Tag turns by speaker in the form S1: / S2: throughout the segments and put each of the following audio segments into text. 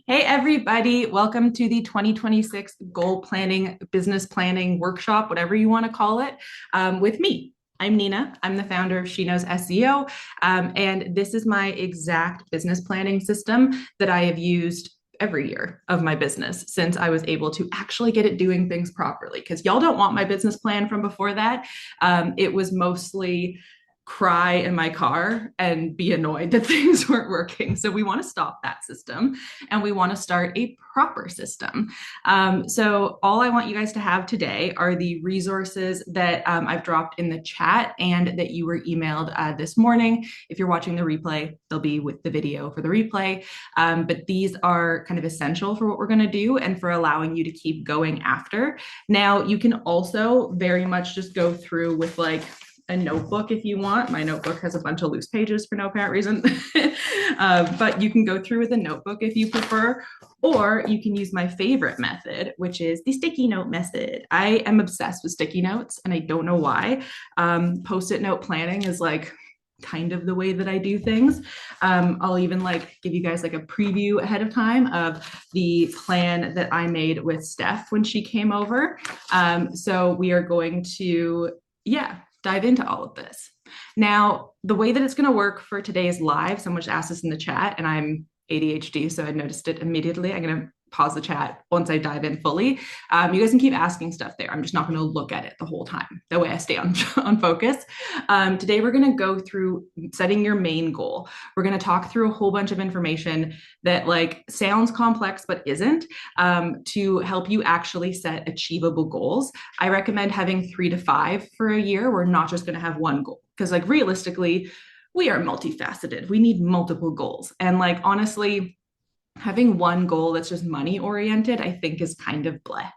S1: Hey, everybody. Welcome to the 2026 Goal Planning, Business Planning Workshop, whatever you want to call it, with me. I'm Nina. I'm the founder of She Knows SEO. And this is my exact business planning system that I have used every year of my business since I was able to actually get it doing things properly. Because y'all don't want my business plan from before that. It was mostly cry in my car and be annoyed that things weren't working. So we want to stop that system and we want to start a proper system. So all I want you guys to have today are the resources that I've dropped in the chat and that you were emailed this morning. If you're watching the replay, they'll be with the video for the replay. But these are kind of essential for what we're going to do and for allowing you to keep going after. Now, you can also very much just go through with like a notebook if you want. My notebook has a bunch of loose pages for no apparent reason. But you can go through with a notebook if you prefer, or you can use my favorite method, which is the sticky note method. I am obsessed with sticky notes and I don't know why. Post-it note planning is like kind of the way that I do things. I'll even like give you guys like a preview ahead of time of the plan that I made with Steph when she came over. So we are going to, dive into all of this. Now, the way that it's going to work for today's live, someone just asked this in the chat, and I'm ADHD, so I noticed it immediately. I'm going to pause the chat once I dive in fully. You guys can keep asking stuff there. I'm just not going to look at it the whole time. That way I stay on focus. Today, we're going to go through setting your main goal. We're going to talk through a whole bunch of information that like sounds complex, but isn't, to help you actually set achievable goals. I recommend having 3 to 5 for a year. We're not just going to have one goal because like realistically, we are multifaceted. We need multiple goals. And like, honestly, having one goal that's just money oriented, I think is kind of bleh.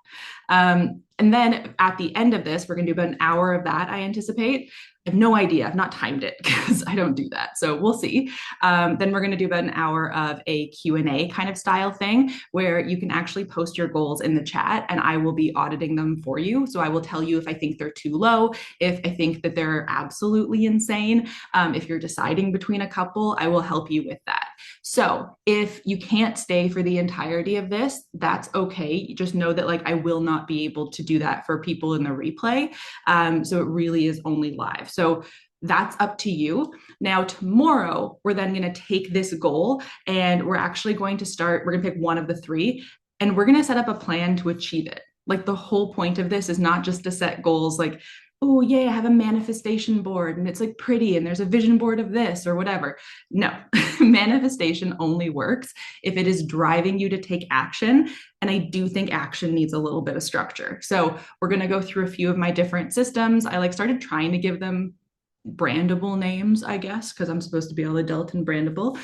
S1: And then at the end of this, we're going to do about an hour of that, I anticipate. I have no idea. I've not timed it because I don't do that. So we'll see. Then we're going to do about an hour of a Q&A kind of style thing where you can actually post your goals in the chat and I will be auditing them for you. So I will tell you if I think they're too low, if I think that they're absolutely insane. If you're deciding between a couple, I will help you with that. So if you can't stay for the entirety of this, that's okay. Just know that like I will not be able to do that for people in the replay. So it really is only live. So that's up to you. Now, tomorrow, we're then going to take this goal and we're actually going to start, we're going to pick one of the 3 and we're going to set up a plan to achieve it. Like the whole point of this is not just to set goals like, oh, yeah, I have a manifestation board and it's like pretty and there's a vision board of this or whatever. No, manifestation only works if it is driving you to take action. And I do think action needs a little bit of structure. So we're going to go through a few of my different systems. I like started trying to give them brandable names, I guess, because I'm supposed to be all adult and brandable.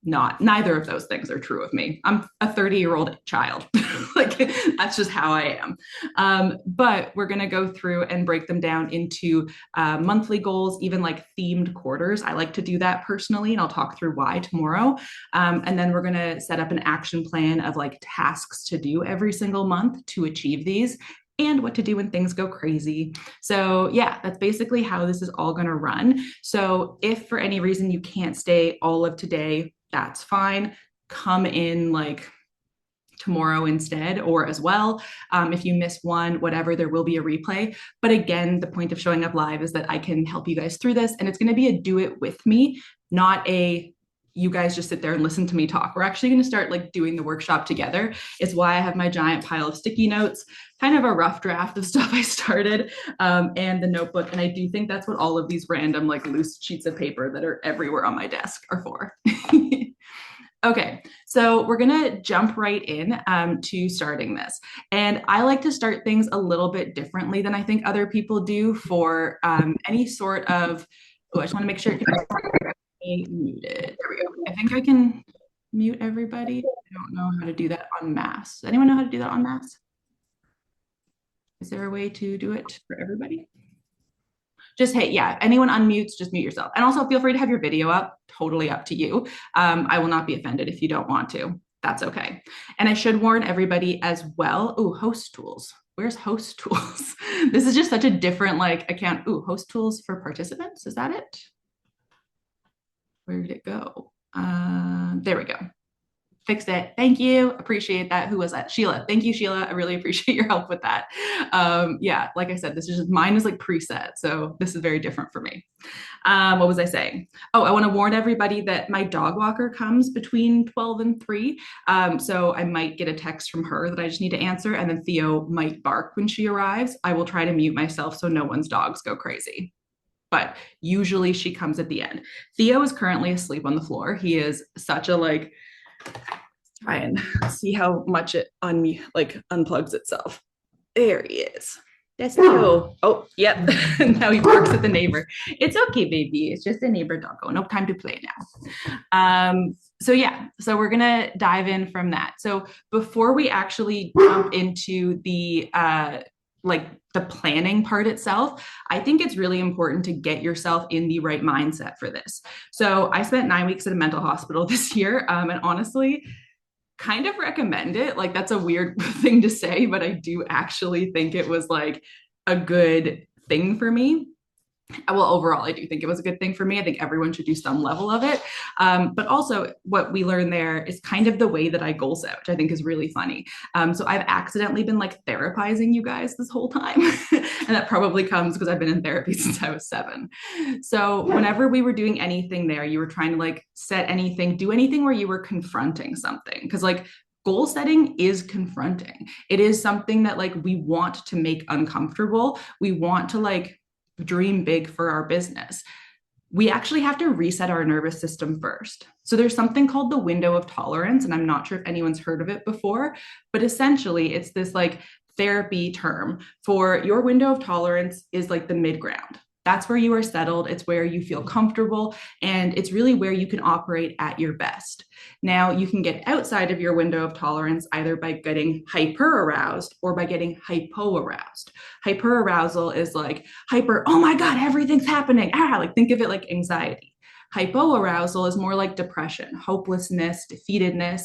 S1: Neither of those things are true of me. I'm a 30-year-old child. Like that's just how I am. But we're going to go through and break them down into monthly goals, even like themed quarters. I like to do that personally, and I'll talk through why tomorrow. And then we're going to set up an action plan of like tasks to do every single month to achieve these and what to do when things go crazy. So yeah, that's basically how this is all going to run. So if for any reason you can't stay all of today, that's fine. Come in like tomorrow instead or as well. If you miss one, whatever, there will be a replay. But again, the point of showing up live is that I can help you guys through this and it's going to be a do it with me, not a you guys just sit there and listen to me talk. We're actually going to start like doing the workshop together. It's why I have my giant pile of sticky notes, kind of a rough draft of stuff I started, and the notebook. And I do think that's what all of these random like loose sheets of paper that are everywhere on my desk are for. Okay, so we're gonna jump right in to starting this. And I like to start things a little bit differently than I think other people do for any sort of, oh, I just wanna make sure muted. There we go. I think I can mute everybody. I don't know how to do that on mass. Does anyone know how to do that on mass? Is there a way to do it for everybody? Just, hey, yeah, anyone unmutes, just mute yourself. And also feel free to have your video up, totally up to you. I will not be offended if you don't want to. That's okay. And I should warn everybody as well. Ooh, host tools. Where's host tools? This is just such a different like account. Ooh, host tools for participants. Is that it? Where did it go? There we go. fixed it. Thank you. Appreciate that. Who was that? Sheila. Thank you, Sheila. I really appreciate your help with that. Yeah, like I said, this is just mine is like preset. So this is very different for me. What was I saying? Oh, I want to warn everybody that my dog walker comes between 12 and 3. So I might get a text from her that I just need to answer. And then Theo might bark when she arrives. I will try to mute myself so no one's dogs go crazy. But usually she comes at the end. Theo is currently asleep on the floor. He is such a like, try and see how much it unplugs itself. There he is. That's Theo. Oh, yep. Now he barks at the neighbor. It's okay, baby. It's just a neighbor doggo. No time to play now. So yeah, so we're gonna dive in from that. So before we actually jump into the like the planning part itself, I think it's really important to get yourself in the right mindset for this. So I spent 9 weeks at a mental hospital this year, and honestly, kind of recommend it. Like that's a weird thing to say, but I do actually think it was like a good thing for me. Well, overall, I do think it was a good thing for me. I think everyone should do some level of it. But also, what we learned there is kind of the way that I goal set, which I think is really funny. So I've accidentally been like therapizing you guys this whole time. And that probably comes because I've been in therapy since I was 7. So whenever we were doing anything there, you were trying to like set anything, do anything where you were confronting something. Because like goal setting is confronting. It is something that like we want to make uncomfortable. We want to like dream big for our business. We actually have to reset our nervous system first. So there's something called the window of tolerance, and I'm not sure if anyone's heard of it before, but essentially it's this like therapy term for your window of tolerance is like the mid ground. That's where you are settled. It's where you feel comfortable, and it's really where you can operate at your best. Now, you can get outside of your window of tolerance either by getting hyper aroused or by getting hypo aroused. Hyper arousal is like hyper, oh my God, everything's happening. Like think of it like anxiety. Hypo arousal is more like depression, hopelessness, defeatedness.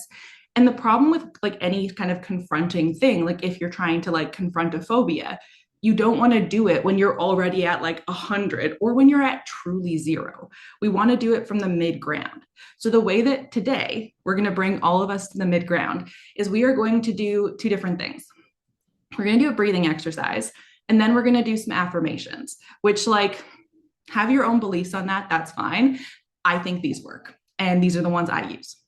S1: And the problem with like any kind of confronting thing, like if you're trying to like confront a phobia, you don't want to do it when you're already at like 100 or when you're at truly 0. We want to do it from the mid ground. So the way that today we're going to bring all of us to the mid ground is we are going to do 2 different things. We're going to do a breathing exercise, and then we're going to do some affirmations, which like have your own beliefs on that. That's fine. I think these work, and these are the ones I use.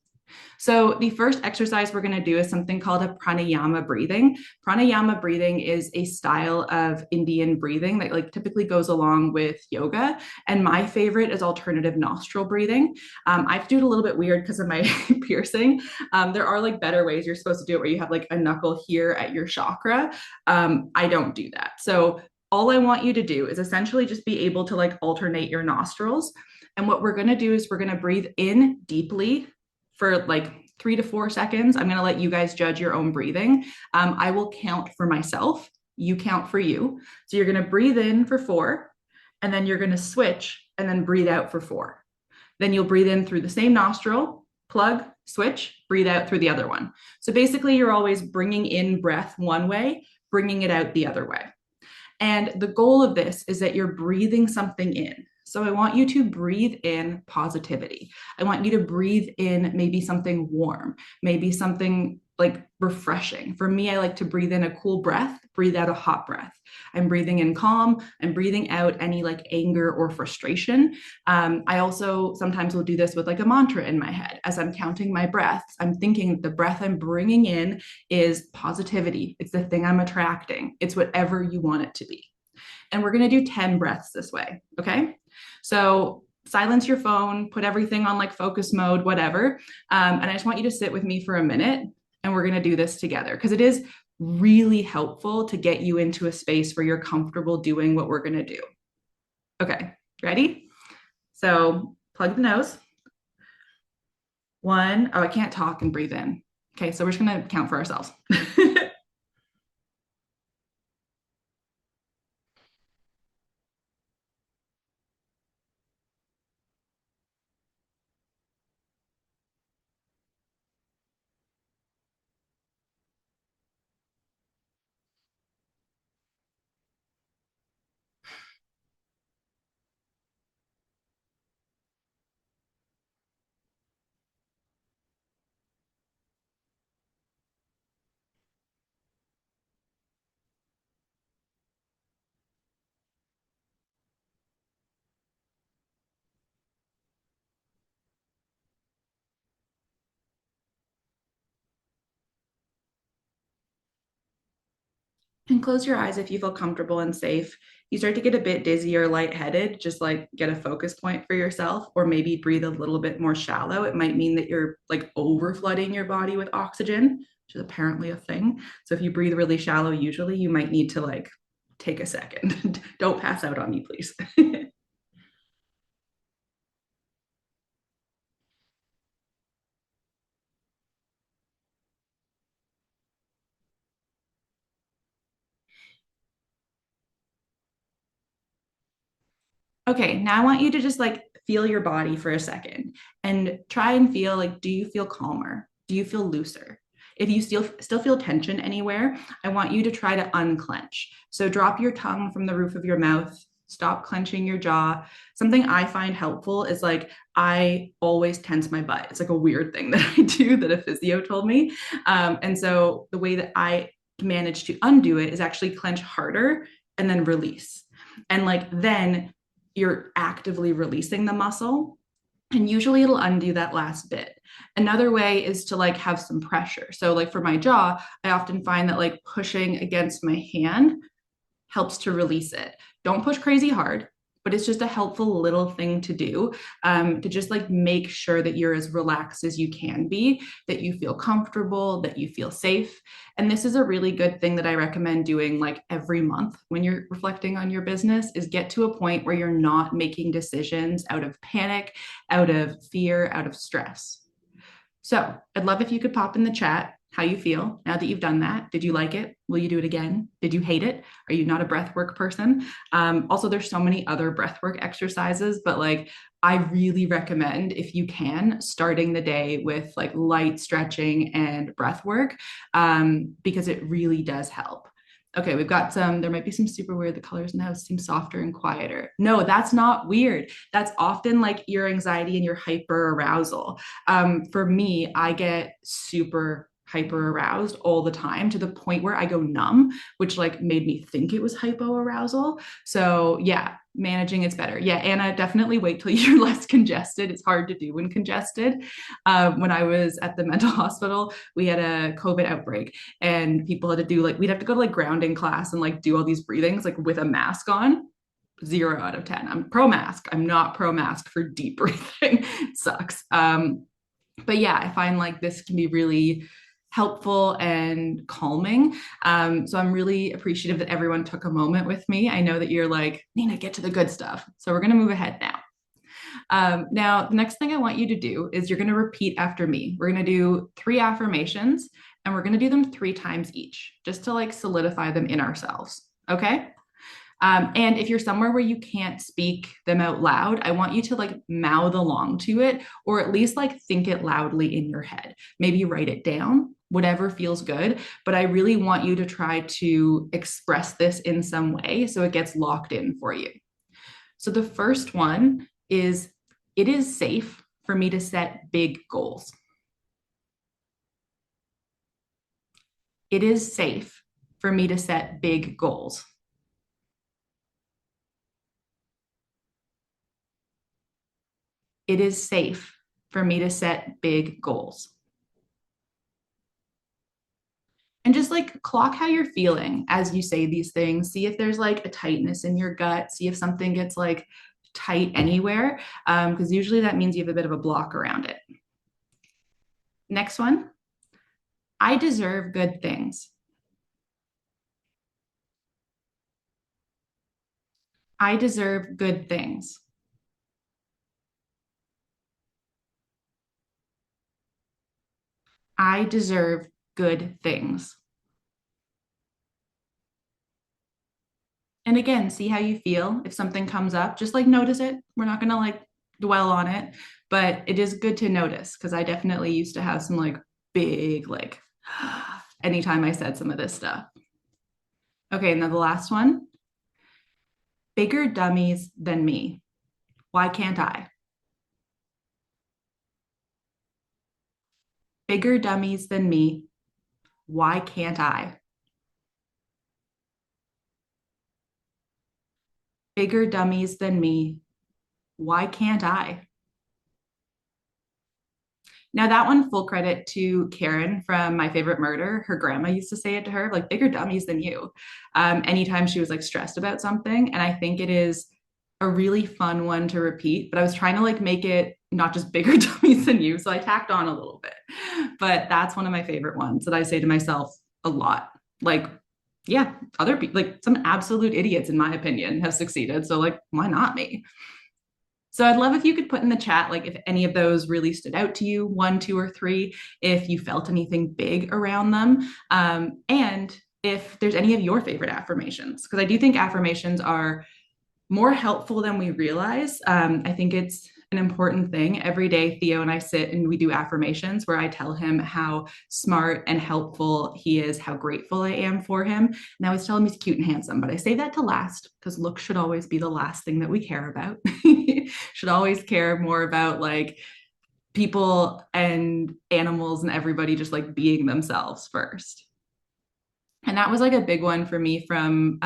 S1: So the first exercise we're going to do is something called a pranayama breathing. Pranayama breathing is a style of Indian breathing that like typically goes along with yoga. And my favorite is alternative nostril breathing. I have to do it a little bit weird because of my piercing. There are like better ways you're supposed to do it where you have like a knuckle here at your chakra. I don't do that. So all I want you to do is essentially just be able to like alternate your nostrils. And what we're going to do is we're going to breathe in deeply for like 3 to 4 seconds. I'm going to let you guys judge your own breathing. I will count for myself. You count for you. So you're going to breathe in for 4, and then you're going to switch and then breathe out for 4. Then you'll breathe in through the same nostril, plug, switch, breathe out through the other one. So basically, you're always bringing in breath one way, bringing it out the other way. And the goal of this is that you're breathing something in. So I want you to breathe in positivity. I want you to breathe in maybe something warm, maybe something like refreshing. For me, I like to breathe in a cool breath, breathe out a hot breath. I'm breathing in calm. I'm breathing out any like anger or frustration. I also sometimes will do this with like a mantra in my head. As I'm counting my breaths, I'm thinking the breath I'm bringing in is positivity. It's the thing I'm attracting. It's whatever you want it to be. And we're going to do 10 breaths this way. Okay. So silence your phone, put everything on like focus mode, whatever. And I just want you to sit with me for a minute, and we're going to do this together because it is really helpful to get you into a space where you're comfortable doing what we're going to do. Okay. Ready? So plug the nose. 1. Oh, I can't talk and breathe in. Okay. So we're just going to count for ourselves. And close your eyes if you feel comfortable and safe. You start to get a bit dizzy or lightheaded, just like get a focus point for yourself, or maybe breathe a little bit more shallow. It might mean that you're like over flooding your body with oxygen, which is apparently a thing. So if you breathe really shallow, usually you might need to like take a second. Don't pass out on me, please. Okay, now I want you to just like feel your body for a second and try and feel like, do you feel calmer? Do you feel looser? If you still feel tension anywhere, I want you to try to unclench. So drop your tongue from the roof of your mouth, stop clenching your jaw. Something I find helpful is like I always tense my butt. It's like a weird thing that I do that a physio told me. And so the way that I manage to undo it is actually clench harder and then release. And like then you're actively releasing the muscle, and usually it'll undo that last bit. Another way is to like have some pressure. So like for my jaw, I often find that like pushing against my hand helps to release it. Don't push crazy hard, but it's just a helpful little thing to do, to just like make sure that you're as relaxed as you can be, that you feel comfortable, that you feel safe. And this is a really good thing that I recommend doing like every month when you're reflecting on your business, is get to a point where you're not making decisions out of panic, out of fear, out of stress. So I'd love if you could pop in the chat how you feel now that you've done that. Did you like it? Will you do it again? Did you hate it? Are you not a breathwork person? Also, there's so many other breathwork exercises, but like I really recommend, if you can, starting the day with like light stretching and breath work, because it really does help. Okay, we've got some, there might be some super weird. The colors in the house seem softer and quieter. No, that's not weird. That's often like your anxiety and your hyper arousal. For me, I get super hyper aroused all the time to the point where I go numb, which like made me think it was hypo arousal. So yeah, managing it's better. Yeah, Anna, definitely wait till you're less congested. It's hard to do when congested. When I was at the mental hospital, we had a COVID outbreak, and people had to do like, we'd have to go to like grounding class and like do all these breathings like with a mask on. 0 out of 10. I'm pro mask. I'm not pro mask for deep breathing. It sucks. But yeah, I find like this can be really helpful and calming. So I'm really appreciative that everyone took a moment with me. I know that you're like, Nina, get to the good stuff. So we're going to move ahead now. Now, the next thing I want you to do is you're going to repeat after me. We're going to do 3 affirmations, and we're going to do them 3 times each, just to like solidify them in ourselves. Okay. And if you're somewhere where you can't speak them out loud, I want you to like mouth along to it, or at least like think it loudly in your head. Maybe write it down, whatever feels good. But I really want you to try to express this in some way so it gets locked in for you. So the first one is, it is safe for me to set big goals. It is safe for me to set big goals. It is safe for me to set big goals. And just like clock how you're feeling as you say these things. See if there's like a tightness in your gut. See if something gets like tight anywhere, because usually that means you have a bit of a block around it. Next one, I deserve good things. I deserve good things. I deserve good things. And again, see how you feel. If something comes up, just like notice it. We're not going to like dwell on it, but it is good to notice, because I definitely used to have some like big, like, anytime I said some of this stuff. Okay, and then the last one, bigger dummies than me. Why can't I? Bigger dummies than me. Why can't I? Bigger dummies than me. Why can't I? Now, that one, full credit to Karen from My Favorite Murder. Her grandma used to say it to her, like, bigger dummies than you, anytime she was like stressed about something. And I think it is a really fun one to repeat, but I was trying to like make it not just bigger dummies than you. So I tacked on a little bit, but that's one of my favorite ones that I say to myself a lot. Like, yeah, other people, like some absolute idiots, in my opinion, have succeeded. So, like, why not me? So I'd love if you could put in the chat, like if any of those really stood out to you, one, two, or three, if you felt anything big around them, and if there's any of your favorite affirmations, because I do think affirmations are more helpful than we realize. I think it's an important thing. Every day, Theo and I sit and we do affirmations where I tell him how smart and helpful he is, how grateful I am for him. And I always tell him he's cute and handsome, but I say that to last because looks should always be the last thing that we care about. Should always care more about like people and animals and everybody just like being themselves first. And that was like a big one for me from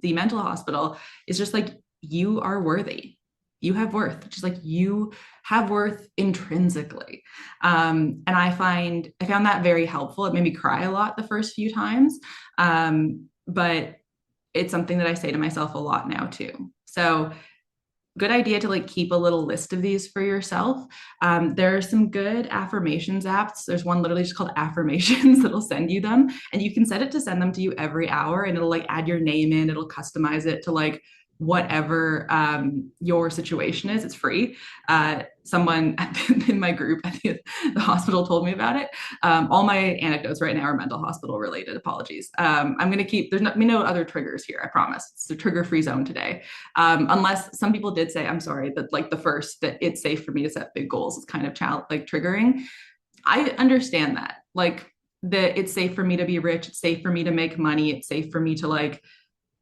S1: the mental hospital, is just like, you are worthy. You have worth, just like you have worth intrinsically. And I found that very helpful. It made me cry a lot the first few times. But it's something that I say to myself a lot now too. So good idea to like keep a little list of these for yourself. There are some good affirmations apps. There's one literally just called affirmations that'll send you them, and you can set it to send them to you every hour, and it'll like add your name in, it'll customize it to like whatever your situation is. It's free. Someone in my group at the hospital told me about it. All my anecdotes right now are mental hospital related. Apologies. I'm going to keep, there's no other triggers here. I promise. It's a trigger free zone today. Unless some people did say, I'm sorry, that like the first, that it's safe for me to set big goals is kind of like triggering. I understand that. Like that it's safe for me to be rich. It's safe for me to make money. It's safe for me to like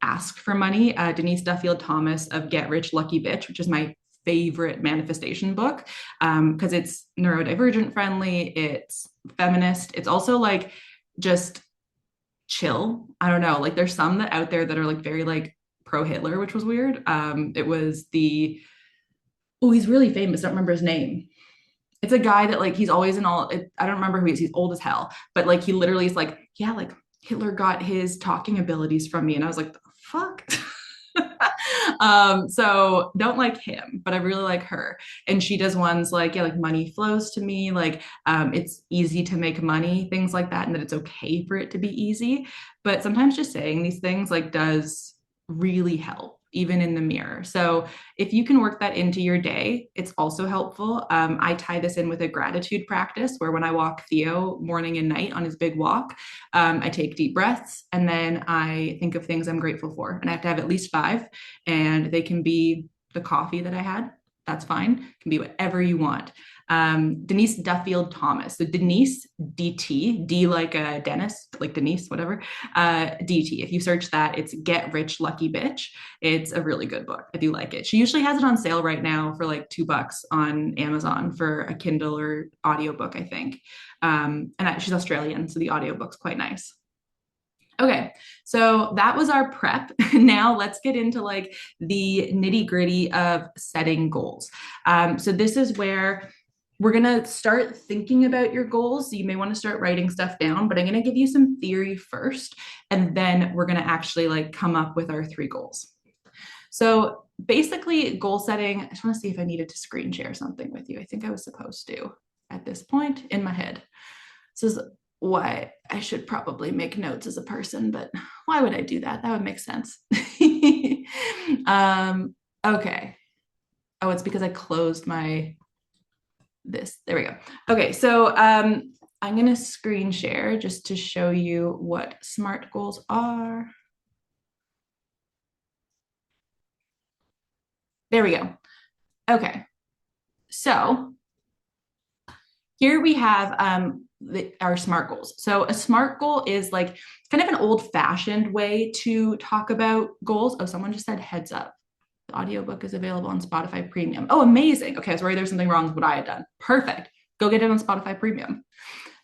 S1: ask for money. Denise Duffield Thomas of Get Rich Lucky Bitch, which is my favorite manifestation book, because it's neurodivergent friendly, it's feminist, it's also like just chill. I don't know, like there's some that out there that are like very like pro Hitler, which was weird. It was he's really famous, I don't remember his name. It's a guy that like he's always in all I don't remember who he is, he's old as hell, but like he literally is like, yeah, like Hitler got his talking abilities from me. And I was like, fuck. So don't like him, but I really like her. And she does ones like, yeah, like money flows to me, like it's easy to make money, things like that, and that it's okay for it to be easy. But sometimes just saying these things like does really help, even in the mirror. So if you can work that into your day, it's also helpful. I tie this in with a gratitude practice where when I walk Theo morning and night on his big walk, I take deep breaths and then I think of things I'm grateful for. And I have to have at least five, and they can be the coffee that I had. That's fine. It can be whatever you want. Denise Duffield Thomas. So Denise DT, D like a Dennis, like Denise, whatever. DT. If you search that, it's Get Rich Lucky Bitch. It's a really good book. I do like it. She usually has it on sale right now for like $2 on Amazon for a Kindle or audiobook, I think. She's Australian, so the audiobook's quite nice. Okay, so that was our prep. Now let's get into like the nitty gritty of setting goals. So this is where we're going to start thinking about your goals. So you may want to start writing stuff down, but I'm going to give you some theory first, and then we're going to actually like come up with our 3 goals. So basically goal setting, I just want to see if I needed to screen share something with you. I think I was supposed to at this point in my head. This is why I should probably make notes as a person, but why would I do that? That would make sense. Okay. Oh, it's because I closed this. There we go. Okay, so I'm going to screen share just to show you what SMART goals are. There we go. Okay, so here we have our SMART goals. So a SMART goal is like kind of an old-fashioned way to talk about goals. Oh, someone just said heads up. The audiobook is available on Spotify Premium. Oh, amazing. Okay, I was worried there's something wrong with what I had done. Perfect. Go get it on Spotify Premium.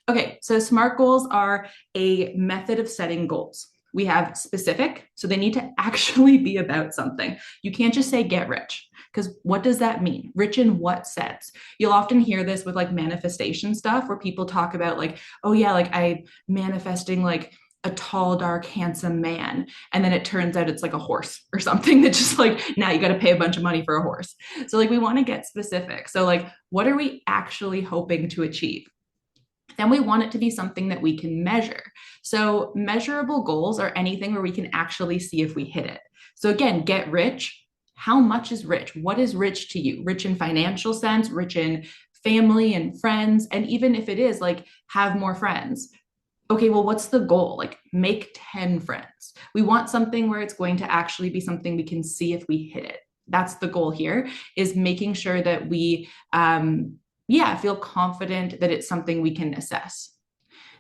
S1: Okay, so SMART goals are a method of setting goals. We have specific, so they need to actually be about something. You can't just say get rich, Because what does that mean? Rich in what sense? You'll often hear this with like manifestation stuff where people talk about like, oh yeah, like I manifesting like a tall, dark, handsome man. And then it turns out it's like a horse or something that just like, now you got to pay a bunch of money for a horse. So like we want to get specific. So like, what are we actually hoping to achieve? Then we want it to be something that we can measure. So measurable goals are anything where we can actually see if we hit it. So again, get rich. How much is rich? What is rich to you? Rich in financial sense, rich in family and friends. And even if it is like have more friends, okay, well, what's the goal? Like make 10 friends. We want something where it's going to actually be something we can see if we hit it. That's the goal here, is making sure that we feel confident that it's something we can assess.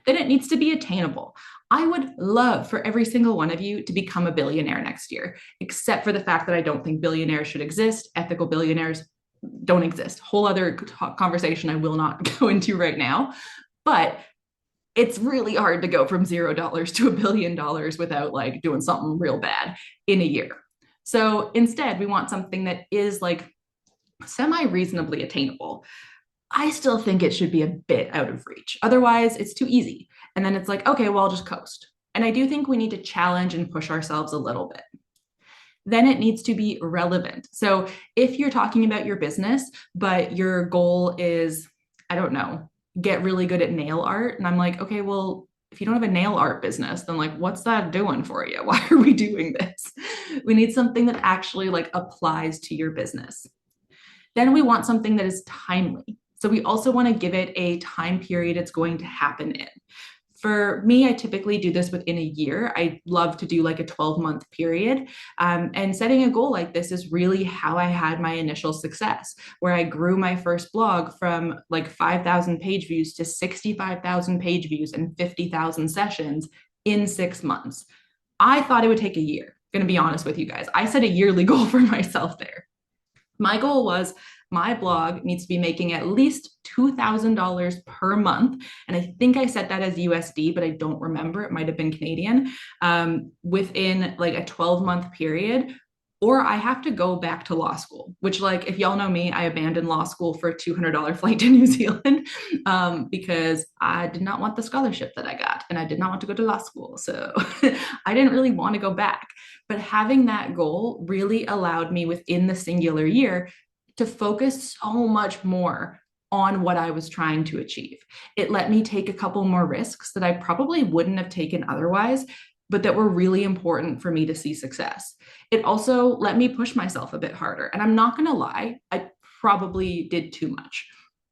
S1: Then it needs to be attainable. I would love for every single one of you to become a billionaire next year, except for the fact that I don't think billionaires should exist. Ethical billionaires don't exist. Whole other conversation I will not go into right now. But it's really hard to go from $0 to $1 billion without like doing something real bad in a year. So instead, we want something that is like semi-reasonably attainable. I still think it should be a bit out of reach. Otherwise, it's too easy. And then it's like, okay, well, I'll just coast. And I do think we need to challenge and push ourselves a little bit. Then it needs to be relevant. So if you're talking about your business, but your goal is, I don't know, get really good at nail art. And I'm like, okay, well, if you don't have a nail art business, then like, what's that doing for you? Why are we doing this? We need something that actually like applies to your business. Then we want something that is timely. So we also want to give it a time period it's going to happen in. For me, I typically do this within a year. I love to do like a 12-month period. And setting a goal like this is really how I had my initial success, where I grew my first blog from like 5,000 page views to 65,000 page views and 50,000 sessions in 6 months. I thought it would take a year. I'm going to be honest with you guys. I set a yearly goal for myself there. My goal was my blog needs to be making at least $2,000 per month. And I think I set that as USD, but I don't remember. It might have been Canadian, within like a 12-month period. Or I have to go back to law school, which, like, if y'all know me, I abandoned law school for a $200 flight to New Zealand because I did not want the scholarship that I got and I did not want to go to law school. So I didn't really want to go back. But having that goal really allowed me within the singular year to focus so much more on what I was trying to achieve. It let me take a couple more risks that I probably wouldn't have taken otherwise, but that were really important for me to see success. It also let me push myself a bit harder. And I'm not going to lie, I probably did too much.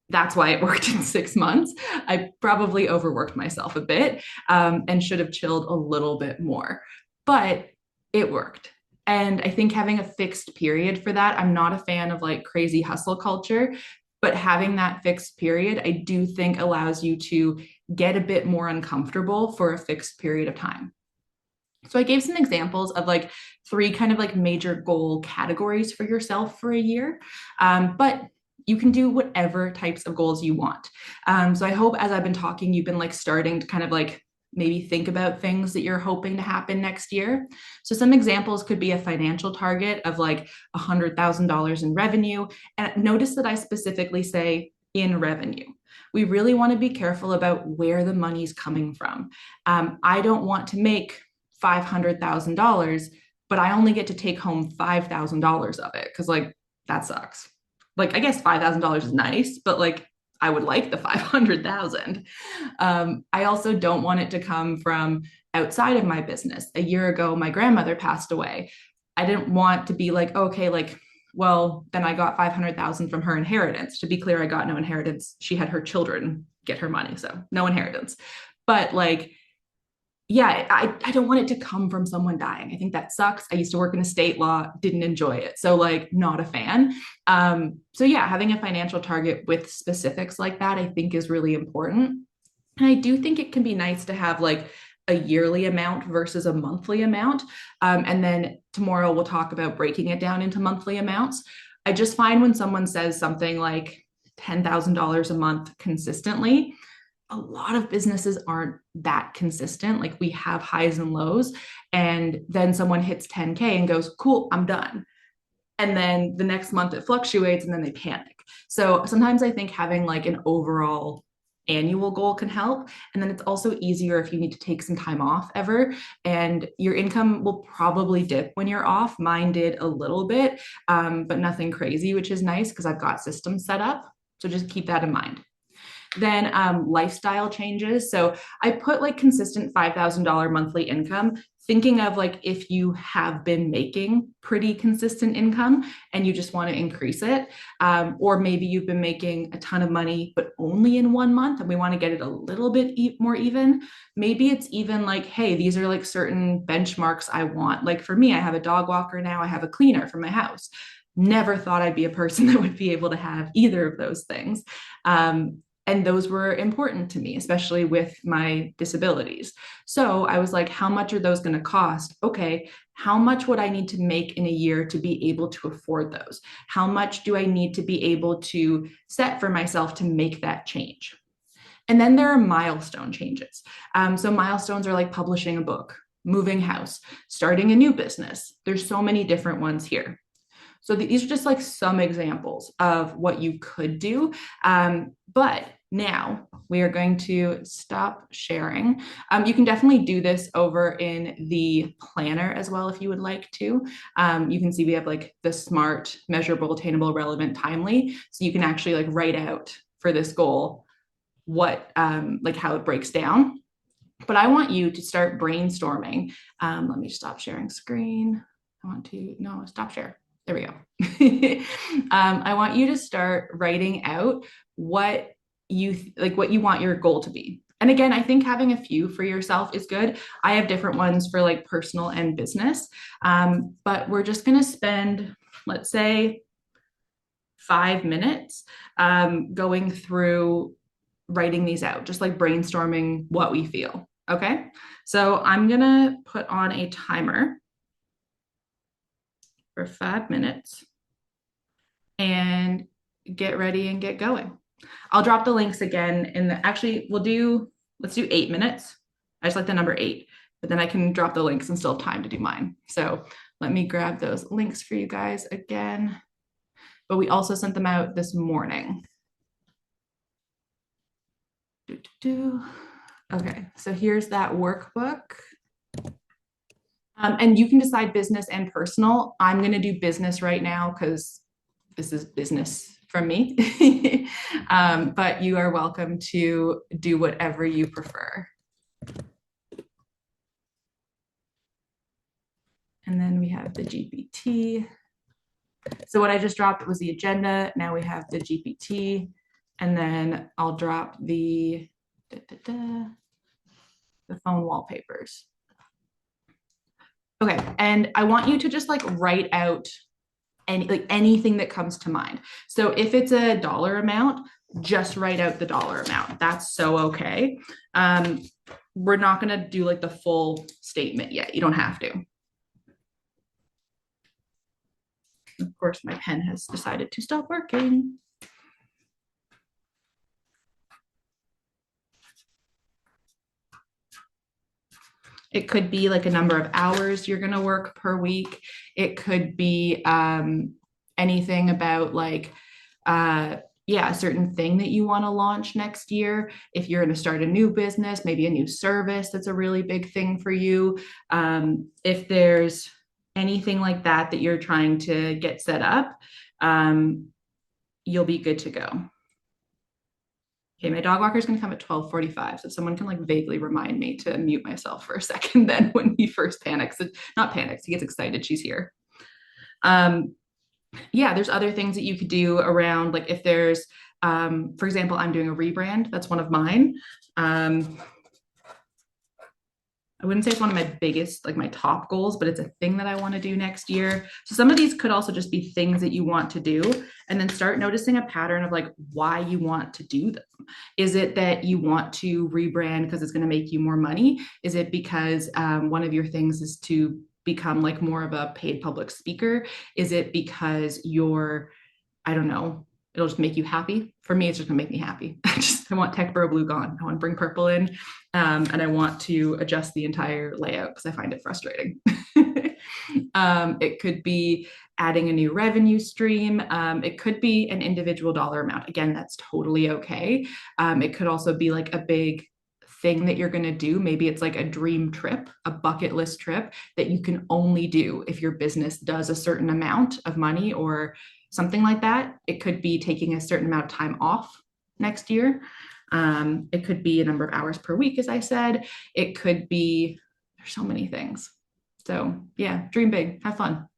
S1: That's why it worked in 6 months. I probably overworked myself a bit and should have chilled a little bit more, but it worked. And I think having a fixed period for that, I'm not a fan of like crazy hustle culture, but having that fixed period, I do think allows you to get a bit more uncomfortable for a fixed period of time. So I gave some examples of like 3 kind of like major goal categories for yourself for a year, but you can do whatever types of goals you want. So I hope as I've been talking, you've been like starting to kind of like maybe think about things that you're hoping to happen next year. So some examples could be a financial target of like $100,000 in revenue. And notice that I specifically say in revenue. We really want to be careful about where the money's coming from. I don't want to make $500,000, but I only get to take home $5,000 of it because like that sucks. Like I guess $5,000 is nice, but like I would like the 500,000. I also don't want it to come from outside of my business. A year ago, my grandmother passed away. I didn't want to be like, okay, like, well, then I got 500,000 from her inheritance. To be clear, I got no inheritance. She had her children get her money, so no inheritance. But like, yeah, I don't want it to come from someone dying. I think that sucks. I used to work in estate law, didn't enjoy it. So like not a fan. So yeah, having a financial target with specifics like that, I think is really important. And I do think it can be nice to have like a yearly amount versus a monthly amount. And then tomorrow we'll talk about breaking it down into monthly amounts. I just find when someone says something like $10,000 a month consistently, a lot of businesses aren't that consistent. Like we have highs and lows, and then someone hits 10K and goes, cool, I'm done. And then the next month it fluctuates and then they panic. So sometimes I think having like an overall annual goal can help. And then it's also easier if you need to take some time off ever. And your income will probably dip when you're off. Mine did a little bit, but nothing crazy, which is nice because I've got systems set up. So just keep that in mind. Then lifestyle changes. So I put like consistent $5,000 monthly income, thinking of like if you have been making pretty consistent income and you just want to increase it, or maybe you've been making a ton of money but only in 1 month and we want to get it a little bit more even. Maybe it's even like, hey, these are like certain benchmarks I want. Like for me, I have a dog walker now, I have a cleaner for my house. Never thought I'd be a person that would be able to have either of those things. And those were important to me, especially with my disabilities. So I was like, how much are those going to cost? Okay, how much would I need to make in a year to be able to afford those? How much do I need to be able to set for myself to make that change? And then there are milestone changes. So milestones are like publishing a book, moving house, starting a new business. There's so many different ones here. So these are just like some examples of what you could do. But now we are going to stop sharing. You can definitely do this over in the planner as well if you would like to. You can see we have like the SMART, measurable, attainable, relevant, timely. So you can actually like write out for this goal what like how it breaks down. But I want you to start brainstorming. Let me stop sharing screen. Stop share. There we go. I want you to start writing out what what you want your goal to be. And again, I think having a few for yourself is good. I have different ones for like personal and business. But we're just going to spend, let's say, 5 minutes going through writing these out, just like brainstorming what we feel. Okay. So I'm going to put on a timer for 5 minutes and get ready and get going. I'll drop the links again in the, actually let's do 8 minutes. I just like the number 8, but then I can drop the links and still have time to do mine. So let me grab those links for you guys again. But we also sent them out this morning. Okay, so here's that workbook. And you can decide business and personal. I'm going to do business right now because this is business from me. But you are welcome to do whatever you prefer. And then we have the GPT. So what I just dropped was the agenda. Now we have the GPT. And then I'll drop the phone wallpapers. Okay, and I want you to just like write out anything that comes to mind. So if it's a dollar amount, just write out the dollar amount. That's so okay. We're not going to do like the full statement yet. You don't have to. Of course, my pen has decided to stop working. It could be like a number of hours you're going to work per week. It could be anything about like, a certain thing that you want to launch next year. If you're going to start a new business, maybe a new service, that's a really big thing for you. If there's anything like that that you're trying to get set up, you'll be good to go. Okay, my dog walker is going to come at 12:45. So someone can like vaguely remind me to mute myself for a second then when he first panics. Not panics, he gets excited. She's here. There's other things that you could do around like if there's, for example, I'm doing a rebrand. That's one of mine. I wouldn't say it's one of my biggest, like my top goals, but it's a thing that I want to do next year. So some of these could also just be things that you want to do, and then start noticing a pattern of like why you want to do them. Is it that you want to rebrand because it's going to make you more money? Is it because one of your things is to become like more of a paid public speaker? Is it because I don't know, it'll just make you happy? For me, it's just gonna make me happy. I want tech bro blue gone. I want to bring purple in, and I want to adjust the entire layout because I find it frustrating. It could be adding a new revenue stream. It could be an individual dollar amount. Again, that's totally okay. It could also be like a big thing that you're going to do. Maybe it's like a dream trip, a bucket list trip that you can only do if your business does a certain amount of money or something like that. It could be taking a certain amount of time off next year. It could be a number of hours per week, as I said. It could be, there's so many things. So yeah, dream big, have fun.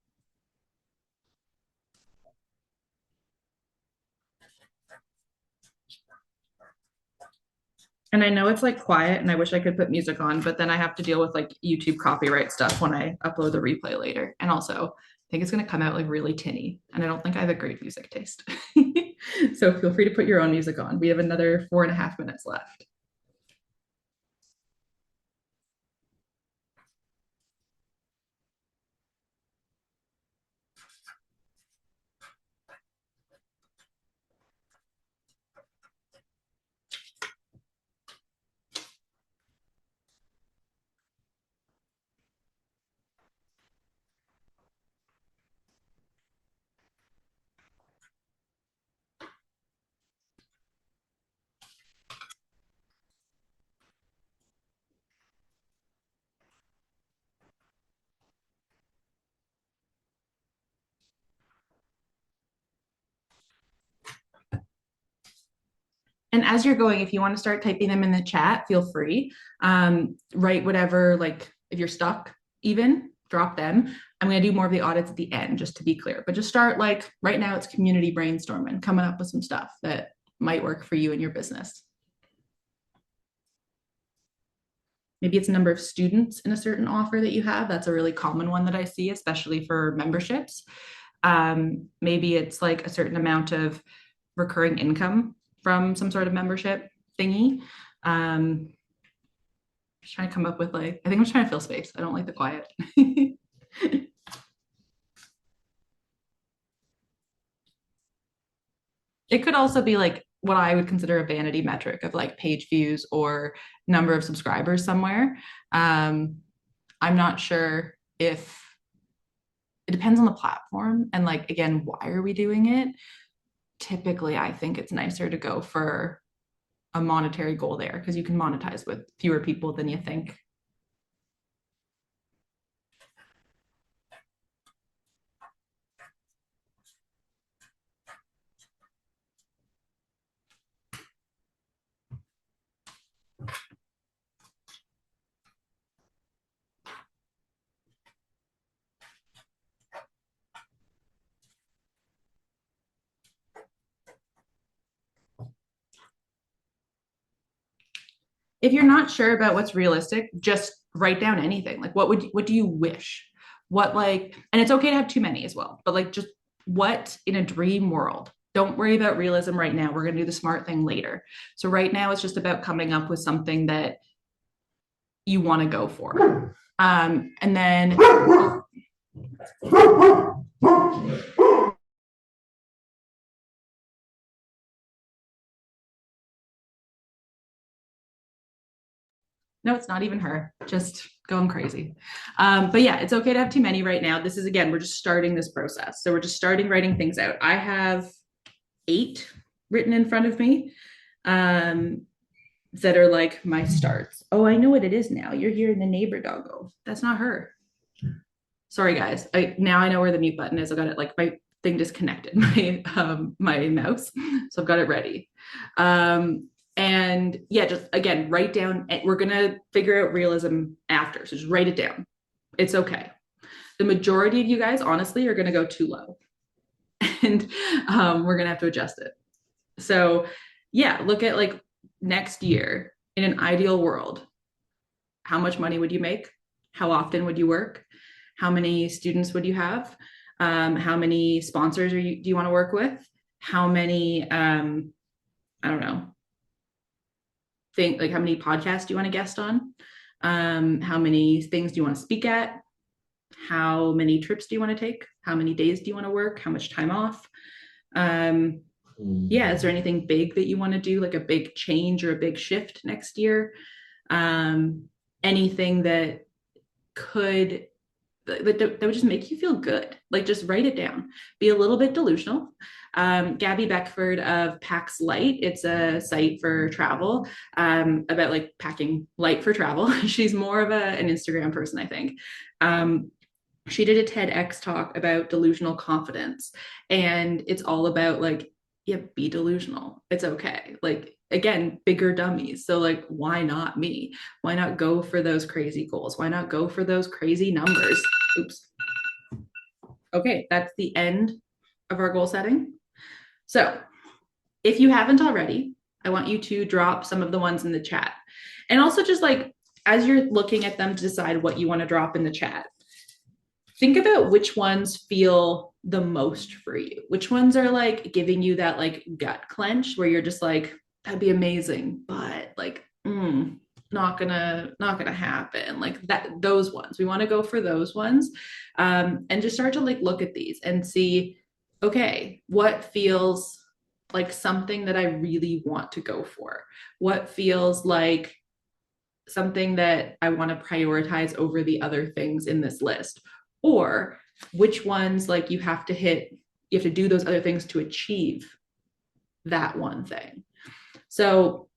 S1: And I know it's like quiet and I wish I could put music on, but then I have to deal with like YouTube copyright stuff when I upload the replay later. And also, I think it's going to come out like really tinny. And I don't think I have a great music taste. So feel free to put your own music on. We have another 4.5 minutes left. And as you're going, if you want to start typing them in the chat, feel free. Write whatever, like if you're stuck, even drop them. I'm going to do more of the audits at the end, just to be clear. But just start like right now, it's community brainstorming, coming up with some stuff that might work for you and your business. Maybe it's a number of students in a certain offer that you have. That's a really common one that I see, especially for memberships. Maybe it's like a certain amount of recurring income from some sort of membership thingy. Just trying to come up with like, I think I'm just trying to fill space. I don't like the quiet. It could also be like what I would consider a vanity metric of like page views or number of subscribers somewhere. I'm not sure if it depends on the platform and like again, why are we doing it? Typically, I think it's nicer to go for a monetary goal there because you can monetize with fewer people than you think. If you're not sure about what's realistic, just write down anything. Like what do you wish? What like and it's okay to have too many as well, but like just what in a dream world. Don't worry about realism right now. We're going to do the smart thing later. So right now it's just about coming up with something that you want to go for. And then no, it's not even her, just going crazy. But yeah, it's okay to have too many right now. This is, again, we're just starting this process. So we're just starting writing things out. I have 8 written in front of me that are like my starts. Oh, I know what it is now. You're hearing the neighbor doggo. That's not her. Sorry, guys. Now I know where the mute button is. I got it like my thing disconnected, my mouse. So I've got it ready. And yeah, just again, write down, we're going to figure out realism after. So just write it down. It's okay. The majority of you guys, honestly, are going to go too low. And we're going to have to adjust it. So yeah, look at like next year in an ideal world. How much money would you make? How often would you work? How many students would you have? How many sponsors do you want to work with? How many, I don't know, think like how many podcasts do you want to guest on? How many things do you want to speak at? How many trips do you want to take? How many days do you want to work? How much time off? Yeah, is there anything big that you want to do, like a big change or a big shift next year? Anything that could that would just make you feel good. Like just write it down. Be a little bit delusional. Gabby Beckford of Packs Light. It's a site for travel, about like packing light for travel. She's more of an Instagram person, I think. She did a TEDx talk about delusional confidence, and it's all about like, yeah, be delusional. It's okay. Like again, bigger dummies. So like, why not me? Why not go for those crazy goals? Why not go for those crazy numbers? Oops. Okay, that's the end of our goal setting. So if you haven't already, I want you to drop some of the ones in the chat. And also just like, as you're looking at them to decide what you want to drop in the chat, think about which ones feel the most for you. Which ones are like giving you that like gut clench where you're just like, that'd be amazing, but like, not gonna happen. Like that, those ones. We want to go for those ones. And just start to like look at these and see, okay, what feels like something that I really want to go for? What feels like something that I want to prioritize over the other things in this list? Or which ones like you have to do those other things to achieve that one thing. So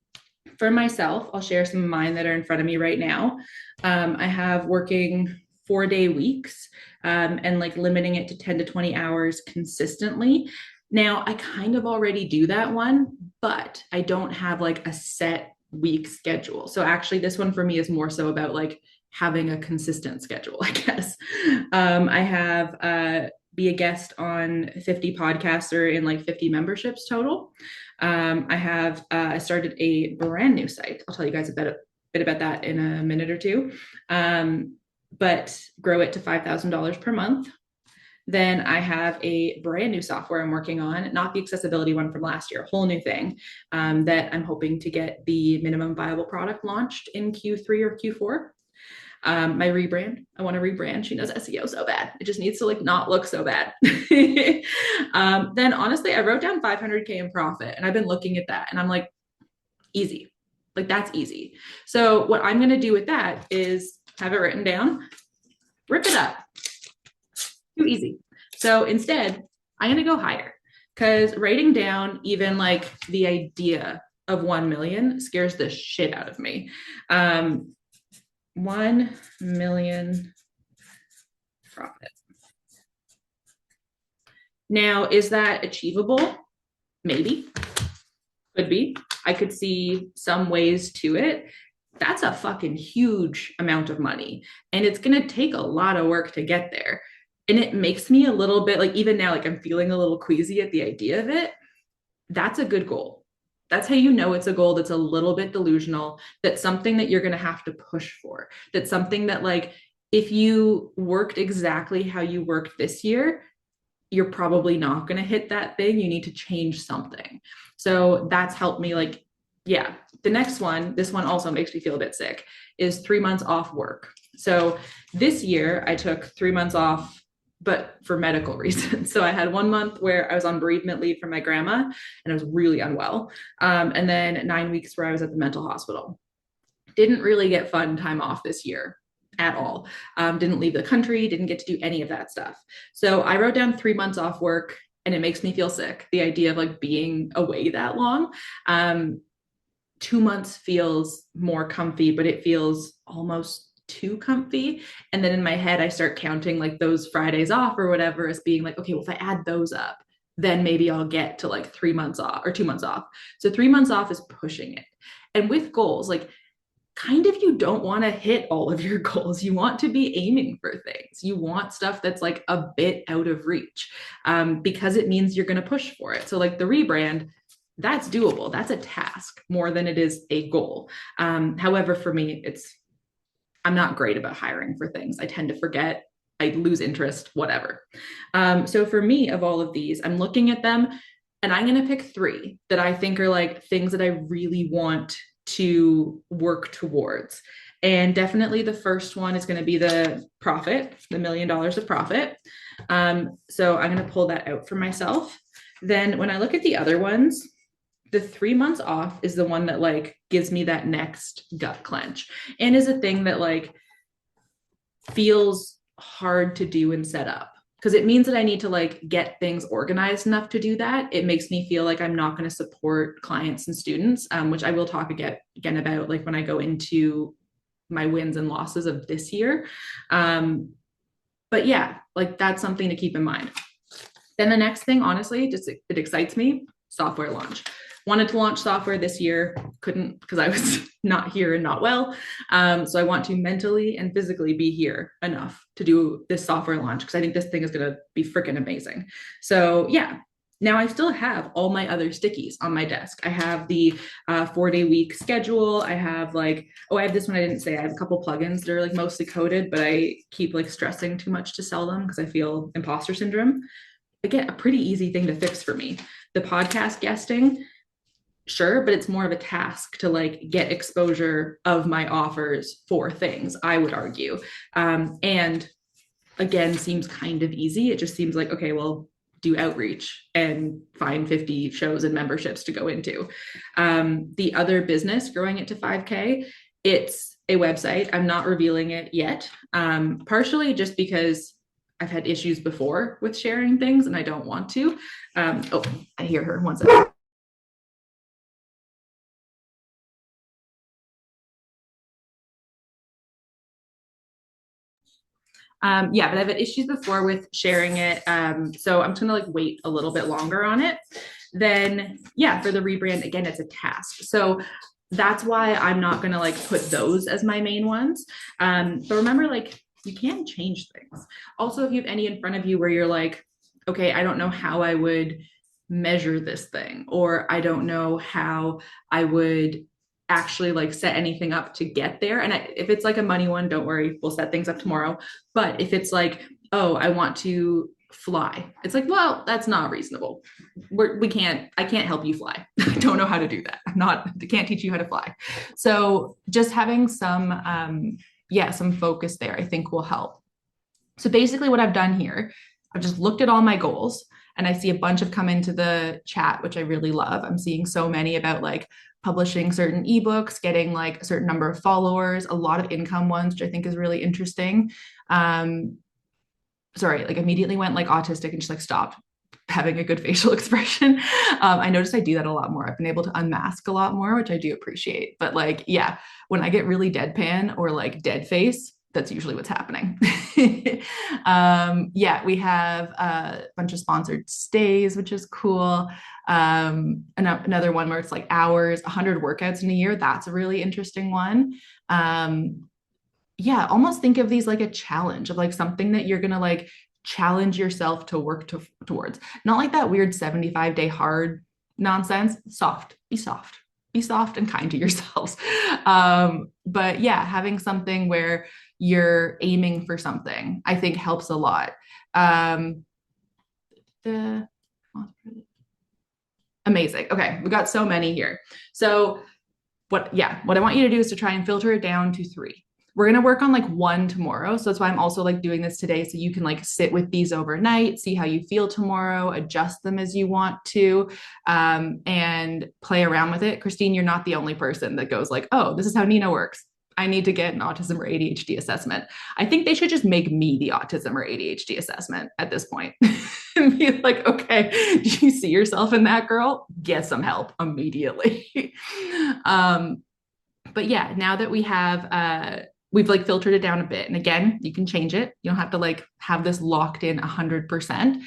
S1: for myself, I'll share some of mine that are in front of me right now. I have working 4-day weeks, and like limiting it to 10 to 20 hours consistently. Now I kind of already do that one, but I don't have like a set week schedule. So actually this one for me is more so about like having a consistent schedule, I guess. I have be a guest on 50 podcasts or in like 50 memberships total. I started a brand new site. I'll tell you guys a bit about that in a minute or two. But grow it to $5,000 per month. Then I have a brand new software I'm working on, not the accessibility one from last year, a whole new thing, that I'm hoping to get the minimum viable product launched in Q3 or Q4. My rebrand, I want to rebrand. She knows SEO so bad. It just needs to like not look so bad. Then honestly, I wrote down 500K in profit, and I've been looking at that and I'm like, easy. Like that's easy. So what I'm going to do with that is have it written down, rip it up. Too easy. So instead, I'm going to go higher, because writing down even like the idea of 1 million scares the shit out of me. 1 million profit. Now, is that achievable? Maybe. Could be. I could see some ways to it. That's a fucking huge amount of money, and it's going to take a lot of work to get there. And it makes me a little bit like, even now, like I'm feeling a little queasy at the idea of it. That's a good goal. That's how you know it's a goal that's a little bit delusional, that's something that you're going to have to push for. That's something that like, if you worked exactly how you worked this year, you're probably not going to hit that thing. You need to change something. So that's helped me like, yeah. The next one, this one also makes me feel a bit sick, is 3 months off work. So this year I took 3 months off, but for medical reasons. So I had 1 month where I was on bereavement leave from my grandma and I was really unwell. And then 9 weeks where I was at the mental hospital. Didn't really get fun time off this year at all. Didn't leave the country, didn't get to do any of that stuff. So I wrote down 3 months off work, and it makes me feel sick. The idea of like being away that long. 2 months feels more comfy, but it feels almost too comfy. And then in my head, I start counting like those Fridays off or whatever as being like, okay, well, if I add those up, then maybe I'll get to like 3 months off or 2 months off. So 3 months off is pushing it. And with goals, like kind of, you don't want to hit all of your goals. You want to be aiming for things. You want stuff that's like a bit out of reach, because it means you're going to push for it. So like the rebrand, that's doable. That's a task more than it is a goal. However, for me, I'm not great about hiring for things. I tend to forget, I lose interest, whatever. So for me, of all of these, I'm looking at them and I'm going to pick 3 that I think are like things that I really want to work towards. And definitely the first one is going to be the profit, the $1 million of profit. So I'm going to pull that out for myself. Then when I look at the other ones, the 3 months off is the one that like gives me that next gut clench, and is a thing that like feels hard to do and set up because it means that I need to like get things organized enough to do that. It makes me feel like I'm not going to support clients and students, which I will talk again about like when I go into my wins and losses of this year. But yeah, like that's something to keep in mind. Then the next thing, honestly, just it excites me, software launch. Wanted to launch software this year, couldn't because I was not here and not well. So I want to mentally and physically be here enough to do this software launch because I think this thing is going to be freaking amazing. So yeah, now I still have all my other stickies on my desk. I have the 4-day week schedule. I have like, oh, I have this one I didn't say. I have a couple plugins that are like mostly coded, but I keep like stressing too much to sell them because I feel imposter syndrome. Again, a pretty easy thing to fix for me. The podcast guesting, sure, but it's more of a task to like get exposure of my offers for things, I would argue. And again, seems kind of easy. It just seems like, okay, well, do outreach and find 50 shows and memberships to go into. The other business, growing it to 5K, it's a website. I'm not revealing it yet, partially just because I've had issues before with sharing things and I don't want to. Oh, I hear her. One second. Yeah, but I've had issues before with sharing it. So I'm just gonna like wait a little bit longer on it. Then yeah, for the rebrand, again, it's a task. So that's why I'm not gonna like put those as my main ones. But remember, like you can change things. Also, if you have any in front of you where you're like, okay, I don't know how I would measure this thing, or I don't know how I would actually like set anything up to get there. And if it's like a money one, don't worry, we'll set things up tomorrow. But if it's like, oh, I want to fly, it's like, well, that's not reasonable. I can't help you fly. I don't know how to do that. I can't teach you how to fly. So just having some focus there, I think will help. So basically what I've done here, I've just looked at all my goals and I see a bunch have come into the chat, which I really love. I'm seeing so many about like publishing certain ebooks, getting like a certain number of followers, a lot of income ones, which I think is really interesting. Sorry, like immediately went like autistic and just like stopped having a good facial expression. I noticed I do that a lot more. I've been able to unmask a lot more, which I do appreciate. But like, yeah, when I get really deadpan or like dead face, that's usually what's happening. Yeah, we have a bunch of sponsored stays, which is cool. Another one where it's like hours, 100 workouts in a year. That's a really interesting one. Yeah, almost think of these like a challenge of like something that you're going to like challenge yourself to work towards. Not like that weird 75-day hard nonsense. Be soft and kind to yourselves. But yeah, having something where you're aiming for something, I think helps a lot. Amazing. Okay, we got so many here. So what I want you to do is to try and filter it down to 3. We're going to work on like 1 tomorrow. So that's why I'm also like doing this today. So you can like sit with these overnight, see how you feel tomorrow, adjust them as you want to, and play around with it. Christine, you're not the only person that goes like, oh, this is how Nina works. I need to get an autism or ADHD assessment. I think they should just make me the autism or ADHD assessment at this point. And be like, okay, do you see yourself in that, girl? Get some help immediately. But yeah, now that we've like filtered it down a bit. And again, you can change it. You don't have to like have this locked in 100%.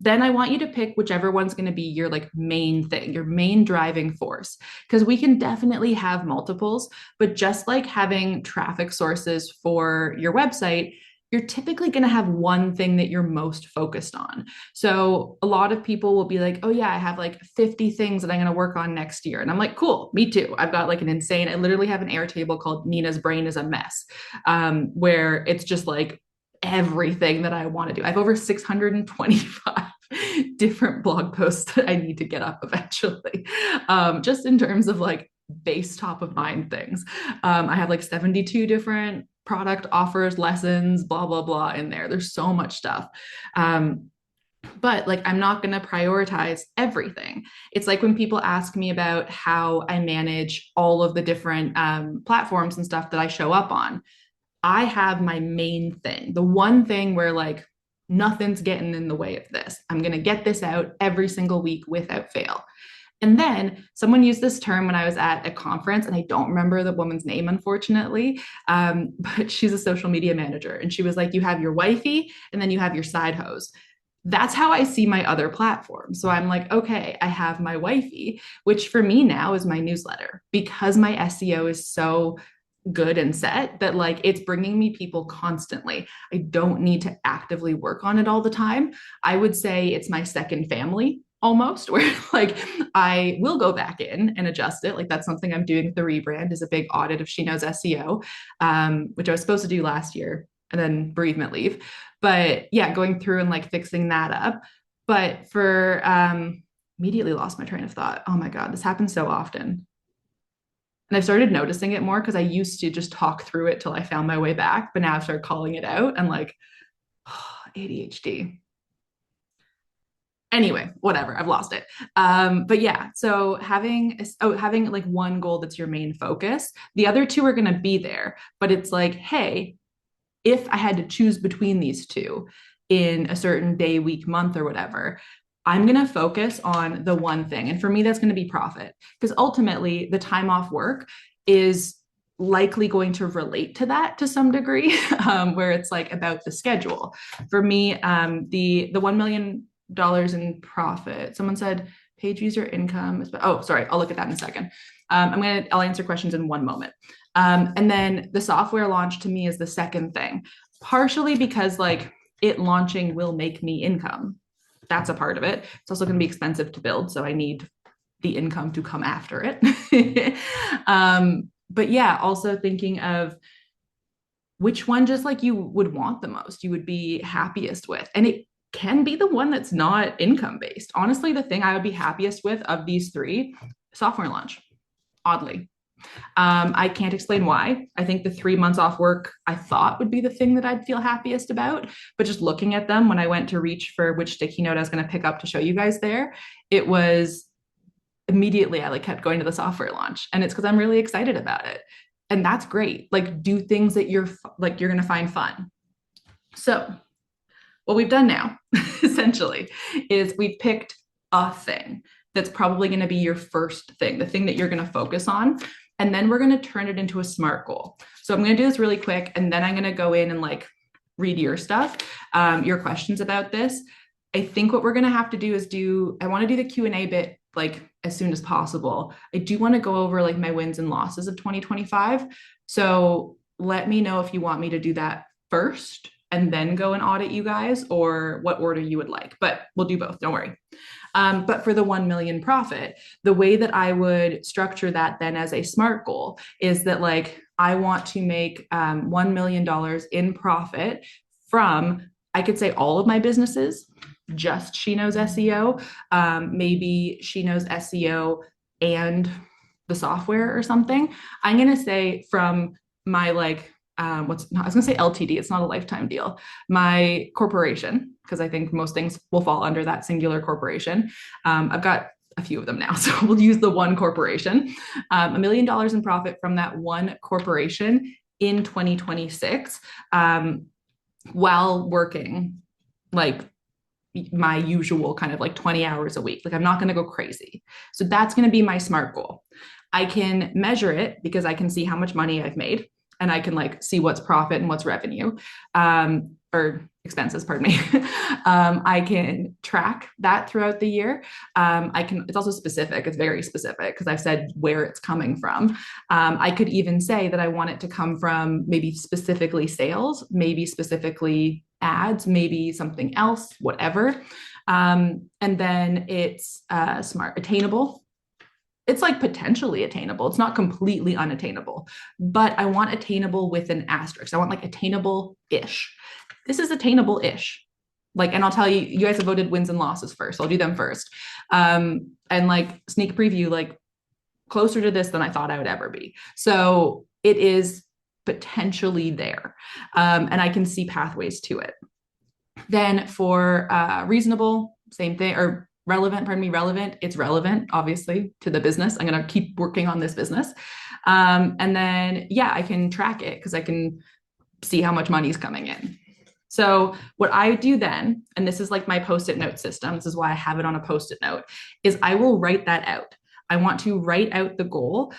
S1: Then I want you to pick whichever one's going to be your like main thing, your main driving force, because we can definitely have multiples, but just like having traffic sources for your website, you're typically going to have one thing that you're most focused on. So a lot of people will be like, oh yeah, I have like 50 things that I'm going to work on next year. And I'm like, cool, me too. I've got like I literally have an Airtable called Nina's Brain is a Mess, where it's just like everything that I want to do. I have over 625 different blog posts that I need to get up eventually, just in terms of like base top of mind things. I have like 72 different product offers, lessons, blah, blah, blah in there. There's so much stuff. But like, I'm not going to prioritize everything. It's like when people ask me about how I manage all of the different platforms and stuff that I show up on. I have my main thing, the one thing where like nothing's getting in the way of this. I'm going to get this out every single week without fail. And then someone used this term when I was at a conference, and I don't remember the woman's name, unfortunately, but she's a social media manager. And she was like, you have your wifey, and then you have your side hose. That's how I see my other platforms. So I'm like, okay, I have my wifey, which for me now is my newsletter because my SEO is so good and set that like it's bringing me people constantly. I don't need to actively work on it all the time. I would say it's my second family almost, where like I will go back in and adjust it. Like that's something I'm doing with the rebrand, is a big audit of She Knows SEO, which I was supposed to do last year and then bereavement leave. But yeah, going through and like fixing that up. But for immediately lost my train of thought. Oh my God, this happens so often. And I've started noticing it more because I used to just talk through it till I found my way back. But now I've started calling it out and like, oh, ADHD. Anyway, whatever, I've lost it. But yeah, so having like one goal that's your main focus, the other two are going to be there, but it's like, hey, if I had to choose between these two in a certain day, week, month, or whatever, I'm going to focus on the one thing. And for me, that's going to be profit, because ultimately the time off work is likely going to relate to that to some degree, where it's like about the schedule. For me, the $1 million in profit, someone said page user income is, oh, sorry, I'll look at that in a second. I'll answer questions in one moment. And then the software launch to me is the second thing, partially because like it launching will make me income. That's a part of it. It's also going to be expensive to build, so I need the income to come after it. But yeah, also thinking of which one just like you would want the most, you would be happiest with. And it can be the one that's not income based. Honestly, the thing I would be happiest with of these three, software launch, oddly. I can't explain why. I think the 3 months off work I thought would be the thing that I'd feel happiest about. But just looking at them when I went to reach for which sticky note I was going to pick up to show you guys there, it was immediately I like kept going to the software launch. And it's because I'm really excited about it. And that's great. Like do things that you're going to find fun. So what we've done now essentially is we've picked a thing that's probably going to be your first thing, the thing that you're going to focus on. And then we're going to turn it into a SMART goal. So I'm going to do this really quick, and then I'm going to go in and like read your stuff, your questions about this. I think what we're going to have to do is I want to do the Q&A bit like as soon as possible. I do want to go over like my wins and losses of 2025. So let me know if you want me to do that first and then go and audit you guys, or what order you would like, but we'll do both, don't worry. But for the 1 million profit, the way that I would structure that then as a SMART goal is that like, I want to make $1 million in profit from, I could say all of my businesses, just She Knows SEO, maybe She Knows SEO and the software or something. I'm going to say from my like, I was gonna say LTD, it's not a lifetime deal, my corporation, because I think most things will fall under that singular corporation. I've got a few of them now, so we'll use the one corporation. $1 million in profit from that one corporation in 2026, while working like my usual kind of like 20 hours a week. Like I'm not going to go crazy. So that's going to be my SMART goal. I can measure it because I can see how much money I've made, and I can like see what's profit and what's revenue, or expenses, pardon me. I can track that throughout the year. It's also specific. It's very specific because I've said where it's coming from. I could even say that I want it to come from maybe specifically sales, maybe specifically ads, maybe something else, whatever. And then it's SMART, attainable. It's like potentially attainable. It's not completely unattainable, but I want attainable with an asterisk. I want like attainable-ish. This is attainable-ish. Like, and I'll tell you, you guys have voted wins and losses first. So I'll do them first. And like sneak preview, like closer to this than I thought I would ever be. So it is potentially there. And I can see pathways to it. Then for reasonable, same thing, or relevant. It's relevant, obviously, to the business. I'm going to keep working on this business. And then, yeah, I can track it because I can see how much money's coming in. So what I do then, and this is like my post-it note system, this is why I have it on a post-it note, is I will write that out. I want to write out the goal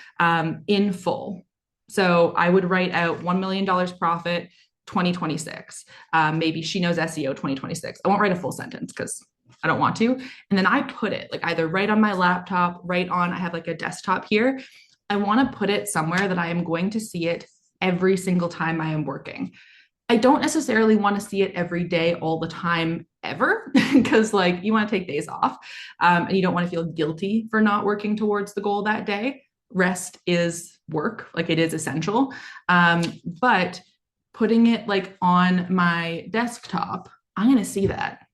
S1: in full. So I would write out $1 million profit 2026. Maybe she knows SEO 2026. I won't write a full sentence because I don't want to. And then I put it like either right on my laptop, right on, I have like a desktop here. I want to put it somewhere that I am going to see it every single time I am working. I don't necessarily want to see it every day, all the time, ever, because like you want to take days off and you don't want to feel guilty for not working towards the goal that day. Rest is work, like it is essential. But putting it like on my desktop, I'm going to see that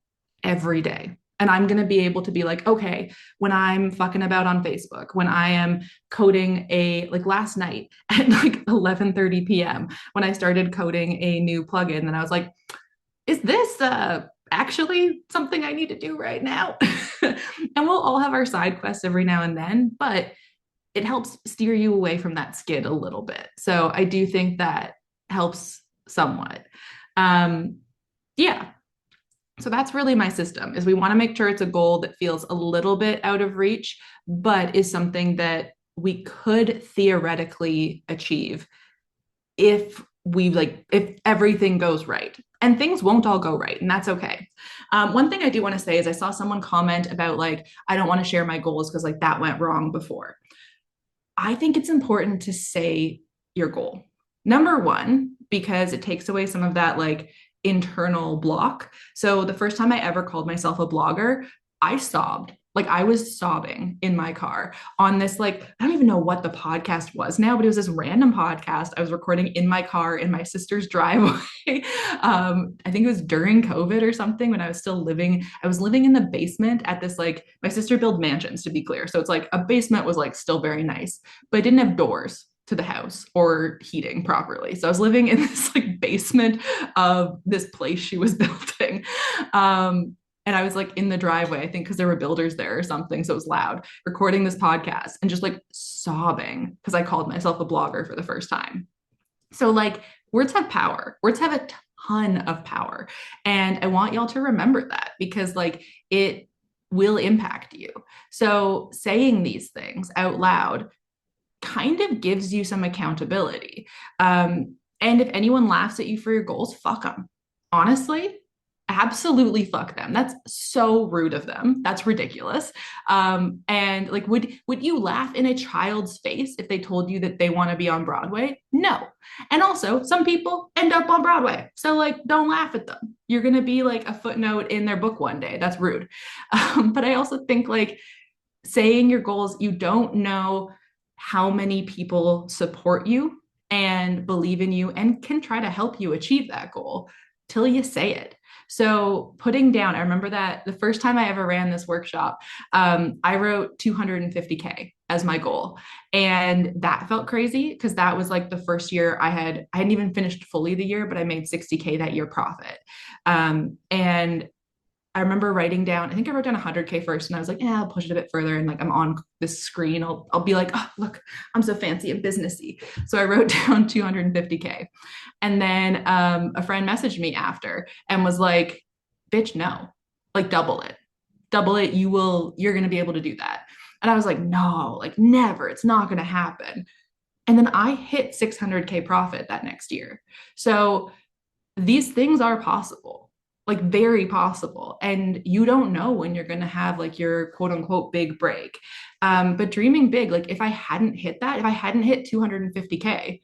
S1: every day. And I'm going to be able to be like, okay, when I'm fucking about on Facebook, when I am coding like last night at like 11:30 p.m., when I started coding a new plugin, and I was like, is this actually something I need to do right now? And we'll all have our side quests every now and then, but it helps steer you away from that skid a little bit. So I do think that helps somewhat. Yeah. So that's really my system is we want to make sure it's a goal that feels a little bit out of reach, but is something that we could theoretically achieve if everything goes right. And things won't all go right, and that's okay. One thing I do want to say is I saw someone comment about like, I don't want to share my goals because like that went wrong before. I think it's important to say your goal. Number one, because it takes away some of that like internal block. So the first time I ever called myself a blogger, I sobbed. Like I was sobbing in my car on this, like, I don't even know what the podcast was now, but it was this random podcast I was recording in my car in my sister's driveway. I think it was during COVID or something when I was living in the basement at this, like, my sister built mansions, to be clear. So it's like a basement was like still very nice, but it didn't have doors to the house or heating properly. So I was living in this like basement of this place she was building. And I was like in the driveway, I think because there were builders there or something. So it was loud, recording this podcast and just like sobbing because I called myself a blogger for the first time. So like words have power. Words have a ton of power. And I want y'all to remember that because like it will impact you. So saying these things out loud kind of gives you some accountability. And if anyone laughs at you for your goals, fuck them. Honestly, absolutely fuck them. That's so rude of them. That's ridiculous. And like, would you laugh in a child's face if they told you that they want to be on Broadway? No. And also, some people end up on Broadway. So like, don't laugh at them. You're going to be like a footnote in their book one day. That's rude. But I also think like saying your goals, you don't know how many people support you and believe in you and can try to help you achieve that goal till you say it. So putting down, I remember that the first time I ever ran this workshop, I wrote 250K as my goal. And that felt crazy because that was like the first year I hadn't even finished fully the year, but I made 60K that year profit. And I remember writing down, I think I wrote down 100K first and I was like, yeah, I'll push it a bit further. And like, I'm on this screen. I'll be like, oh, look, I'm so fancy and businessy. So I wrote down 250K. And then a friend messaged me after and was like, bitch, no, like double it. You're going to be able to do that. And I was like, no, like never, it's not going to happen. And then I hit 600K profit that next year. So these things are possible, like very possible. And you don't know when you're going to have like your quote unquote big break. But dreaming big, like if I hadn't hit 250K,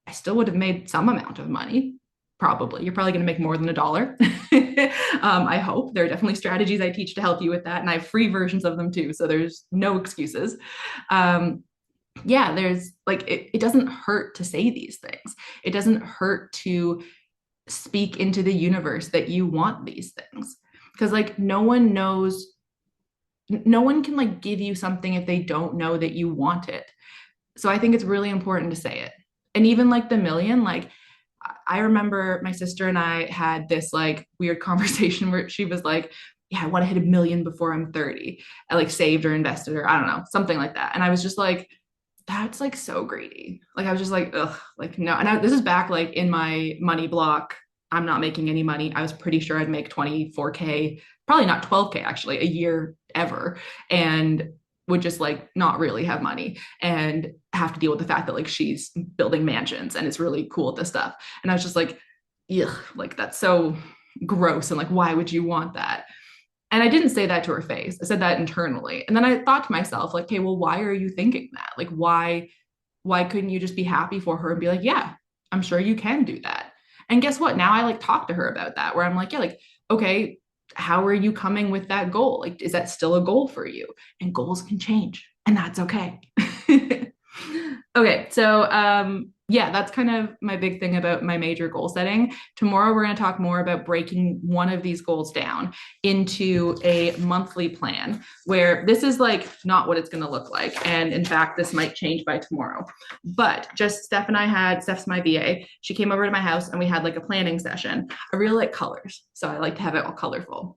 S1: I still would have made some amount of money. Probably. You're probably going to make more than $1. I hope. There are definitely strategies I teach to help you with that. And I have free versions of them too. So there's no excuses. Yeah, there's like, it doesn't hurt to say these things. It doesn't hurt to speak into the universe that you want these things. Because like no one can like give you something if they don't know that you want it. So I think it's really important to say it. And even like the million, like I remember my sister and I had this like weird conversation where she was like, yeah, I want to hit 1 million before I'm 30. I like saved or invested or I don't know, something like that. And I was just like, that's like so greedy. Like I was just like, ugh, like no. And this is back like in my money block. I'm not making any money. I was pretty sure I'd make 24K, probably not 12K actually, a year ever. And would just like not really have money and have to deal with the fact that like she's building mansions and it's really cool at this stuff. And I was just like, ugh, like that's so gross. And like, why would you want that? And I didn't say that to her face. I said that internally. And then I thought to myself, like, okay, well, why are you thinking that? Like, why couldn't you just be happy for her and be like, yeah, I'm sure you can do that. And guess what? Now I like talk to her about that, where I'm like, yeah, like, okay, how are you coming with that goal? Like, is that still a goal for you? And goals can change, and that's okay. Okay, so yeah, that's kind of my big thing about my major goal setting. Tomorrow, we're going to talk more about breaking one of these goals down into a monthly plan, where this is like not what it's going to look like. And in fact, this might change by tomorrow. But just Steph's my VA. She came over to my house and we had like a planning session. I really like colors, so I like to have it all colorful.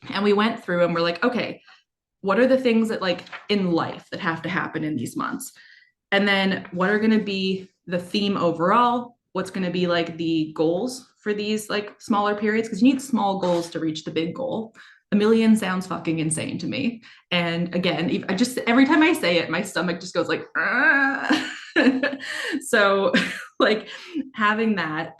S1: And we went through and we're like, okay, what are the things that like in life that have to happen in these months? And then what are going to be the theme overall? What's going to be like the goals for these like smaller periods? Because you need small goals to reach the big goal. A million sounds fucking insane to me. And again, I just every time I say it, my stomach just goes like, so like having that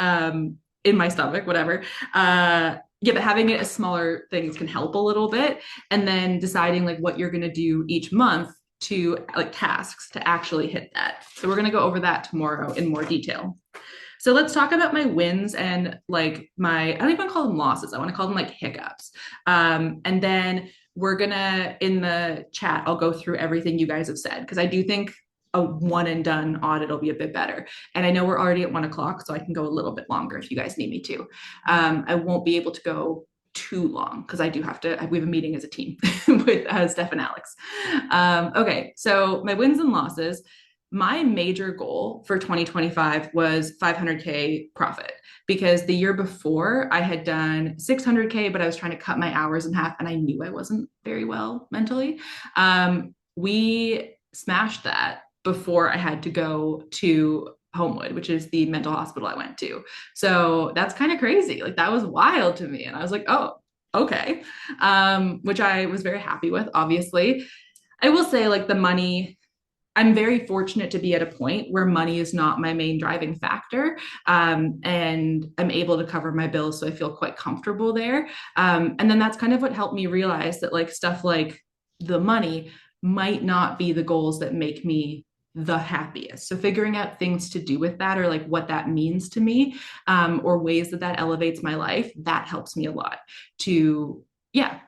S1: in my stomach, whatever. Yeah, but having it as smaller things can help a little bit. And then deciding like what you're going to do each month to like tasks to actually hit that. So we're going to go over that tomorrow in more detail. So let's talk about my wins and like I don't even call them losses. I want to call them like hiccups. And then we're going to, in the chat, I'll go through everything you guys have said, because I do think a one and done audit will be a bit better. And I know we're already at 1 o'clock, so I can go a little bit longer if you guys need me to. I won't be able to go too long because I do have to, we have a meeting as a team with Steph and Alex. Okay, so my wins and losses. My major goal for 2025 was 500K profit, because the year before I had done 600K, but I was trying to cut my hours in half and I knew I wasn't very well mentally. We smashed that before I had to go to Homewood, which is the mental hospital I went to. So that's kind of crazy. Like that was wild to me. And I was like, oh, okay. Which I was very happy with, obviously. I will say like the money, I'm very fortunate to be at a point where money is not my main driving factor. And I'm able to cover my bills. So I feel quite comfortable there. And then that's kind of what helped me realize that like stuff like the money might not be the goals that make me the happiest. So figuring out things to do with that, or like what that means to me, or ways that that elevates my life, that helps me a lot to, yeah,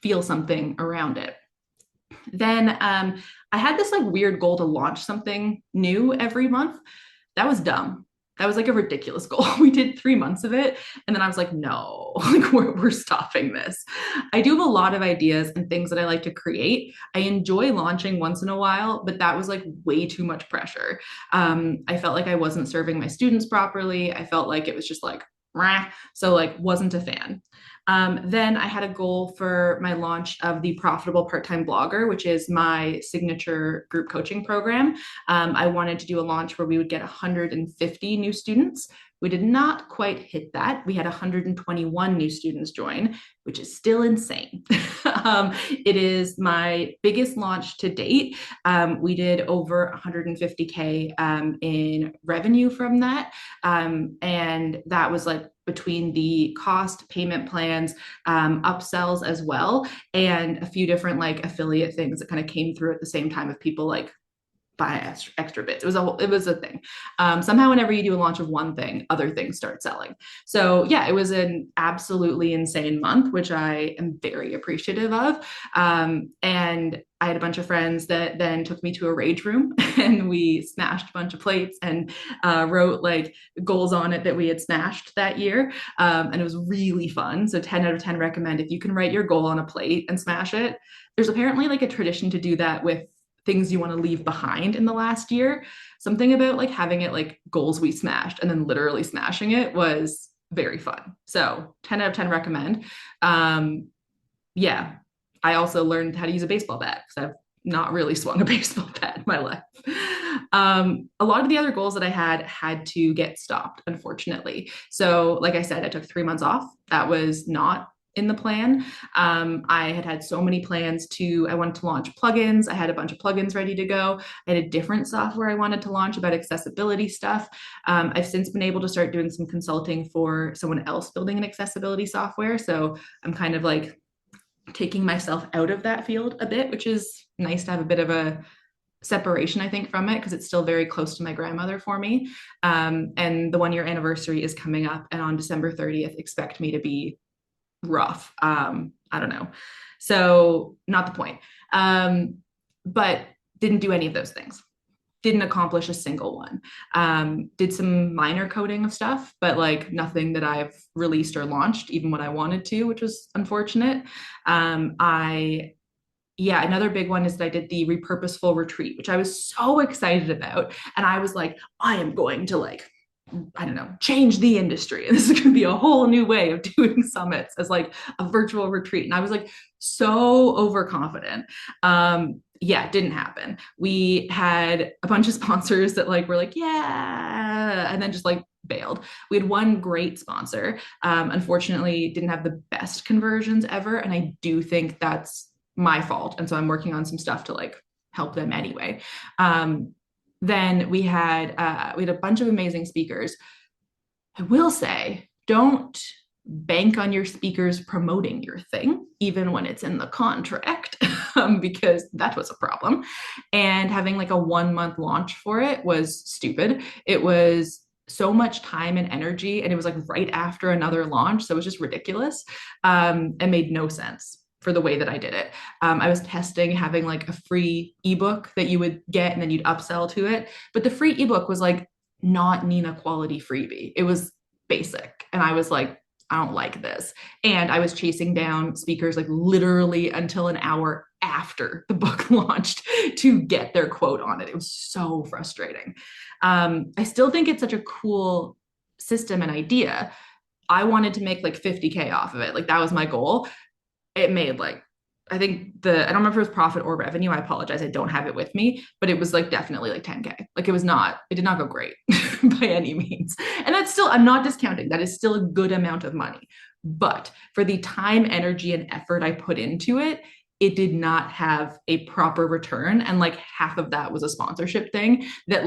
S1: feel something around it. Then I had this like weird goal to launch something new every month. That was dumb. That was like a ridiculous goal. We did 3 months of it. And then I was like, no, like we're stopping this. I do have a lot of ideas and things that I like to create. I enjoy launching once in a while, but that was like way too much pressure. I felt like I wasn't serving my students properly. I felt like it was just like, rah. So like wasn't a fan. Then I had a goal for my launch of the Profitable Part-Time Blogger, which is my signature group coaching program. I wanted to do a launch where we would get 150 new students. We did not quite hit that. We had 121 new students join, which is still insane. It is my biggest launch to date. We did over 150K in revenue from that. And that was like between the cost, payment plans, upsells as well, and a few different like affiliate things that kind of came through at the same time of people like buy extra bits. It was a thing. Somehow, whenever you do a launch of one thing, other things start selling. So yeah, it was an absolutely insane month, which I am very appreciative of. And I had a bunch of friends that then took me to a rage room and we smashed a bunch of plates and wrote like goals on it that we had smashed that year. And it was really fun. So 10 out of 10 recommend if you can write your goal on a plate and smash it. There's apparently like a tradition to do that with things you want to leave behind in the last year. Something about like having it like goals we smashed and then literally smashing it was very fun. So 10 out of 10 recommend. Yeah. I also learned how to use a baseball bat because I've not really swung a baseball bat in my life. A lot of the other goals that I had to get stopped, unfortunately. So, like I said, I took 3 months off. That was not in the plan. I had so many plans I wanted to launch plugins. I had a bunch of plugins ready to go. I had a different software I wanted to launch about accessibility stuff. I've since been able to start doing some consulting for someone else building an accessibility software. So I'm kind of like taking myself out of that field a bit, which is nice to have a bit of a separation, I think, from it because it's still very close to my grandmother for me. And the 1 year anniversary is coming up, and on December 30th, expect me to be rough. I don't know. So, not the point. But didn't do any of those things. Didn't accomplish a single one. Did some minor coding of stuff, but like nothing that I've released or launched, even when I wanted to, which was unfortunate. Another big one is that I did the repurposeful retreat, which I was so excited about. And I was like, I am going to I don't know, change the industry. And this is going to be a whole new way of doing summits as like a virtual retreat. And I was like so overconfident. Yeah, it didn't happen. We had a bunch of sponsors that were like, yeah, and then just bailed. We had one great sponsor. Unfortunately, didn't have the best conversions ever. And I do think that's my fault. And so I'm working on some stuff to help them anyway. Then we had a bunch of amazing speakers. I will say, don't bank on your speakers promoting your thing, even when it's in the contract, because that was a problem. And having a 1 month launch for it was stupid. It was so much time and energy, and it was right after another launch. So it was just ridiculous. It made no sense for the way that I did it. I was testing having a free ebook that you would get and then you'd upsell to it. But the free ebook was not Nina quality freebie. It was basic. And I was like, I don't like this. And I was chasing down speakers literally until an hour after the book launched to get their quote on it. It was so frustrating. I still think it's such a cool system and idea. I wanted to make 50K off of it. That was my goal. It made I think I don't remember if it was profit or revenue. I apologize. I don't have it with me, but it was definitely 10K. It did not go great by any means. And that's still, I'm not discounting. That is still a good amount of money. But for the time, energy, and effort I put into it, it did not have a proper return. And half of that was a sponsorship thing that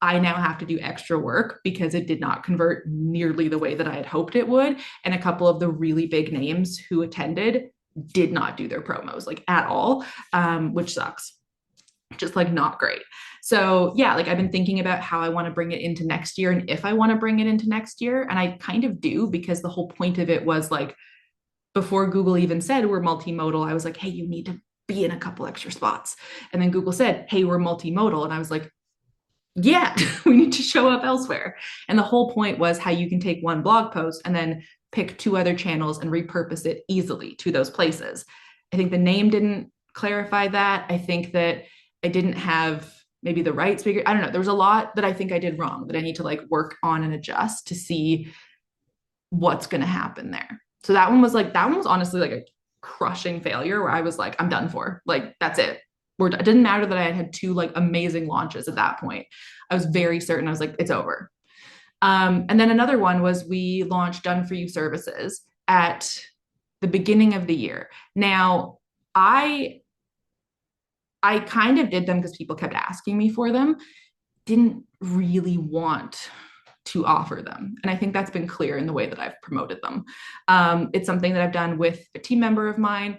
S1: I now have to do extra work because it did not convert nearly the way that I had hoped it would. And a couple of the really big names who attended did not do their promos at all, which sucks. Just not great. So yeah, I've been thinking about how I want to bring it into next year and if I want to bring it into next year. And I kind of do, because the whole point of it was before Google even said we're multimodal, I was like, hey, you need to be in a couple extra spots. And then Google said, hey, we're multimodal. And I was like, yeah, we need to show up elsewhere. And the whole point was how you can take one blog post and then pick 2 other channels and repurpose it easily to those places. I think the name didn't clarify that. I think that I didn't have maybe the right speaker. I don't know. There was a lot that I think I did wrong that I need to work on and adjust to see what's going to happen there. So that one was honestly a crushing failure where I was I'm done for. That's it. It didn't matter that I had 2 amazing launches at that point. I was very certain. I was like, it's over. And then another one was we launched Done For You services at the beginning of the year. Now, I kind of did them because people kept asking me for them. Didn't really want to offer them. And I think that's been clear in the way that I've promoted them. It's something that I've done with a team member of mine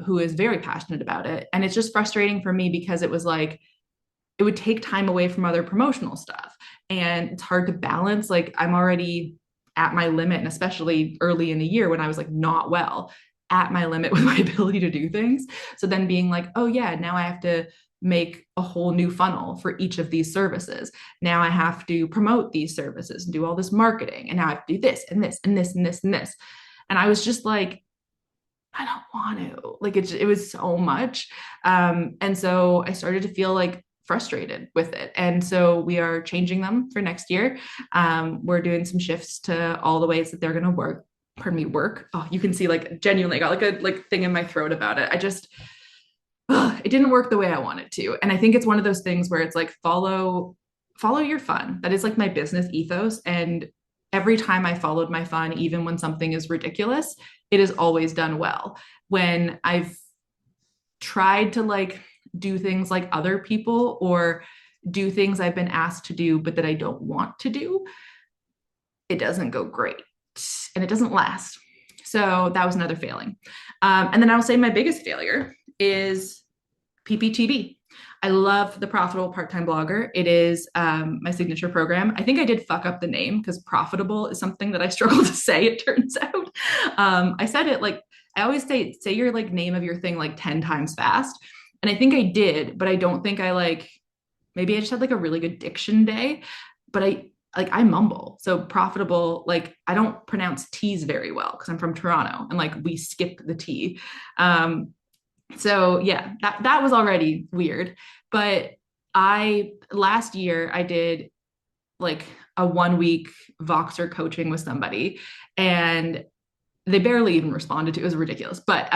S1: who is very passionate about it. And it's just frustrating for me because it was it would take time away from other promotional stuff. And it's hard to balance. I'm already at my limit, and especially early in the year when I was not well, at my limit with my ability to do things. So then being oh yeah, now I have to make a whole new funnel for each of these services. Now I have to promote these services and do all this marketing. And now I have to do this and this and this and this and this. And I was just I don't want to. It was so much. And so I started to feel frustrated with it. And so we are changing them for next year. We're doing some shifts to all the ways that they're going to work. Pardon me, work. Oh, you can see genuinely I got a thing in my throat about it. it didn't work the way I wanted to. And I think it's one of those things where it's like follow your fun. That is like my business ethos. And every time I followed my fun, even when something is ridiculous, it is always done well. When I've tried to like do things like other people or do things I've been asked to do, but that I don't want to do, it doesn't go great and it doesn't last. So that was another failing. And then I'll say my biggest failure is PPTB. I love the Profitable Part-Time Blogger. It is my signature program. I think I did fuck up the name because profitable is something that I struggle to say, it turns out. I said it like, I always say your like name of your thing like 10 times fast. And I think I did, but I don't think I like, maybe I just had like a really good diction day, but I mumble. So profitable, like I don't pronounce T's very well because I'm from Toronto and like we skip the T. So yeah, that was already weird. But I last year I did like a 1 week Voxer coaching with somebody and they barely even responded to it. It was ridiculous, but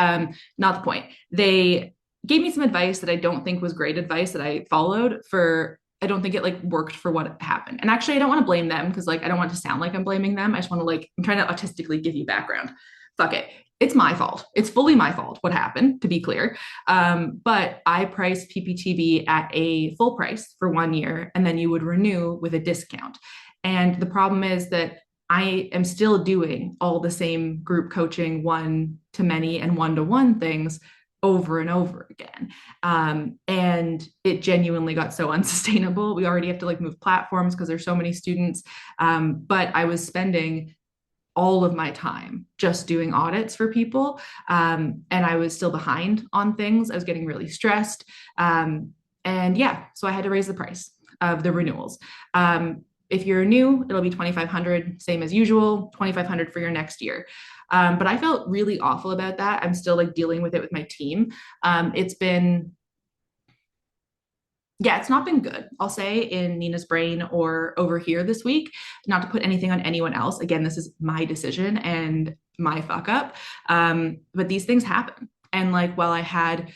S1: not the point. They gave me some advice that I don't think was great advice that I followed for. I don't think it like worked for what happened. And actually, I don't want to blame them because like I don't want it to sound like I'm blaming them. I just want to like I'm trying to autistically give you background. Fuck it. It's my fault. It's fully my fault what happened, to be clear. But I priced PPTB at a full price for 1 year, and then you would renew with a discount. And the problem is that I am still doing all the same group coaching, one to many and one-to-one things over and over again. And it genuinely got so unsustainable. We already have to like move platforms because there's so many students. But I was spending all of my time just doing audits for people. And I was still behind on things. I was getting really stressed. And yeah, so I had to raise the price of the renewals. If you're new, it'll be $2,500, same as usual, $2,500 for your next year. But I felt really awful about that. I'm still like dealing with it with my team. It's been, yeah, it's not been good, I'll say, in Nina's brain or over here this week. Not to put anything on anyone else. Again, this is my decision and my fuck up. But these things happen. And like, while I had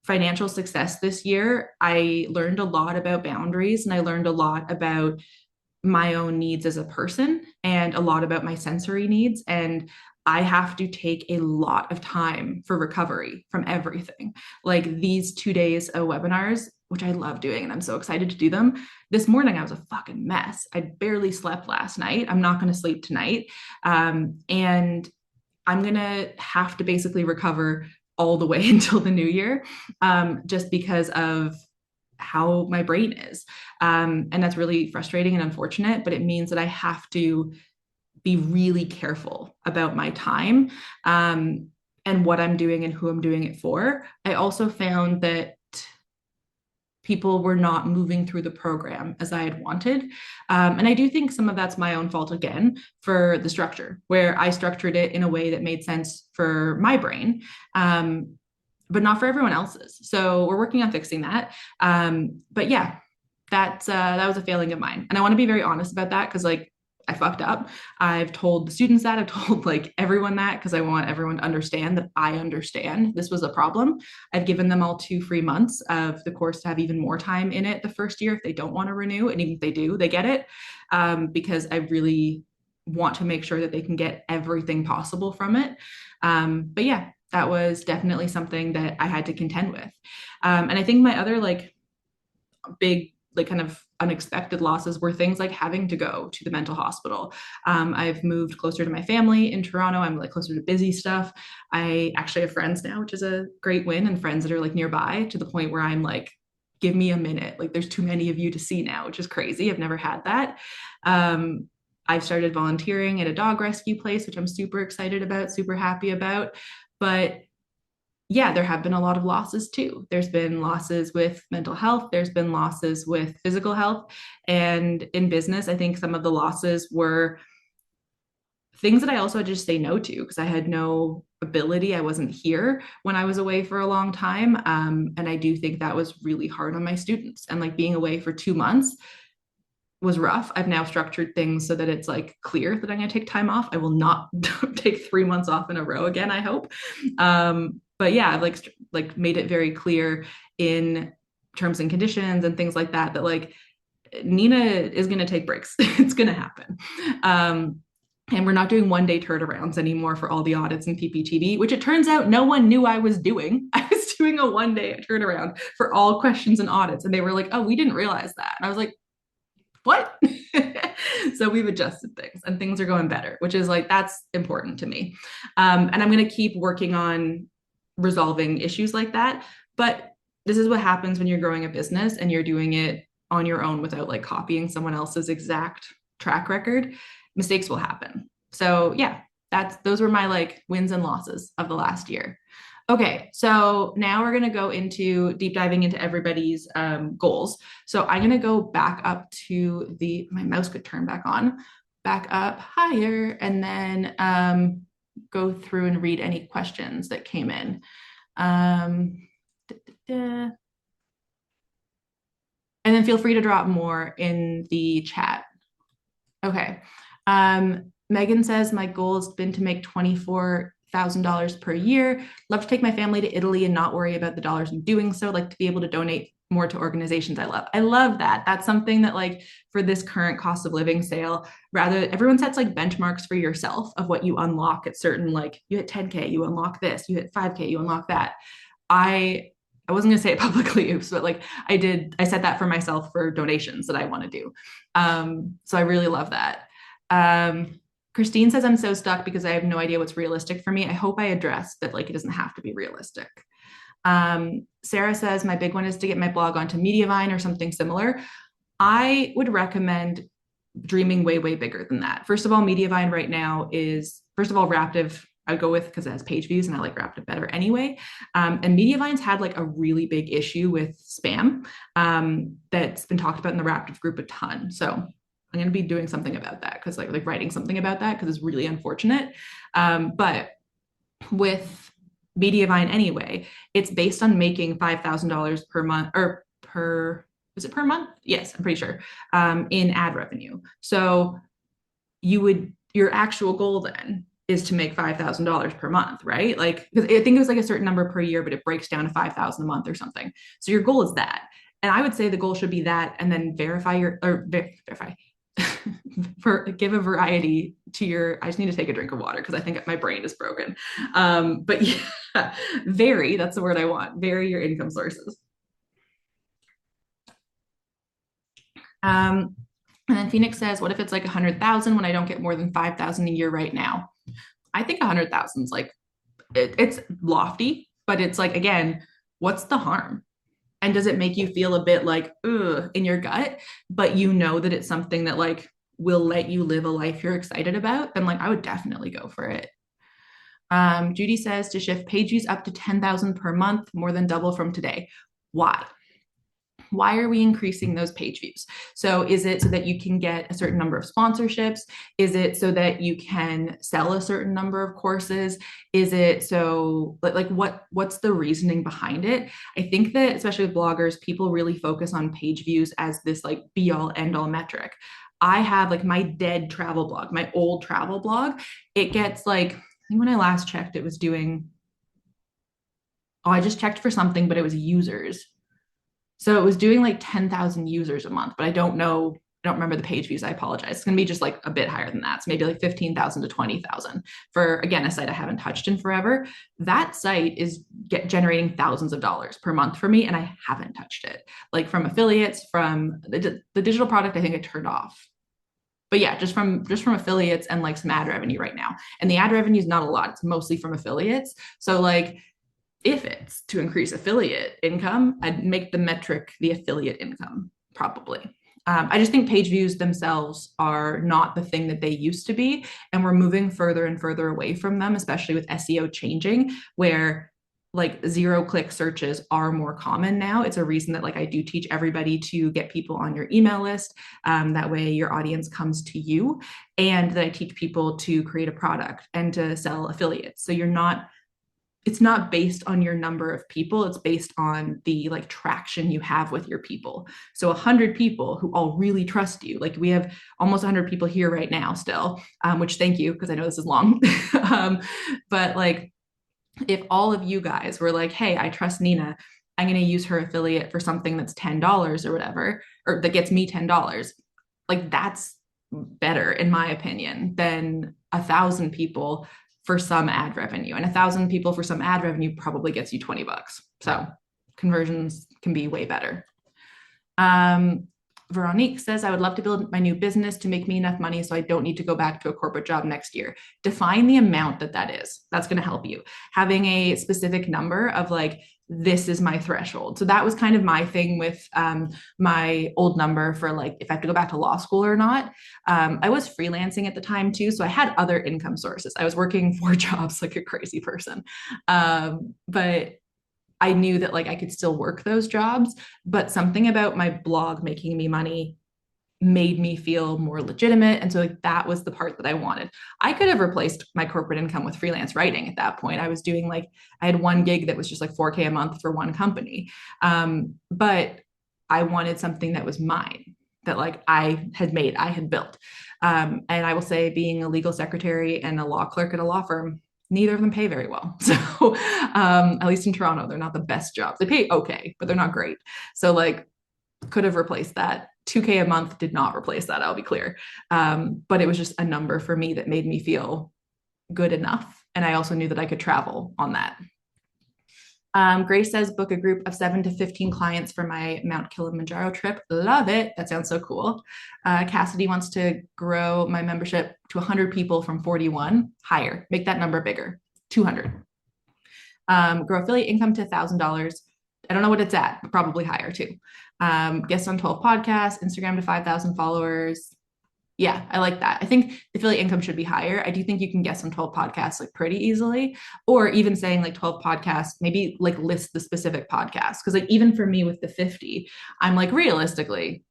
S1: financial success this year, I learned a lot about boundaries and I learned a lot about my own needs as a person and a lot about my sensory needs. And I have to take a lot of time for recovery from everything. Like these 2 days of webinars, which I love doing and I'm so excited to do them. This morning, I was a fucking mess. I barely slept last night. I'm not going to sleep tonight. And I'm going to have to basically recover all the way until the new year, just because of how my brain is. And that's really frustrating and unfortunate, but it means that I have to be really careful about my time, and what I'm doing and who I'm doing it for. I also found that people were not moving through the program as I had wanted. And I do think some of that's my own fault again for the structure, where I structured it in a way that made sense for my brain, but not for everyone else's. So we're working on fixing that. But yeah, that was a failing of mine. And I want to be very honest about that because like I fucked up. I've told the students that, I've told like everyone that because I want everyone to understand that I understand this was a problem. I've given them all 2 free months of the course to have even more time in it the first year if they don't want to renew. And even if they do, they get it, because I really want to make sure that they can get everything possible from it. But yeah, that was definitely something that I had to contend with. And I think my other like big like kind of unexpected losses were things like having to go to the mental hospital. I've moved closer to my family in Toronto. I'm like closer to busy stuff. I actually have friends now, which is a great win, and friends that are like nearby to the point where I'm like, give me a minute. Like there's too many of you to see now, which is crazy. I've never had that. I've started volunteering at a dog rescue place, which I'm super excited about, super happy about. But yeah, there have been a lot of losses too. There's been losses with mental health, there's been losses with physical health. And in business, I think some of the losses were things that I also had to just say no to because I had no ability. I wasn't here when I was away for a long time. And I do think that was really hard on my students. And like being away for 2 months was rough. I've now structured things so that it's like clear that I'm going to take time off. I will not take 3 months off in a row again, I hope. But yeah, I've like made it very clear in terms and conditions and things like that, that like Nina is going to take breaks. It's going to happen. And we're not doing 1 day turnarounds anymore for all the audits and PPTV, which it turns out no one knew I was doing. I was doing a 1 day turnaround for all questions and audits. And they were like, oh, we didn't realize that. And I was like, what? So we've adjusted things and things are going better, which is like, that's important to me. And I'm going to keep working on resolving issues like that. But this is what happens when you're growing a business and you're doing it on your own without like copying someone else's exact track record. Mistakes will happen. So yeah, those were my like wins and losses of the last year. Okay, so now we're going to go into deep diving into everybody's goals. So I'm going to go back up to my mouse could turn back on, back up higher, and then go through and read any questions that came in. And then feel free to drop more in the chat. Okay. Megan says, my goal has been to make $24,000 per year. Love to take my family to Italy and not worry about the dollars in doing so. Like to be able to donate more to organizations I love. I love that. That's something that like for this current cost of living sale, rather everyone sets like benchmarks for yourself of what you unlock at certain, like you hit 10K, you unlock this, you hit 5K, you unlock that. I wasn't going to say it publicly, oops, but like I set that for myself for donations that I want to do. So I really love that. Christine says, I'm so stuck because I have no idea what's realistic for me. I hope I addressed that like it doesn't have to be realistic. Sarah says, my big one is to get my blog onto Mediavine or something similar. I would recommend dreaming way, way bigger than that. First of all, Mediavine right now is, first of all, Raptive I would go with because it has page views and I like Raptive better anyway. And Mediavine's had like a really big issue with spam that's been talked about in the Raptive group a ton. So I'm going to be doing something about that because like writing something about that because it's really unfortunate. But with Mediavine anyway, it's based on making $5,000 per month or is it per month? Yes, I'm pretty sure, in ad revenue. So your actual goal then is to make $5,000 per month, right? Like, because I think it was like a certain number per year, but it breaks down to 5,000 a month or something. So your goal is that. And I would say the goal should be that, and then give a variety to I just need to take a drink of water because I think my brain is broken. But yeah, vary, that's the word I want. Vary your income sources. And then Phoenix says, what if it's like 100,000 when I don't get more than 5,000 a year right now? I think 100,000 is like, it's lofty, but it's like, again, what's the harm? And does it make you feel a bit like, ugh, in your gut, but you know that it's something that like will let you live a life you're excited about? Then like, I would definitely go for it. Judy says to shift page views up to 10,000 per month, more than double from today. Why? Why are we increasing those page views? So is it so that you can get a certain number of sponsorships? Is it so that you can sell a certain number of courses? Is it so like what's the reasoning behind it? I think that especially with bloggers, people really focus on page views as this like be all end all metric. I have like my dead travel blog, my old travel blog. It gets like, I think when I last checked, it was doing, I just checked for something, but it was users. So it was doing like 10,000 users a month, but I don't remember the page views. I apologize. It's going to be just like a bit higher than that. So maybe like 15,000 to 20,000 for, again, a site I haven't touched in forever. That site is generating thousands of dollars per month for me. And I haven't touched it, like from affiliates, from the digital product. I think I turned off, but yeah, just from affiliates and like some ad revenue right now. And the ad revenue is not a lot. It's mostly from affiliates. So like, if it's to increase affiliate income, I'd make the metric the affiliate income, probably. I just think page views themselves are not the thing that they used to be. And we're moving further and further away from them, especially with SEO changing, where like 0-click searches are more common now. It's a reason that like I do teach everybody to get people on your email list. That way your audience comes to you, and that I teach people to create a product and to sell affiliates. So you're not it's not based on your number of people. It's based on the like traction you have with your people. So 100 people who all really trust you. Like we have almost 100 people here right now still, which thank you, because I know this is long. But like if all of you guys were like, hey, I trust Nina, I'm going to use her affiliate for something that's $10 or whatever, or that gets me $10, like that's better, in my opinion, than 1,000 people for some ad revenue. And 1,000 people for some ad revenue probably gets you $20. So conversions can be way better. Veronique says, I would love to build my new business to make me enough money so I don't need to go back to a corporate job next year. Define the amount that is. That's going to help you. Having a specific number of like, this is my threshold. So that was kind of my thing with my old number for like, if I have to go back to law school or not. I was freelancing at the time too. So I had other income sources. I was working 4 jobs like a crazy person. But I knew that like I could still work those jobs, but something about my blog making me money made me feel more legitimate. And so like that was the part that I wanted. I could have replaced my corporate income with freelance writing at that point. I was doing like, I had one gig that was just like 4K a month for one company. But I wanted something that was mine, that like I had built. And I will say being a legal secretary and a law clerk at a law firm, neither of them pay very well. So at least in Toronto, they're not the best jobs. They pay okay, but they're not great. So like could have replaced that. 2K a month did not replace that, I'll be clear. But it was just a number for me that made me feel good enough. And I also knew that I could travel on that. Grace says, book a group of 7 to 15 clients for my Mount Kilimanjaro trip. Love it. That sounds so cool. Cassidy wants to grow my membership to 100 people from 41. Higher. Make that number bigger. 200. Grow affiliate income to $1,000. I don't know what it's at, but probably higher too. Guest on 12 podcasts, Instagram to 5,000 followers. Yeah, I like that. I think affiliate income should be higher. I do think you can guest on 12 podcasts like pretty easily, or even saying like 12 podcasts, maybe like list the specific podcasts. Cause like even for me with the 50, I'm like realistically,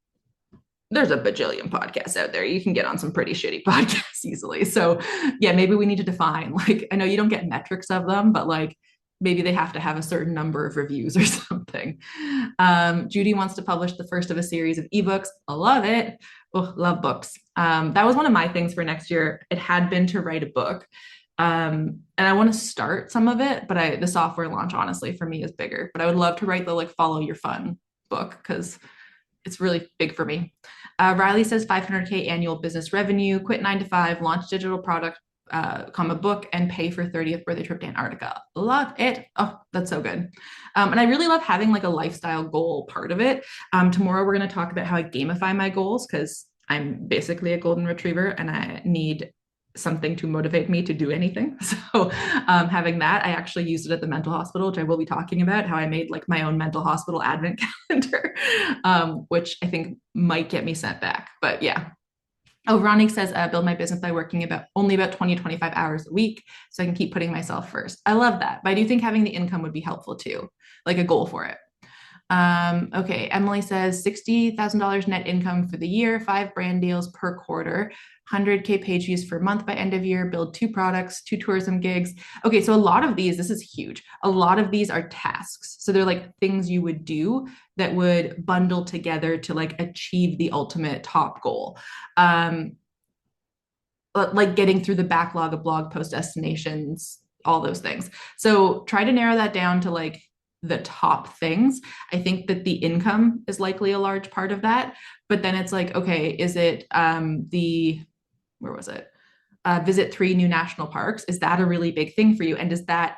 S1: there's a bajillion podcasts out there. You can get on some pretty shitty podcasts easily. So yeah, maybe we need to define, like, I know you don't get metrics of them, but like maybe they have to have a certain number of reviews or something. Judy wants to publish the first of a series of ebooks. I love it. Oh, love books. That was one of my things for next year. It had been to write a book. And I want to start some of it, but the software launch, honestly, for me is bigger. But I would love to write the like follow your fun book because it's really big for me. Riley says 500K annual business revenue, quit 9 to 5, launch digital product, a book, and pay for 30th birthday trip to Antarctica. Love it. Oh, that's so good. And I really love having like a lifestyle goal part of it. Tomorrow we're going to talk about how I gamify my goals because I'm basically a golden retriever and I need something to motivate me to do anything. So having that, I actually used it at the mental hospital, which I will be talking about, how I made like my own mental hospital advent calendar, which I think might get me sent back. But yeah. Oh, Ronnie says, build my business by working only about 20, 25 hours a week so I can keep putting myself first. I love that. But I do think having the income would be helpful too, like a goal for it. Okay, Emily says $60,000 net income for the year, 5 brand deals per quarter, 100K page views per month by end of year, build 2 products, 2 tourism gigs. Okay, so a lot of these, this is huge. A lot of these are tasks. So they're like things you would do that would bundle together to like achieve the ultimate top goal. Like getting through the backlog of blog post destinations, all those things. So try to narrow that down to like the top things. I think that the income is likely a large part of that, but then it's like, okay, is it where was it? Visit 3 new national parks. Is that a really big thing for you? And does that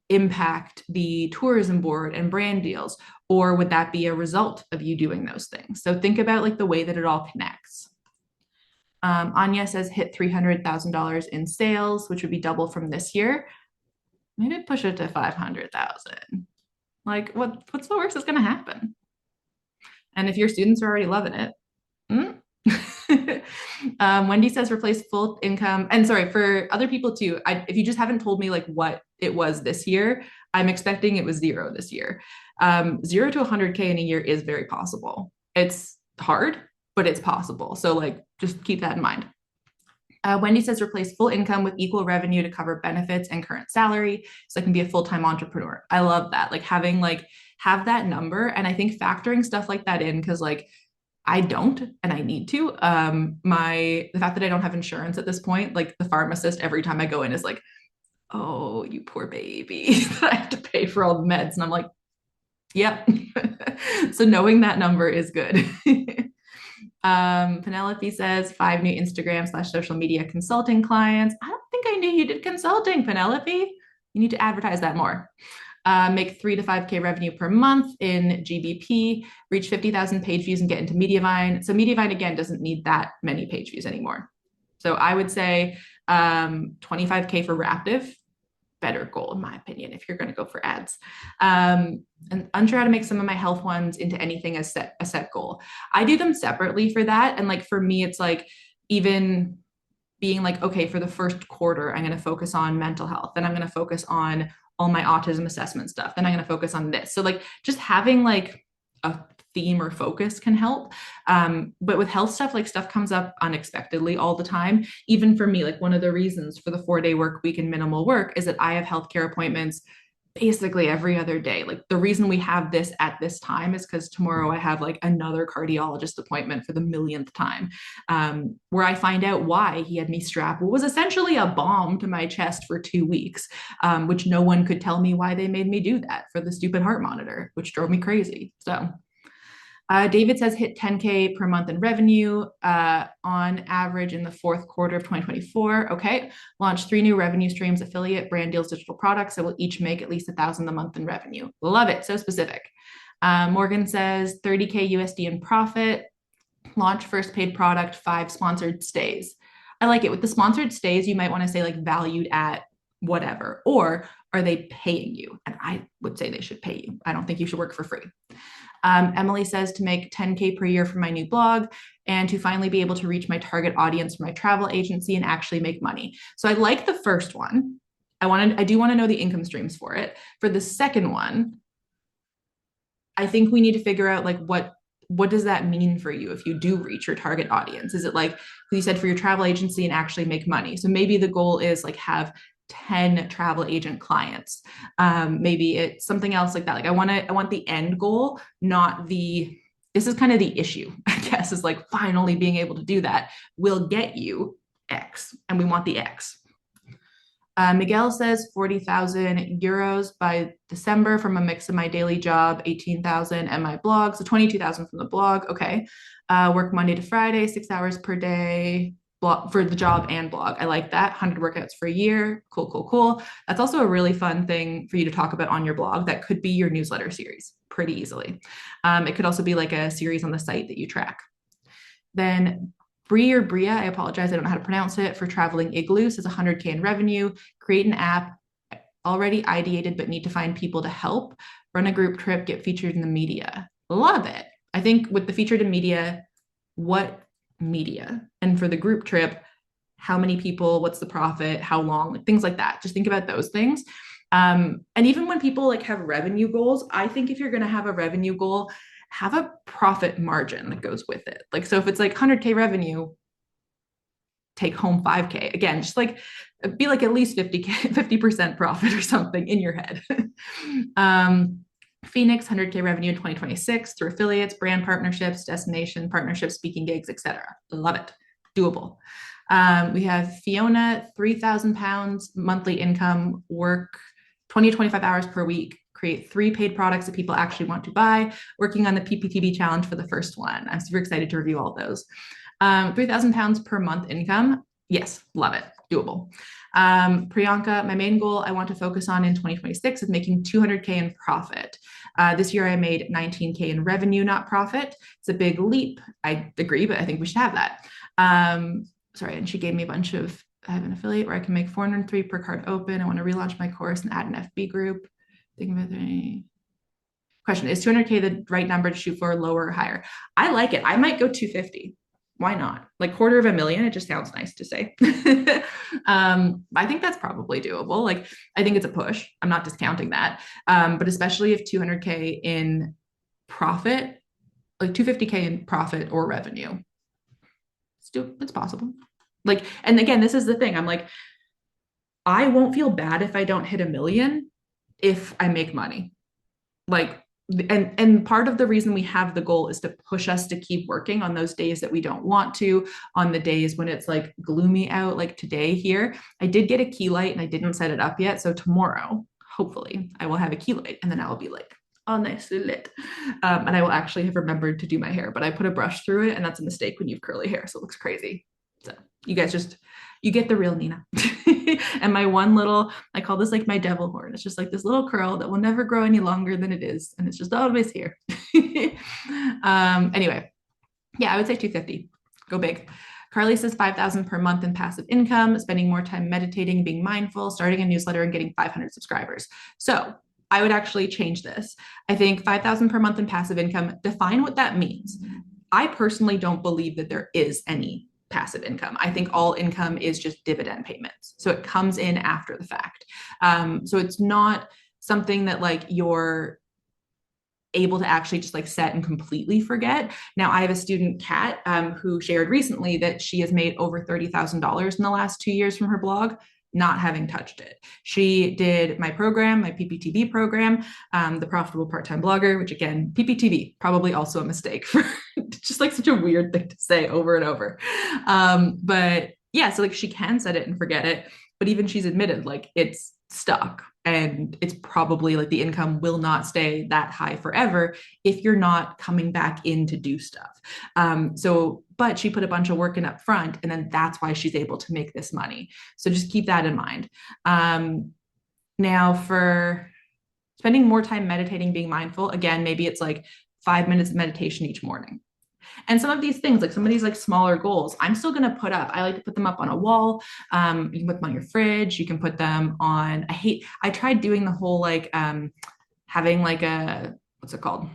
S1: impact the tourism board and brand deals? Or would that be a result of you doing those things? So think about like the way that it all connects. Anya says hit $300,000 in sales, which would be double from this year. Maybe push it to 500,000. Like what's the worst that's going to happen? And if your students are already loving it. Wendy says replace full income. And sorry, for other people too, if you just haven't told me like what it was this year, I'm expecting it was 0 this year. 0 to 100K in a year is very possible. It's hard, but it's possible. So like, just keep that in mind. Wendy says replace full income with equal revenue to cover benefits and current salary. So I can be a full-time entrepreneur. I love that. Like having have that number. And I think factoring stuff like that in, because I don't and I need to. The fact that I don't have insurance at this point, like the pharmacist, every time I go in is like, oh, you poor baby. I have to pay for all the meds. And I'm like, yep. So knowing that number is good. Penelope says 5 new Instagram/social media consulting clients. I don't think I knew you did consulting, Penelope. You need to advertise that more. Make 3 to 5K revenue per month in GBP, reach 50,000 page views and get into Mediavine. So Mediavine, again, doesn't need that many page views anymore. So I would say 25K for Raptive, better goal in my opinion, if you're going to go for ads. And unsure how to make some of my health ones into anything as a set goal. I do them separately for that. And for me, it's even being okay, for the first quarter, I'm going to focus on mental health. Then I'm going to focus on all my autism assessment stuff. Then I'm going to focus on this. So just having a theme or focus can help. But with health stuff, stuff comes up unexpectedly all the time. Even for me, one of the reasons for the 4-day work week and minimal work is that I have healthcare appointments basically every other day. The reason we have this at this time is because tomorrow I have another cardiologist appointment for the millionth time, where I find out why he had me strap what was essentially a bomb to my chest for 2 weeks, which no one could tell me why they made me do that for the stupid heart monitor, which drove me crazy. So David says hit 10K per month in revenue on average in the fourth quarter of 2024. Okay. Launch 3 new revenue streams, affiliate, brand deals, digital products that will each make at least $1,000 a month in revenue. Love it. So specific. Morgan says 30K USD in profit, launch first paid product, 5 sponsored stays. I like it. With the sponsored stays, you might want to say valued at whatever, or are they paying you? And I would say they should pay you. I don't think you should work for free. Emily says to make 10K per year for my new blog and to finally be able to reach my target audience for my travel agency and actually make money. So I like the first one. I do want to know the income streams for it. For the second one, I think we need to figure out what does that mean for you if you do reach your target audience? Is it you said for your travel agency and actually make money? So maybe the goal is have 10 travel agent clients. Maybe it's something else like that. I want the end goal, not this is kind of the issue, I guess, is finally being able to do that will get you X, and we want the X. Miguel says 40,000 euros by December from a mix of my daily job, 18,000 and my blog. So 22,000 from the blog. Okay. Work Monday to Friday, 6 hours per day. For the job and blog. I like that. 100 workouts for a year. Cool, cool, cool. That's also a really fun thing for you to talk about on your blog. That could be your newsletter series pretty easily. It could also be a series on the site that you track. Then Bria, I apologize, I don't know how to pronounce it, for Traveling Igloo says 100K in revenue, create an app, already ideated but need to find people to help, run a group trip, get featured in the media. Love it. I think with the featured in media, what media? And for the group trip, how many people, what's the profit, how long, things like that. Just think about those things. And even when people have revenue goals, I think if you're going to have a revenue goal, have a profit margin that goes with it. So if it's 100K revenue, take home 5K. Again, just be at least 50% profit or something in your head. Phoenix, 100K revenue in 2026 through affiliates, brand partnerships, destination partnerships, speaking gigs, etc. Love it. Doable. We have Fiona, 3,000 pounds monthly income, work 20 to 25 hours per week, create 3 paid products that people actually want to buy, working on the PPTB challenge for the first one. I'm super excited to review all those. 3,000 pounds per month income. Yes, love it. Doable. Priyanka, my main goal I want to focus on in 2026 is making 200K in profit. This year I made 19K in revenue, not profit. It's a big leap. I agree, but I think we should have that. Sorry, and she gave me a bunch of, I have an affiliate where I can make 403 per card open. I want to relaunch my course and add an FB group. Think about the question, is 200K the right number to shoot for, lower or higher? I like it. I might go 250. Why not? $250,000. It just sounds nice to say. I think that's probably doable. I think it's a push. I'm not discounting that. But especially if 200K in profit, 250K in profit or revenue, it's possible. Like, and again, this is the thing. I'm like, I won't feel bad if I don't hit a million if I make money. Like, and part of the reason we have the goal is to push us to keep working on those days that we don't want to, on the days when it's like gloomy out, like today here. I did get a key light and I didn't set it up yet. So tomorrow, hopefully, I will have a key light and then I'll be like, oh, nicely lit. And I will actually have remembered to do my hair, but I put a brush through it and that's a mistake when you have curly hair. So it looks crazy. So you guys just, you get the real Nina. And my one little, I call this like my devil horn. It's just like this little curl that will never grow any longer than it is. And it's just always here. Anyway, yeah, I would say 250. Go big. Carly says 5,000 per month in passive income, spending more time meditating, being mindful, starting a newsletter, and getting 500 subscribers. So I would actually change this. I think 5,000 per month in passive income, define what that means. I personally don't believe that there is any passive income. I think all income is just dividend payments. So it comes in after the fact. So it's not something that like you're able to actually just like set and completely forget. Now, I have a student, Kat, who shared recently that she has made over $30,000 in the last 2 years from her blog, not having touched it. She did my program, my PPTV program, the Profitable Part-Time Blogger, which again, PPTV, probably also a mistake for just like such a weird thing to say over and over. But yeah, so like she can set it and forget it, but even she's admitted like it's stuck and it's probably like the income will not stay that high forever if you're not coming back in to do stuff. But she put a bunch of work in up front, and then that's why she's able to make this money. So just keep that in mind. Now for spending more time meditating, being mindful, again, maybe it's like 5 minutes of meditation each morning. And some of these things, like some of these like smaller goals, I'm still going to put up. I like to put them up on a wall. You can put them on your fridge. You can put them on, I tried doing the whole like having like what's it called?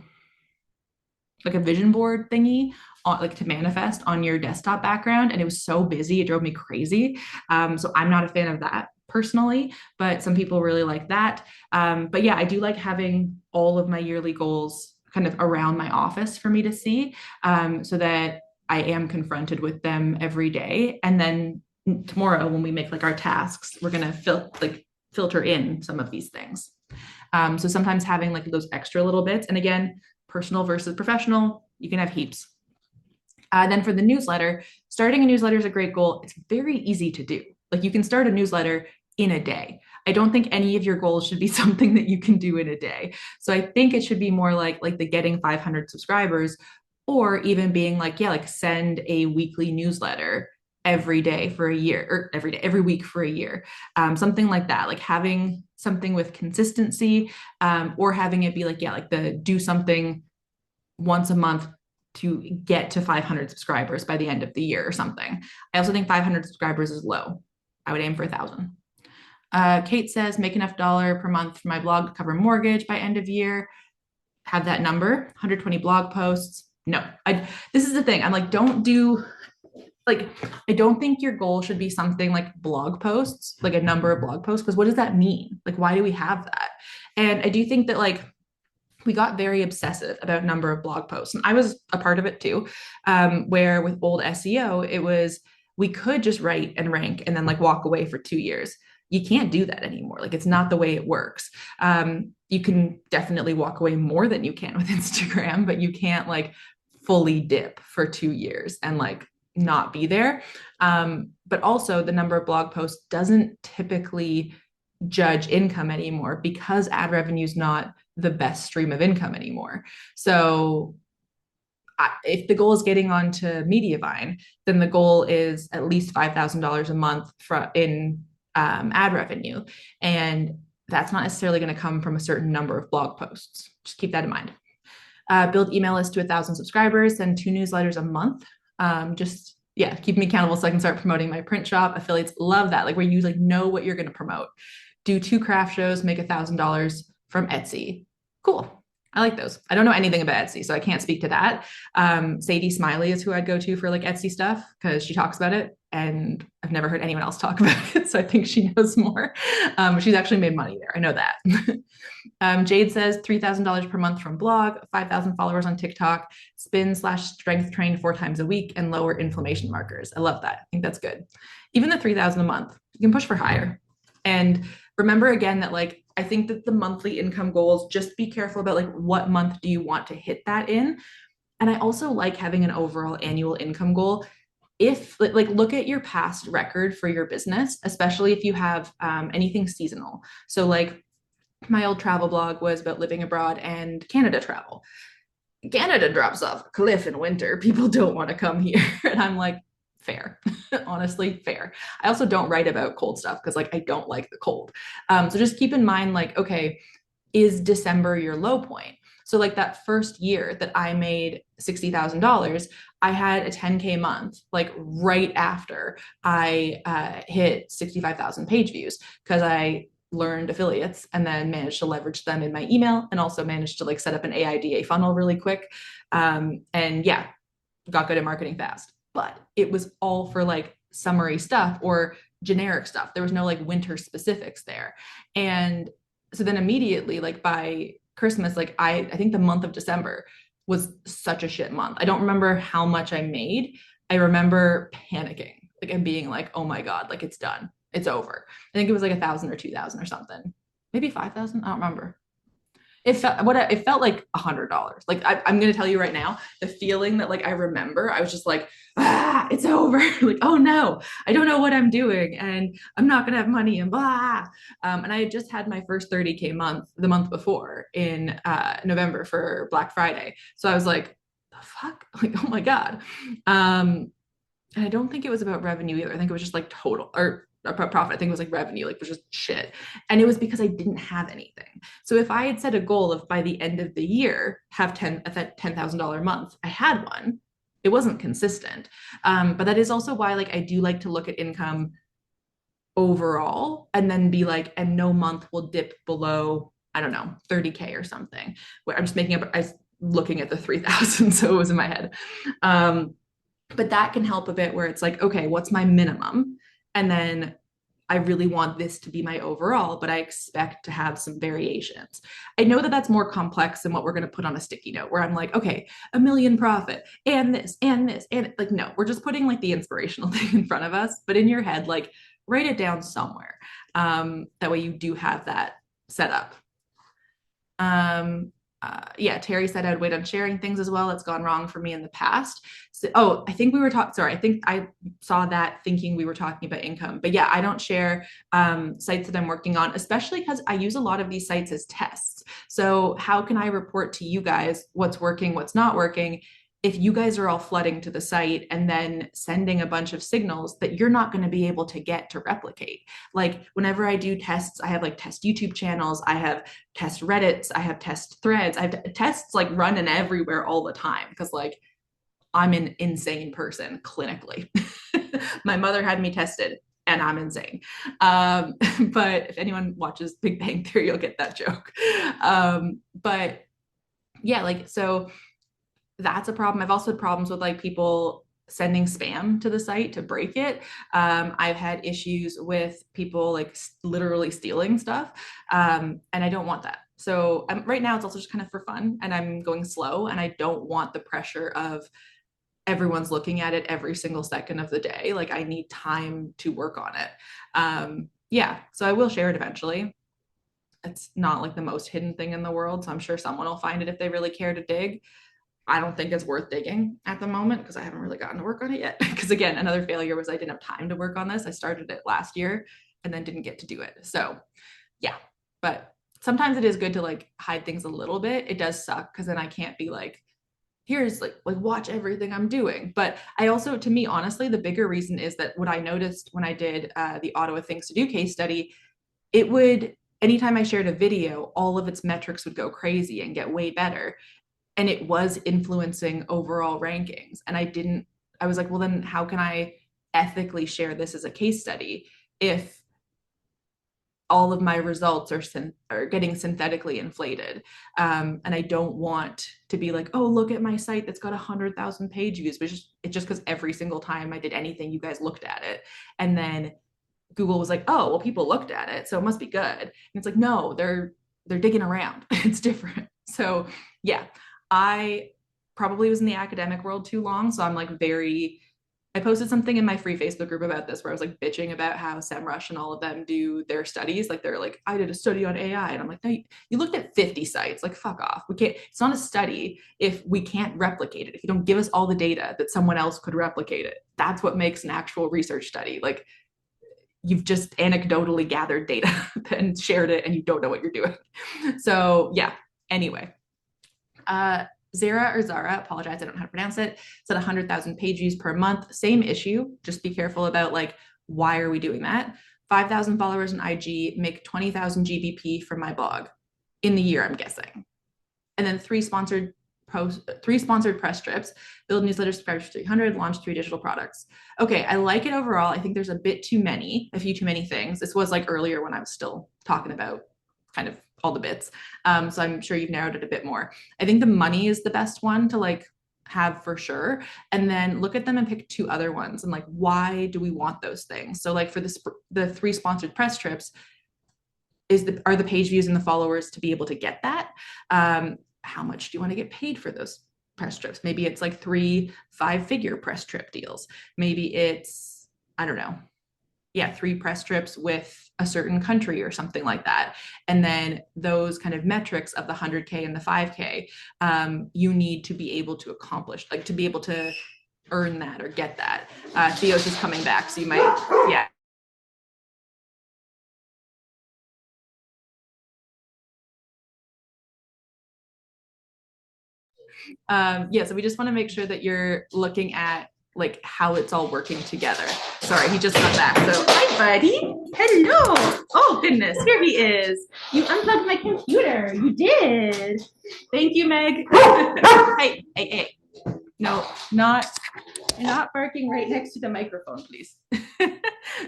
S1: Like a vision board thingy, like to manifest on your desktop background. And it was so busy. It drove me crazy. So I'm not a fan of that personally, but some people really like that. But yeah, I do like having all of my yearly goals kind of around my office for me to see, so that I am confronted with them every day. And then tomorrow when we make like our tasks, we're going to filter in some of these things. So sometimes having like those extra little bits, and again, personal versus professional, you can have heaps. Then for the newsletter, starting a newsletter is a great goal. It's very easy to do. Like you can start a newsletter in a day. I don't think any of your goals should be something that you can do in a day. So I think it should be more like the getting 500 subscribers, or even being like, yeah, like send a weekly newsletter every day for a year, or every week for a year. Something like that, like having something with consistency, or having it be like, yeah, like do something once a month to get to 500 subscribers by the end of the year or something. I also think 500 subscribers is low. I would aim for 1,000. Kate says, make enough dollar per month for my blog to cover mortgage by end of year. Have that number, 120 blog posts. No, this is the thing. I'm like, I don't think your goal should be something like blog posts, like a number of blog posts, because what does that mean? Like, why do we have that? And I do think that like we got very obsessive about number of blog posts. And I was a part of it too, where with old SEO, it was, we could just write and rank and then like walk away for 2 years. You can't do that anymore. Like it's not the way it works. You can definitely walk away more than you can with Instagram, but you can't like fully dip for 2 years and like not be there. But also the number of blog posts doesn't typically judge income anymore, because ad revenue is not the best stream of income anymore. So if the goal is getting onto Mediavine, then the goal is at least $5,000 a month in ad revenue. And that's not necessarily going to come from a certain number of blog posts. Just keep that in mind. Build email list to 1,000 subscribers, send 2 newsletters a month. Keep me accountable so I can start promoting my print shop. Affiliates love that, like where you like know what you're going to promote. Do 2 craft shows, make $1,000 from Etsy. Cool. I like those. I don't know anything about Etsy, so I can't speak to that. Sadie Smiley is who I'd go to for like Etsy stuff because she talks about it, and I've never heard anyone else talk about it, so I think she knows more. She's actually made money there. I know that. Jade says $3,000 per month from blog, 5,000 followers on TikTok, spin slash strength train 4 times a week, and lower inflammation markers. I love that. I think that's good. Even the 3,000 a month, you can push for higher. And remember again that like I think that the monthly income goals, just be careful about like what month do you want to hit that in. And I also like having an overall annual income goal. If like look at your past record for your business, especially if you have anything seasonal. So like my old travel blog was about living abroad and Canada travel. Canada drops off a cliff in winter. People don't want to come here. And I'm like, fair. Honestly, fair. I also don't write about cold stuff because like I don't like the cold. So just keep in mind, like, okay, is December your low point? So like that first year that I made $60,000, I had a 10K month, like right after I hit 65,000 page views because I learned affiliates and then managed to leverage them in my email and also managed to like set up an AIDA funnel really quick. And yeah, got good at marketing fast, but it was all for like summary stuff or generic stuff. There was no like winter specifics there. And so then immediately, like by Christmas, like I think the month of December was such a shit month. I don't remember how much I made. I remember panicking, like and being like, oh my God, like it's done. It's over. I think it was like 1,000 or 2,000 or something. Maybe 5,000. I don't remember. It felt like $100. Like I'm gonna tell you right now, the feeling that like I remember, I was just like, it's over. Like, oh no, I don't know what I'm doing, and I'm not gonna have money, and blah. And I had just had my first 30K month the month before in November for Black Friday, so I was like, the fuck, like oh my god. And I don't think it was about revenue either. I think it was just like total or profit. I think it was like revenue, like it was just shit. And it was because I didn't have anything. So if I had set a goal of by the end of the year, have $10,000 month, I had one. It wasn't consistent. But that is also why like I do like to look at income overall and then be like, and no month will dip below, I don't know, 30K or something. Where I'm just making up, I was looking at the 3,000, so it was in my head. But that can help a bit where it's like, okay, what's my minimum? And then I really want this to be my overall, but I expect to have some variations. I know that that's more complex than what we're going to put on a sticky note where I'm like, okay, 1 million profit and this and this. And like, no, we're just putting like the inspirational thing in front of us, but in your head, like write it down somewhere. That way you do have that set up. Yeah, Terry said I'd wait on sharing things as well. It's gone wrong for me in the past. So, oh, I think we were talking, sorry, I think I saw that thinking we were talking about income. But yeah, I don't share sites that I'm working on, especially because I use a lot of these sites as tests. So how can I report to you guys what's working, what's not working? If you guys are all flooding to the site and then sending a bunch of signals that you're not going to be able to get to replicate. Like whenever I do tests, I have like test YouTube channels, I have test Reddits, I have test threads, I have tests like running everywhere all the time because like I'm an insane person clinically. My mother had me tested and I'm insane. But if anyone watches Big Bang Theory, you'll get that joke. But yeah, like so that's a problem. I've also had problems with like people sending spam to the site to break it. I've had issues with people like literally stealing stuff. And I don't want that. So right now it's also just kind of for fun and I'm going slow and I don't want the pressure of everyone's looking at it every single second of the day. Like I need time to work on it. Yeah, so I will share it eventually. It's not like the most hidden thing in the world. So I'm sure someone will find it if they really care to dig. I don't think it's worth digging at the moment because I haven't really gotten to work on it yet. Because again, another failure was I didn't have time to work on this. I started it last year and then didn't get to do it. So yeah, but sometimes it is good to like hide things a little bit. It does suck because then I can't be like, here's like watch everything I'm doing. But I also, to me, honestly, the bigger reason is that what I noticed when I did the Ottawa Things to Do case study, it would, anytime I shared a video, all of its metrics would go crazy and get way better and it was influencing overall rankings. And I was like, well, then how can I ethically share this as a case study if all of my results are getting synthetically inflated. And I don't want to be like, oh, look at my site that's got 100,000 page views, but it's just because every single time I did anything, you guys looked at it. And then Google was like, oh, well, people looked at it, so it must be good. And it's like, no, they're digging around. It's different. So yeah, I probably was in the academic world too long. So I'm like I posted something in my free Facebook group about this where I was like bitching about how SEMrush and all of them do their studies. Like they're like, I did a study on AI. And I'm like, no, you looked at 50 sites, like fuck off. We can't, it's not a study if we can't replicate it. If you don't give us all the data that someone else could replicate it, that's what makes an actual research study. Like you've just anecdotally gathered data and shared it and you don't know what you're doing. So yeah, anyway. Zara, apologize, I don't know how to pronounce it, said 100,000 page views per month. Same issue. Just be careful about like, why are we doing that? 5,000 followers on IG, make 20,000 GBP from my blog in the year, I'm guessing. And then three sponsored press trips, build newsletter subscribers for 300, launch 3 digital products. Okay, I like it overall. I think there's a few too many things. This was like earlier when I was still talking about kind of all the bits. So I'm sure you've narrowed it a bit more. I think the money is the best one to like have for sure. And then look at them and pick 2 other ones and like, why do we want those things? So like for the 3 sponsored press trips, are the page views and the followers to be able to get that? How much do you want to get paid for those press trips? Maybe it's like 3 5-figure press trip deals. Maybe it's, I don't know. Yeah, 3 press trips with a certain country or something like that. And then those kind of metrics of the 100K and the 5K, you need to be able to accomplish, like to be able to earn that or get that. Theo's just coming back, so you might, yeah. Yeah, so we just want to make sure that you're looking at like how it's all working together. Sorry, he just got back. So hi, buddy. Hello. Oh goodness, here he is. You unplugged my computer. You did. Thank you, Meg. Hey. No, you're not barking right next to the microphone, please.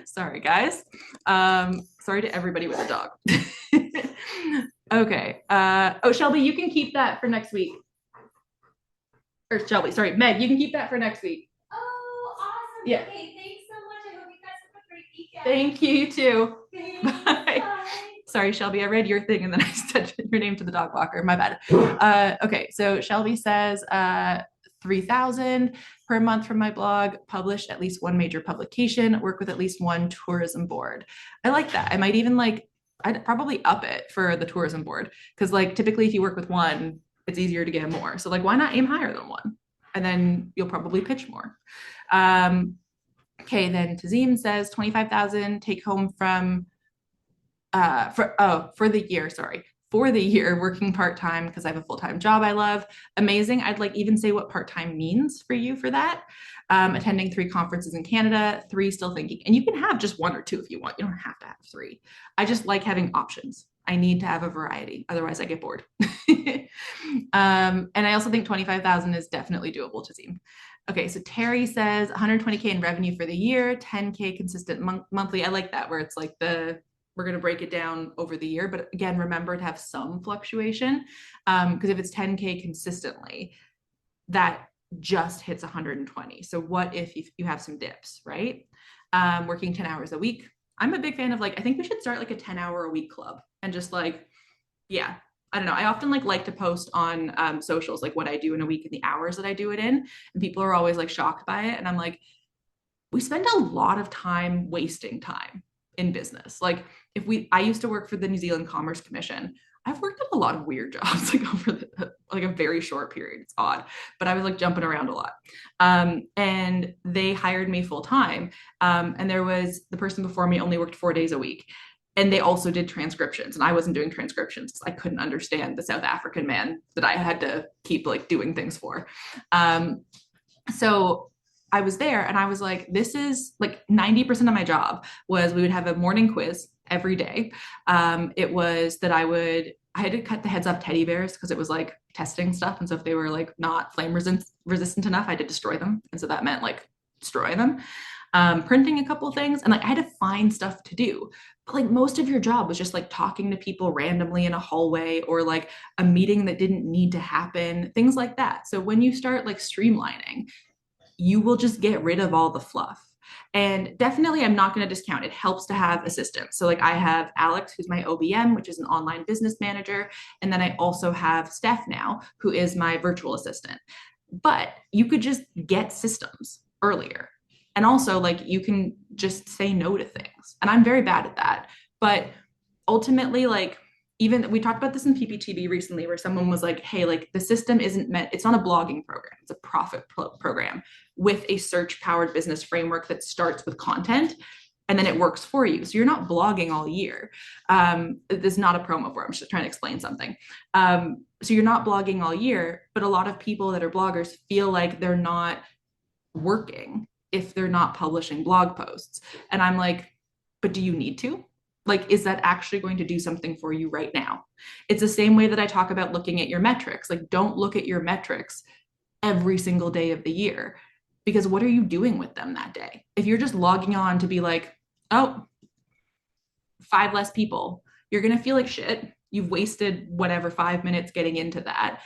S1: Sorry, guys. Sorry to everybody with a dog. Okay. Oh, Shelby, you can keep that for next week. Or Shelby, sorry, Meg, you can keep that for next week.
S2: Oh, awesome.
S1: Yeah.
S2: Okay, thanks so much. I hope you guys have a great weekend.
S1: Thank you, you too.
S2: Thanks.
S1: Bye.
S2: Bye.
S1: Sorry, Shelby, I read your thing and then I said your name to the dog walker. My bad. Okay, so Shelby says 3,000 per month from my blog, publish at least 1 major publication, work with at least 1 tourism board. I like that. I might even I'd probably up it for the tourism board because like typically if you work with 1, it's easier to get more. So like, why not aim higher than 1? And then you'll probably pitch more. Okay, then Tazim says 25,000 take home from for the year, sorry. For the year working part-time because I have a full-time job I love. Amazing. I'd like even say what part-time means for you for that. Attending 3 conferences in Canada, 3 still thinking. And you can have just 1 or 2 if you want. You don't have to have 3. I just like having options. I need to have a variety. Otherwise I get bored. And I also think 25,000 is definitely doable to Zim. Okay, so Terry says 120K in revenue for the year, 10K consistent monthly. I like that where it's like we're going to break it down over the year. But again, remember to have some fluctuation because if it's 10K consistently, that just hits 120. So what if you have some dips, right? Working 10 hours a week. I'm a big fan of I think we should start like a 10-hour a week club and just yeah, I don't know. I often like to post on socials, like what I do in a week and the hours that I do it in. And people are always shocked by it. And I'm like, we spend a lot of time wasting time in business. I used to work for the New Zealand Commerce Commission. I've worked at a lot of weird jobs over a very short period. It's odd, but I was jumping around a lot. And they hired me full time. And there was the person before me only worked 4 days a week. And they also did transcriptions, and I wasn't doing transcriptions because I couldn't understand the South African man that I had to keep doing things for. So I was there and I was like, this is 90% of my job was we would have a morning quiz every day. It was that I had to cut the heads off teddy bears because it was testing stuff. And so if they were not flame resistant enough, I had to destroy them. And so that meant destroy them. Printing a couple of things and I had to find stuff to do. But like most of your job was just like talking to people randomly in a hallway or like a meeting that didn't need to happen, things like that. So when you start like streamlining, you will just get rid of all the fluff. And definitely, I'm not going to discount it. Helps to have assistants. So, like, I have Alex, who's my OBM, which is an online business manager. And then I also have Steph now, who is my virtual assistant. But you could just get systems earlier. And also, like, you can just say no to things. And I'm very bad at that. But ultimately, like, even we talked about this in PPTB recently, where someone was like, hey, like, the system isn't meant, it's not a blogging program, it's a profit program with a search powered business framework that starts with content and then it works for you. So you're not blogging all year. This is not a promo for, I'm just trying to explain something. So you're not blogging all year, but a lot of people that are bloggers feel like they're not working if they're not publishing blog posts. And I'm like, but do you need to? Like, is that actually going to do something for you right now? It's the same way that I talk about looking at your metrics. Like, don't look at your metrics every single day of the year, because what are you doing with them that day? If you're just logging on to be like, oh, 5 less people, you're going to feel like shit. You've wasted whatever 5 minutes getting into that.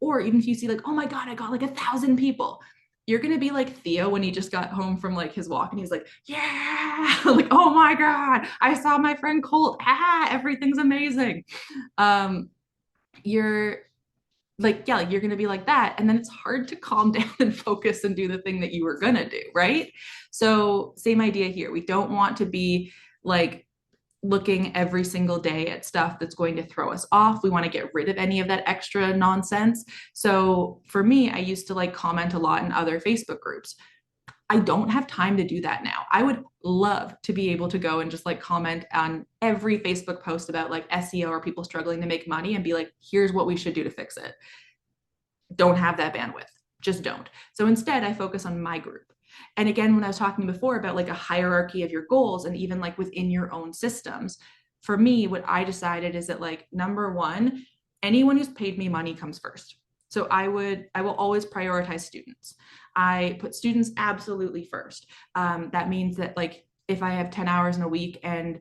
S1: Or even if you see like, oh my God, I got like 1,000 people, you're going to be like Theo when he just got home from like his walk and he's like, yeah, like, oh my God, I saw my friend Colt. Everything's amazing. You're like, yeah, like you're going to be like that. And then it's hard to calm down and focus and do the thing that you were going to do. Right. So, same idea here. We don't want to be like looking every single day at stuff that's going to throw us off. We want to get rid of any of that extra nonsense. So, for me, I used to like comment a lot in other Facebook groups. I don't have time to do that now. I would love to be able to go and just like comment on every Facebook post about like SEO or people struggling to make money and be like, here's what we should do to fix it. Don't have that bandwidth. Just don't. So instead, I focus on my group. And again, when I was talking before about like a hierarchy of your goals and even like within your own systems, for me, what I decided is that like number one, anyone who's paid me money comes first. So I will always prioritize students. I put students absolutely first. That means that like if I have 10 hours in a week and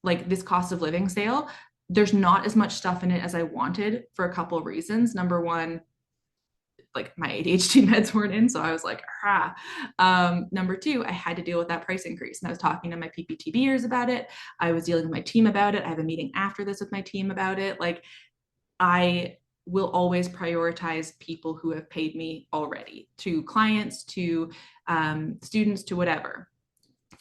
S1: like this cost of living sale, there's not as much stuff in it as I wanted for a couple of reasons. Number one, like my ADHD meds weren't in. So I was like, ah. Number two, I had to deal with that price increase. And I was talking to my PPTBers about it. I was dealing with my team about it. I have a meeting after this with my team about it. Like I will always prioritize people who have paid me already, to clients, to students, to whatever.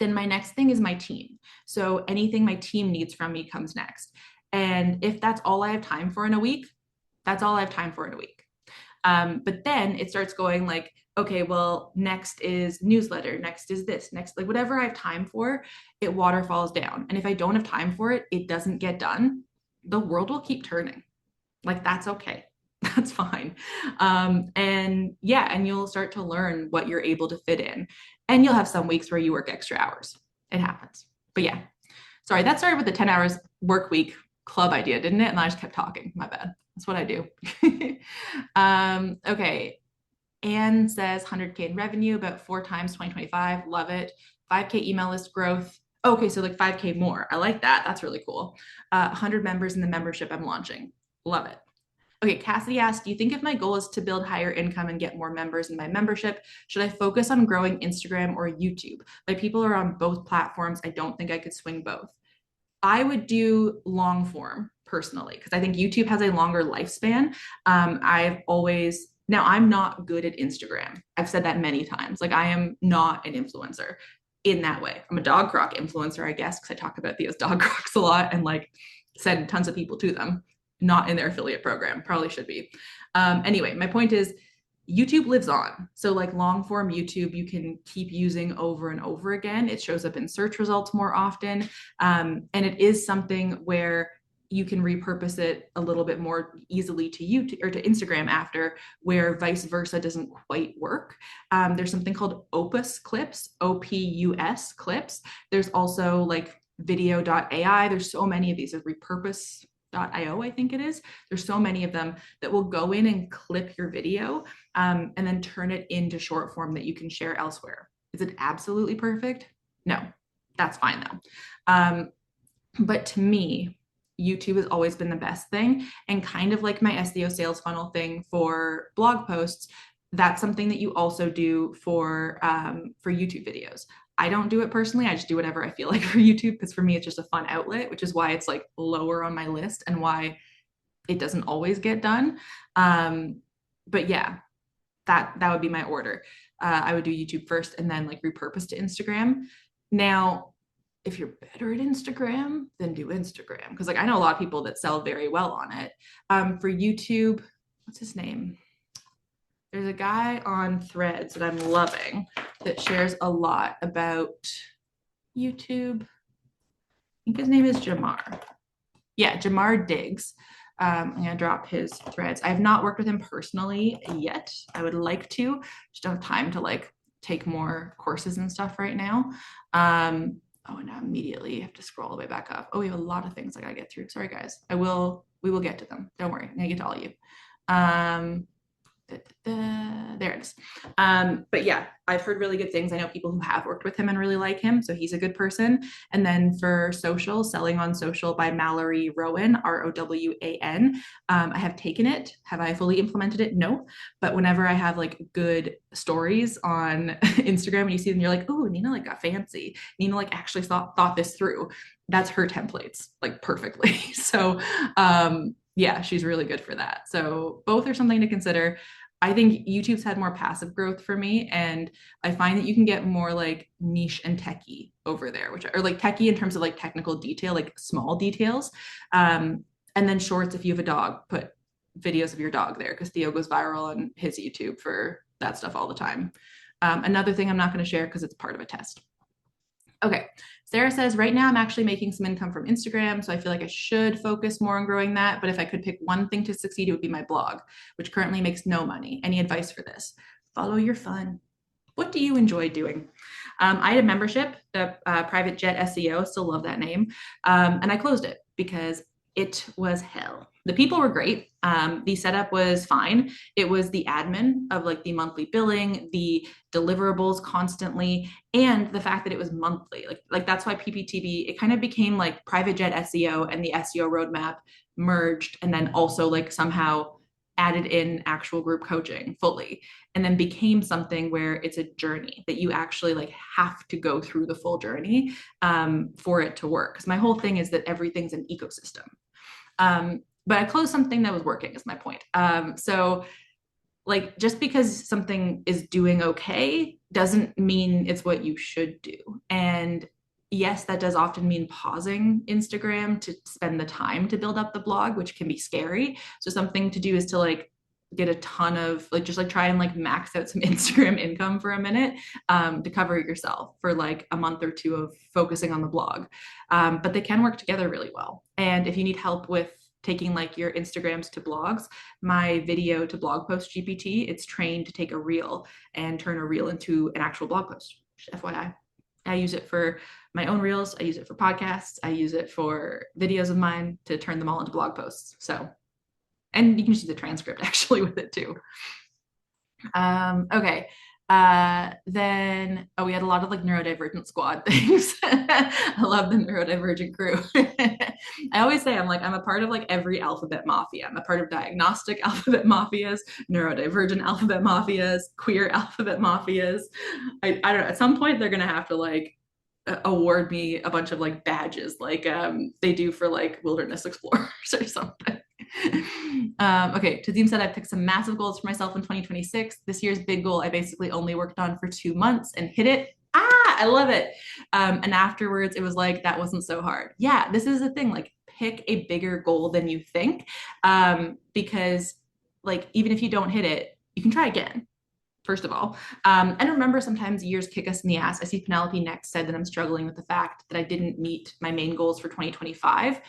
S1: Then my next thing is my team. So anything my team needs from me comes next. And if that's all I have time for in a week, that's all I have time for in a week. But then it starts going like, okay, well, next is newsletter, next is this, next, like whatever I have time for, it waterfalls down. And if I don't have time for it, it doesn't get done. The world will keep turning. Like, that's okay. That's fine. And yeah, and you'll start to learn what you're able to fit in. And you'll have some weeks where you work extra hours. It happens. But yeah, sorry, that started with the 10 hours work week club idea, didn't it? And I just kept talking. My bad. That's what I do. Okay. Anne says 100K in revenue, about 4 times 2025. Love it. 5K email list growth. Okay, so like 5K more. I like that. That's really cool. 100 members in the membership I'm launching. Love it. Okay, Cassidy asked, do you think if my goal is to build higher income and get more members in my membership, should I focus on growing Instagram or YouTube? My people are on both platforms. I don't think I could swing both. I would do long form personally, because I think YouTube has a longer lifespan. I've always, now I'm not good at Instagram. I've said that many times. Like I am not an influencer in that way. I'm a dog croc influencer, I guess, because I talk about Theo's dog crocs a lot and like send tons of people to them. Not in their affiliate program, probably should be. Anyway, my point is YouTube lives on. So like long form YouTube, you can keep using over and over again. It shows up in search results more often. And it is something where you can repurpose it a little bit more easily to YouTube or to Instagram after, where vice versa doesn't quite work. There's something called Opus clips, OPUS clips. There's also like video.ai. There's so many of these. There's repurpose.io, I think it is. There's so many of them that will go in and clip your video and then turn it into short form that you can share elsewhere. Is it absolutely perfect? No, that's fine though. But to me, YouTube has always been the best thing. And kind of like my SEO sales funnel thing for blog posts, that's something that you also do for YouTube videos. I don't do it personally. I just do whatever I feel like for YouTube because for me, it's just a fun outlet, which is why it's like lower on my list and why it doesn't always get done. Um, but yeah, that would be my order. I would do YouTube first and then like repurpose to Instagram. Now, if you're better at Instagram, then do Instagram because like I know a lot of people that sell very well on it. For YouTube, what's his name? There's a guy on Threads that I'm loving that shares a lot about YouTube. I think his name is Jamar. Yeah, Jamar Diggs. I'm gonna drop his threads. I have not worked with him personally yet. I would like to, just don't have time to like take more courses and stuff right now. Oh, and now immediately have to scroll all the way back up. Oh, we have a lot of things I gotta get through. Sorry, guys. We will get to them. Don't worry. I'm gonna get to all of you. There it is. But yeah, I've heard really good things. I know people who have worked with him and really like him. So he's a good person. And then for social, Selling on Social by Mallory Rowan, Rowan. I have taken it. Have I fully implemented it? No. But whenever I have like good stories on Instagram and you see them, you're like, oh, Nina like got fancy. Nina like actually thought this through. That's her templates like perfectly. So yeah, she's really good for that. So both are something to consider. I think YouTube's had more passive growth for me, and I find that you can get more like niche and techie over there, which are like techie in terms of like technical detail, like small details. And then shorts, if you have a dog, put videos of your dog there because Theo goes viral on his YouTube for that stuff all the time. Another thing I'm not going to share because it's part of a test. Okay, Sarah says, right now I'm actually making some income from Instagram, so I feel like I should focus more on growing that. But if I could pick one thing to succeed, it would be my blog, which currently makes no money. Any advice for this? Follow your fun. What do you enjoy doing? I had a membership, the Private Jet SEO, still love that name, and I closed it because it was hell. The people were great. The setup was fine. It was the admin of like the monthly billing, the deliverables constantly, and the fact that it was monthly. Like that's why PPTB, it kind of became like Private Jet SEO and the SEO roadmap merged and then also like somehow added in actual group coaching fully and then became something where it's a journey that you actually like have to go through the full journey for it to work because my whole thing is that everything's an ecosystem. But I closed something that was working is my point. So like just because something is doing okay doesn't mean it's what you should do. And yes, that does often mean pausing Instagram to spend the time to build up the blog, which can be scary. So something to do is to like get a ton of like just like try and like max out some Instagram income for a minute to cover yourself for like a month or two of focusing on the blog. But they can work together really well. And if you need help with taking like your Instagrams to blogs, my video to blog post GPT, it's trained to take a reel and turn a reel into an actual blog post. Just FYI. I use it for my own reels. I use it for podcasts. I use it for videos of mine to turn them all into blog posts. So, and you can just do the transcript actually with it too. Okay. Then, oh, we had a lot of like neurodivergent squad things. I love the neurodivergent crew. I always say I'm a part of like every alphabet mafia. I'm a part of diagnostic alphabet mafias, neurodivergent alphabet mafias, queer alphabet mafias. I don't know. At some point, they're gonna have to like award me a bunch of like badges, like they do for like wilderness explorers or something. Okay, Tazim said I picked some massive goals for myself in 2026. This year's big goal I basically only worked on for 2 months and hit it. I love it. And afterwards, it was like, that wasn't so hard. Yeah, this is the thing. Like, pick a bigger goal than you think. Because, like, even if you don't hit it, you can try again first of all. And remember, sometimes years kick us in the ass. I see Penelope next said that I'm struggling with the fact that I didn't meet my main goals for 2025.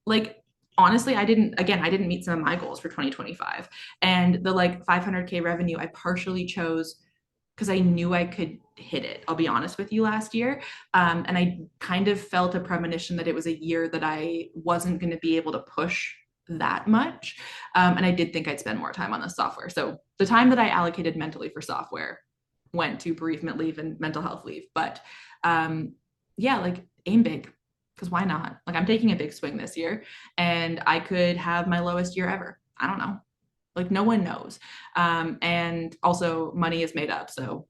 S1: Like, honestly, I didn't meet some of my goals for 2025. And the like 500K revenue, I partially chose because I knew I could hit it. I'll be honest with you last year. And I kind of felt a premonition that it was a year that I wasn't going to be able to push that much. And I did think I'd spend more time on the software. So the time that I allocated mentally for software went to bereavement leave and mental health leave. But yeah, like aim big. because why not? Like I'm taking a big swing this year and I could have my lowest year ever. I don't know. Like no one knows. And also money is made up. So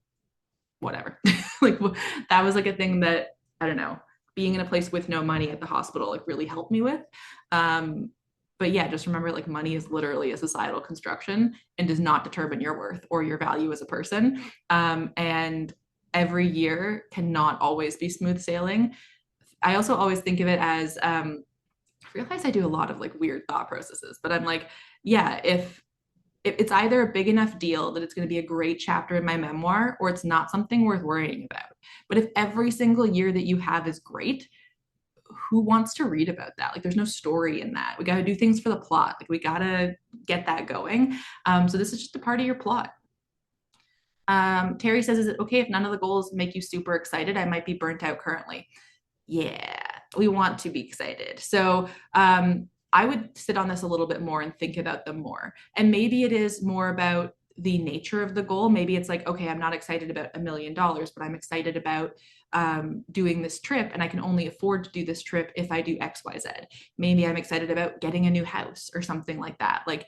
S1: whatever. Like that was like a thing that I don't know, being in a place with no money at the hospital like really helped me with. Um, but yeah, just remember like money is literally a societal construction and does not determine your worth or your value as a person. And every year cannot always be smooth sailing. I also always think of it as I realize I do a lot of like weird thought processes, but I'm like, yeah, if it's either a big enough deal that it's going to be a great chapter in my memoir or it's not something worth worrying about. But if every single year that you have is great, who wants to read about that? Like there's no story in that. We got to do things for the plot. Like we got to get that going. So this is just a part of your plot. Terry says, is it okay if none of the goals make you super excited? I might be burnt out currently. Yeah, we want to be excited. So I would sit on this a little bit more and think about them more. And maybe it is more about the nature of the goal. Maybe it's like, okay, I'm not excited about $1 million, but I'm excited about doing this trip and I can only afford to do this trip if I do XYZ. Maybe I'm excited about getting a new house or something like that. Like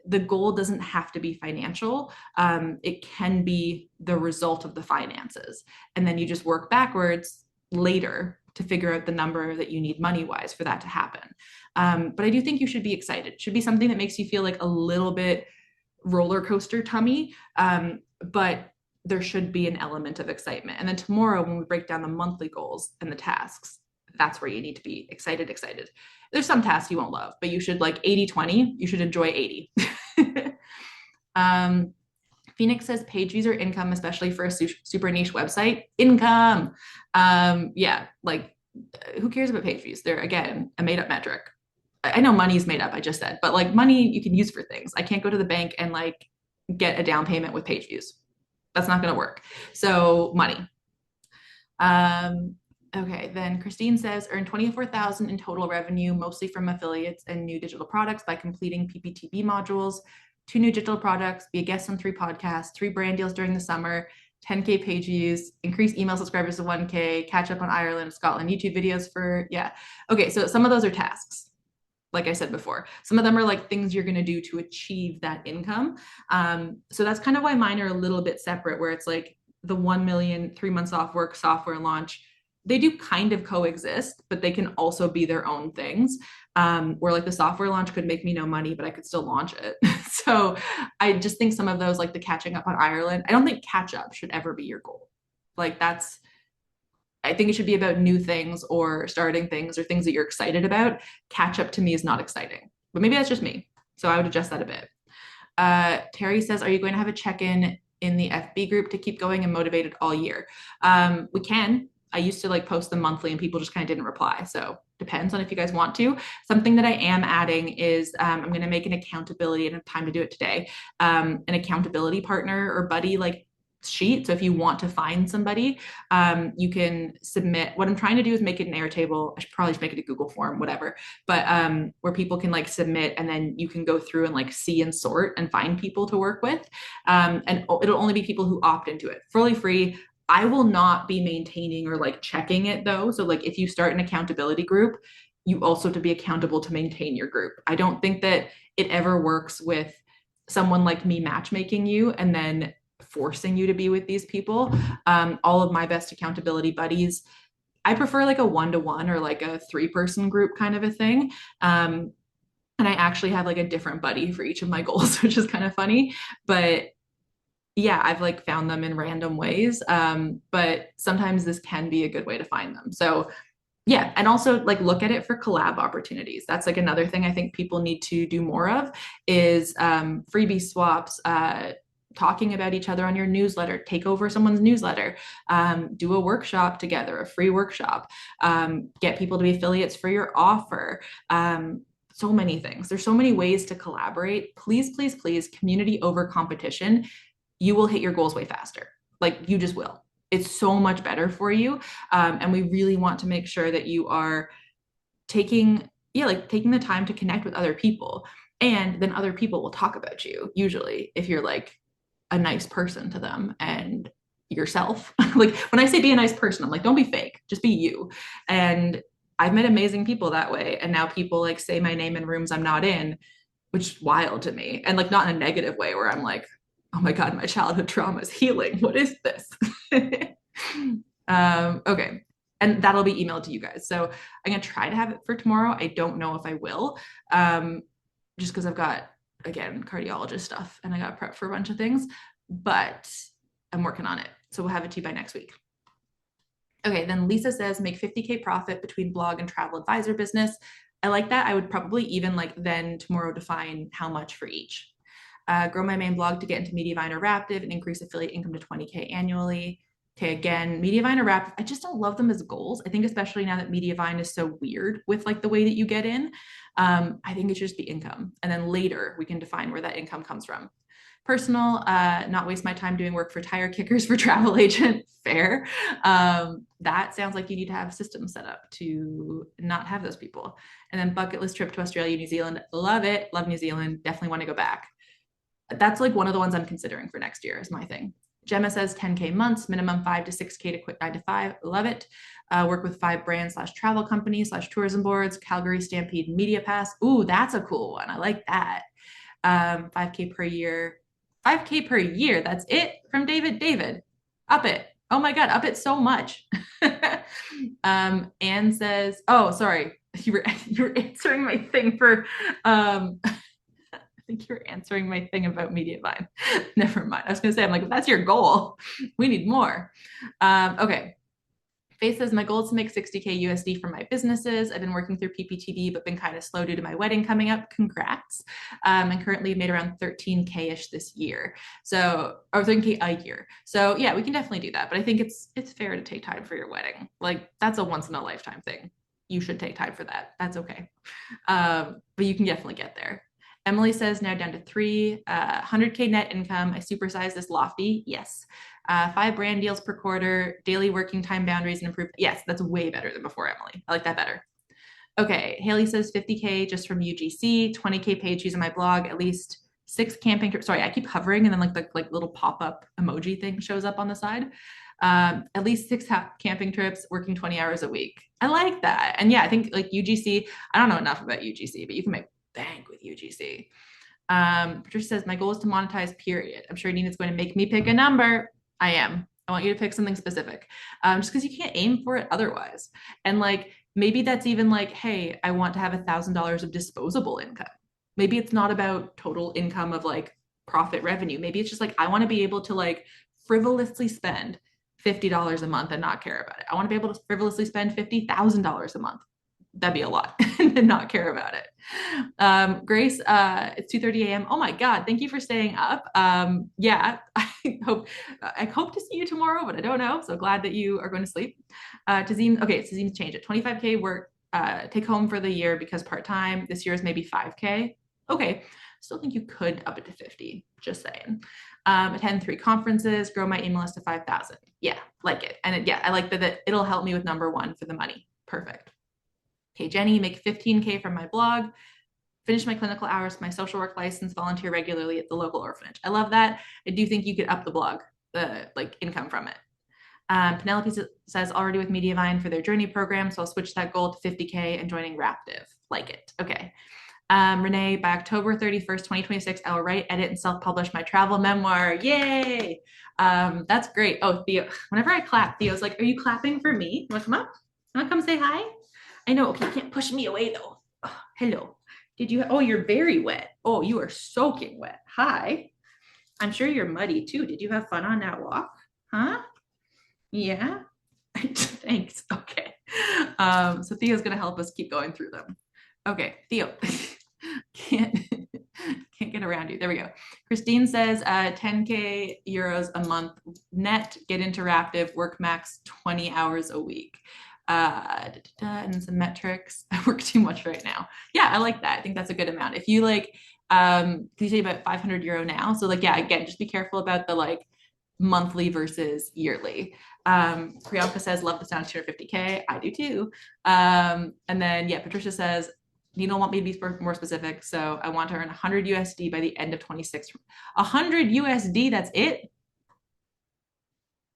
S1: the goal doesn't have to be financial. It can be the result of the finances. And then you just work backwards later to figure out the number that you need money wise for that to happen. But I do think you should be excited. It should be something that makes you feel like a little bit roller coaster tummy. But there should be an element of excitement. And then tomorrow, when we break down the monthly goals and the tasks, that's where you need to be excited. There's some tasks you won't love, but you should like 80-20, you should enjoy 80. Phoenix says page views or income, especially for a super niche website. Income. Yeah, like who cares about page views? They're again a made up metric. I know money's made up, I just said, but like money you can use for things. I can't go to the bank and like get a down payment with page views. That's not going to work. So money. Okay, then Christine says earn 24,000 in total revenue, mostly from affiliates and new digital products by completing PPTB modules, 2 new digital products, be a guest on 3 podcasts, 3 brand deals during the summer, 10K page views, increase email subscribers to 1K, catch up on Ireland, Scotland YouTube videos for, yeah. Okay, so some of those are tasks. Like I said before, some of them are like things you're going to do to achieve that income. So that's kind of why mine are a little bit separate, where it's like the 1 million 3 months off work software launch. They do kind of coexist, but they can also be their own things. Where like the software launch could make me no money, but I could still launch it. So I just think some of those, like the catching up on Ireland, I don't think catch up should ever be your goal. Like I think it should be about new things or starting things or things that you're excited about. Catch up to me is not exciting, but maybe that's just me. So I would adjust that a bit. Terry says, are you going to have a check-in in the FB group to keep going and motivated all year? We can. I used to like post them monthly and people just kind of didn't reply. So depends on if you guys want to. Something that I am adding is I'm going to make an accountability and I have time to do it today. An accountability partner or buddy like sheet. So if you want to find somebody, you can submit. What I'm trying to do is make it an Airtable. I should probably just make it a Google form, whatever. But where people can like submit and then you can go through and like see and sort and find people to work with. And it'll only be people who opt into it. Fully free. I will not be maintaining or like checking it though. So like if you start an accountability group, you also have to be accountable to maintain your group. I don't think that it ever works with someone like me matchmaking you and then forcing you to be with these people. All of my best accountability buddies, I prefer like a 1-to-1 or like a 3-person group kind of a thing. And I actually have like a different buddy for each of my goals, which is kind of funny. But yeah, I've like found them in random ways. But sometimes this can be a good way to find them. So yeah, and also like look at it for collab opportunities. That's like another thing I think people need to do more of is freebie swaps, talking about each other on your newsletter, take over someone's newsletter, do a workshop together, a free workshop, get people to be affiliates for your offer. So many things. There's so many ways to collaborate. Please, please, please, community over competition. You will hit your goals way faster. Like you just will. It's so much better for you. And we really want to make sure that you are taking the time to connect with other people. And then other people will talk about you, usually, if you're like a nice person to them and yourself. Like when I say be a nice person, I'm like, don't be fake, just be you. And I've met amazing people that way. And now people like say my name in rooms I'm not in, which is wild to me. And like not in a negative way where I'm like, oh my God, my childhood trauma is healing. What is this? Okay. And that'll be emailed to you guys. So I'm going to try to have it for tomorrow. I don't know if I will, just because I've got, again, cardiologist stuff and I got prep for a bunch of things, but I'm working on it. So we'll have it to you by next week. Okay, then Lisa says make 50K profit between blog and travel advisor business. I like that. I would probably even like then tomorrow define how much for each. Grow my main blog to get into Mediavine or Raptive and increase affiliate income to 20K annually. Okay, again, Mediavine or Raptive, I just don't love them as goals. I think especially now that Mediavine is so weird with like the way that you get in, I think it should just be income. And then later we can define where that income comes from. Personal, not waste my time doing work for tire kickers for travel agent. Fair. That sounds like you need to have systems set up to not have those people. And then bucket list trip to Australia, New Zealand. Love it. Love New Zealand. Definitely want to go back. That's like one of the ones I'm considering for next year is my thing. Gemma says 10K months, minimum 5 to 6K to quit 9 to 5. Love it. Work with 5 brands / travel companies / tourism boards, Calgary Stampede Media Pass. Ooh, that's a cool one. I like that. 5K per year. 5K per year. That's it from David. David, up it. Oh my God, up it so much. Anne says, oh, sorry. You were answering my thing for, I think you're answering my thing about Mediavine. Never mind. I was going to say, I'm like, if that's your goal, we need more. Okay. Faith says, my goal is to make 60K USD from my businesses. I've been working through PPTV, but been kind of slow due to my wedding coming up. Congrats. And currently made around 13K-ish this year. So, or 13K a year. So yeah, we can definitely do that. But I think it's fair to take time for your wedding. Like that's a once in a lifetime thing. You should take time for that. That's okay. But you can definitely get there. Emily says now down to 3, 100K net income. I supersize this lofty. Yes. 5 brand deals per quarter, daily working time boundaries and improve. Yes, that's way better than before, Emily. I like that better. Okay, Haley says 50K just from UGC, 20K page views on my blog, at least 6 camping trips. Sorry, I keep hovering and then like the little pop-up emoji thing shows up on the side. At least 6 camping trips, working 20 hours a week. I like that. And yeah, I think like UGC, I don't know enough about UGC, but you can make bank with UGC. Patricia says, my goal is to monetize, period. I'm sure Nina's going to make me pick a number. I am. I want you to pick something specific, just because you can't aim for it otherwise. And like, maybe that's even like, hey, I want to have $1,000 of disposable income. Maybe it's not about total income of like profit revenue. Maybe it's just like, I want to be able to like frivolously spend $50 a month and not care about it. I want to be able to frivolously spend $50,000 a month. That'd be a lot and not care about it. Grace, it's 2:30 a.m. Oh my God, thank you for staying up. Yeah, I hope to see you tomorrow, but I don't know. So glad that you are going to sleep. Tazim, okay, Tazim's changed it. 25K work, take home for the year because part-time. This year is maybe 5K. Okay, still think you could up it to 50, just saying. Attend 3 conferences, grow my email list to 5,000. Yeah, like it. And yeah, I like that it'll help me with number 1 for the money. Perfect. Okay, Jenny, make 15K from my blog, finish my clinical hours, my social work license, volunteer regularly at the local orphanage. I love that. I do think you could up the blog, the like income from it. Penelope says already with Mediavine for their journey program, so I'll switch that goal to 50K and joining Raptive. Like it. Okay. Renee, by October 31st, 2026, I will write, edit, and self-publish my travel memoir. Yay! That's great. Oh, Theo, whenever I clap, Theo's like, are you clapping for me? You want to come up? You want to come say hi? I know, okay, you can't push me away though. Oh, hello. Oh, you're very wet. Oh, you are soaking wet. Hi. I'm sure you're muddy too. Did you have fun on that walk? Huh? Yeah. Thanks. Okay. So Theo's gonna help us keep going through them. Okay, Theo. can't get around you. There we go. Christine says 10K euros a month net, get into Raptive, work max 20 hours a week. And some metrics. I work too much right now. Yeah, I like that. I think that's a good amount. If you like, you say about 500 euro now. So like, yeah, again, just be careful about the like monthly versus yearly. Priyanka says, love the sound of 250K. I do too. And then yeah, Patricia says, Nina want me to be more specific. So I want to earn 100 USD by the end of 26. 100 USD, that's it?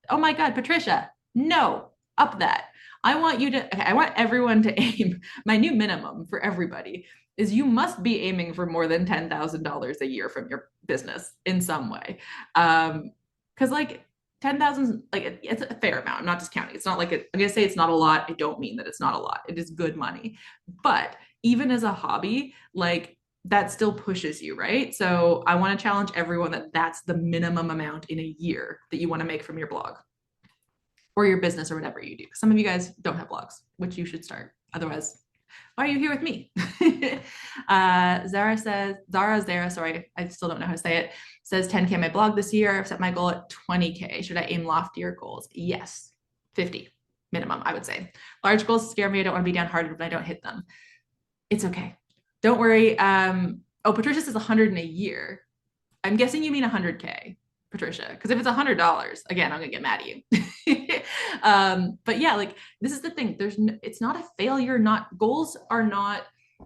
S1: Oh my God, Patricia, no, up that. I want everyone to aim. My new minimum for everybody is you must be aiming for more than $10,000 a year from your business in some way. Because like 10,000, like it's a fair amount. I'm not discounting. It's not like I'm gonna say it's not a lot. I don't mean that it's not a lot. It is good money. But even as a hobby, like that still pushes you, right? So I want to challenge everyone that that's the minimum amount in a year that you want to make from your blog or your business or whatever you do. Some of you guys don't have blogs, which you should start. Otherwise, why are you here with me? Zara, sorry, I still don't know how to say it, says 10K my blog this year. I've set my goal at 20K. Should I aim loftier goals? Yes, 50 minimum, I would say. Large goals scare me. I don't want to be downhearted when I don't hit them. It's okay. Don't worry. Oh, Patricia says 100 in a year. I'm guessing you mean 100K. Patricia, because if it's $100, again, I'm gonna get mad at you. But yeah, like this is the thing. It's not a failure. Not goals are not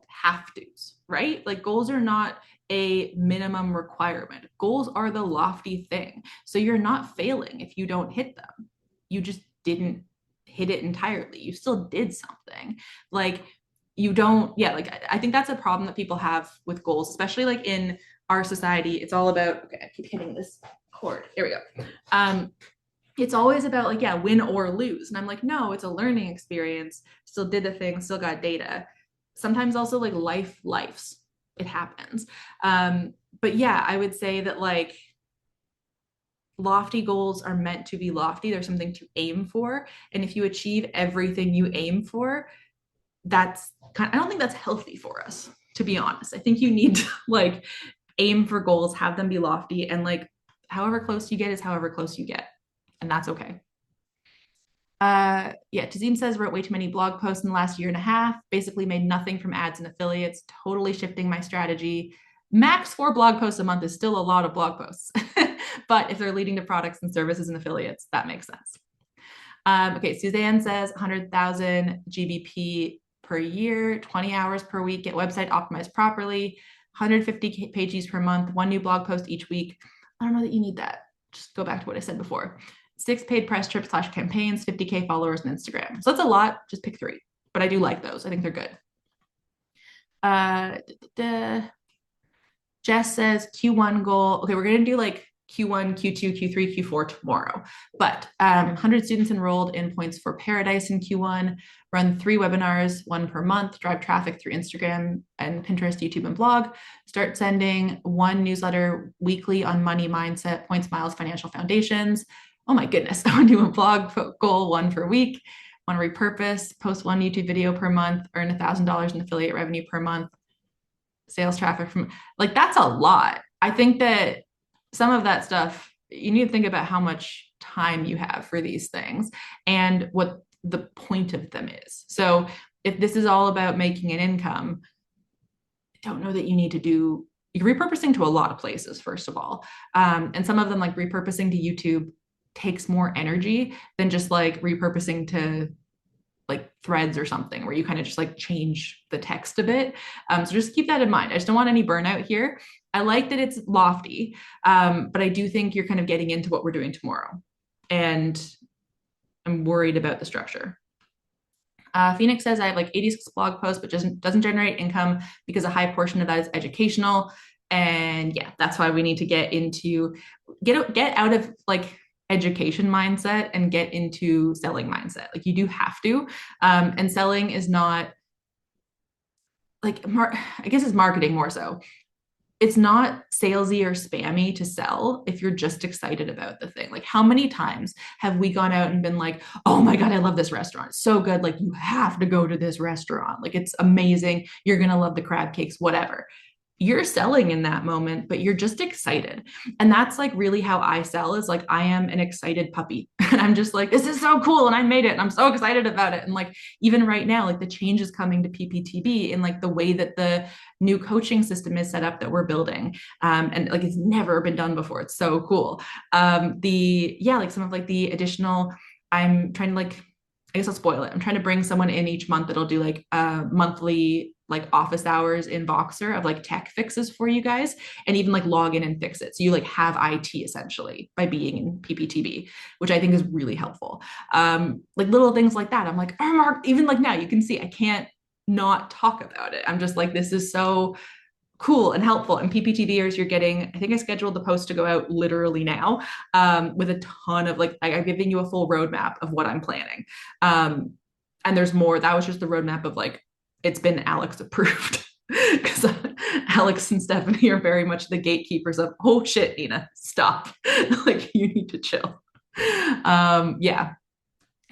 S1: have tos, right? Like goals are not a minimum requirement. Goals are the lofty thing. So you're not failing if you don't hit them. You just didn't hit it entirely. You still did something. Like you don't, yeah, like I think that's a problem that people have with goals, especially like in our society. It's all about, okay, I keep hitting this cord. Here we go. It's always about like, yeah, win or lose. And I'm like, no, it's a learning experience. Still did the thing, still got data. Sometimes also like lifes. It happens. But yeah, I would say that like lofty goals are meant to be lofty. There's something to aim for. And if you achieve everything you aim for, I don't think that's healthy for us, to be honest. I think you need to like aim for goals, have them be lofty, and like however close you get is however close you get. And that's okay. Yeah, Tazim says wrote way too many blog posts in the last year and a half, basically made nothing from ads and affiliates, totally shifting my strategy. Max 4 blog posts a month is still a lot of blog posts. But if they're leading to products and services and affiliates, that makes sense. Okay, Suzanne says 100,000 GBP per year, 20 hours per week, get website optimized properly, 150 pages per month, 1 new blog post each week. I don't know that you need that. Just go back to what I said before. 6 paid press trips / campaigns, 50K followers on Instagram. So that's a lot. Just pick 3. But I do like those. I think they're good. Jess says Q1 goal. Okay, we're going to do like Q1, Q2, Q3, Q4 tomorrow. But 100 students enrolled in Points for Paradise in Q1, run 3 webinars, 1 per month, drive traffic through Instagram and Pinterest, YouTube, and blog, start sending 1 newsletter weekly on money mindset, points, miles, financial foundations. Oh my goodness, I want to do a blog goal 1 per week, want to repurpose, post 1 YouTube video per month, earn $1,000 in affiliate revenue per month, sales traffic from, like, that's a lot. I think that some of that stuff, you need to think about how much time you have for these things and what the point of them is. So if this is all about making an income, I don't know that you need to do, you're repurposing to a lot of places, first of all. And some of them, like repurposing to YouTube, takes more energy than just like repurposing to like threads or something where you kind of just like change the text a bit. So just keep that in mind. I just don't want any burnout here. I like that it's lofty, but I do think you're kind of getting into what we're doing tomorrow. And I'm worried about the structure. Phoenix says I have like 86 blog posts, but doesn't generate income because a high portion of that is educational. And yeah, that's why we need to get out of like education mindset and get into selling mindset. Like you do have to. And selling is not like, I guess it's marketing more so. It's not salesy or spammy to sell if you're just excited about the thing. Like how many times have we gone out and been like, oh my God, I love this restaurant. It's so good. Like you have to go to this restaurant. Like it's amazing. You're going to love the crab cakes, whatever. You're selling in that moment, but you're just excited. And that's like really how I sell, is like, I am an excited puppy. And I'm just like, this is so cool. And I made it. And I'm so excited about it. And like, even right now, like the change is coming to PPTB in like the way that the new coaching system is set up that we're building. And like, it's never been done before. It's so cool. Like some of like the additional, I'm trying to like, I guess I'll spoil it. I'm trying to bring someone in each month that'll do like a monthly like office hours in Voxer of like tech fixes for you guys and even like log in and fix it. So you like have IT essentially by being in PPTB, which I think is really helpful. Like little things like that. I'm like, oh, Mark, even like now you can see I can't not talk about it. I'm just like, this is so cool and helpful. And PPTVers, you're getting, I think I scheduled the post to go out literally now with a ton of like, I'm giving you a full roadmap of what I'm planning. And there's more. That was just the roadmap of like, it's been Alex approved. Because Alex and Stephanie are very much the gatekeepers of, oh shit, Nina, stop. Like, you need to chill. Yeah.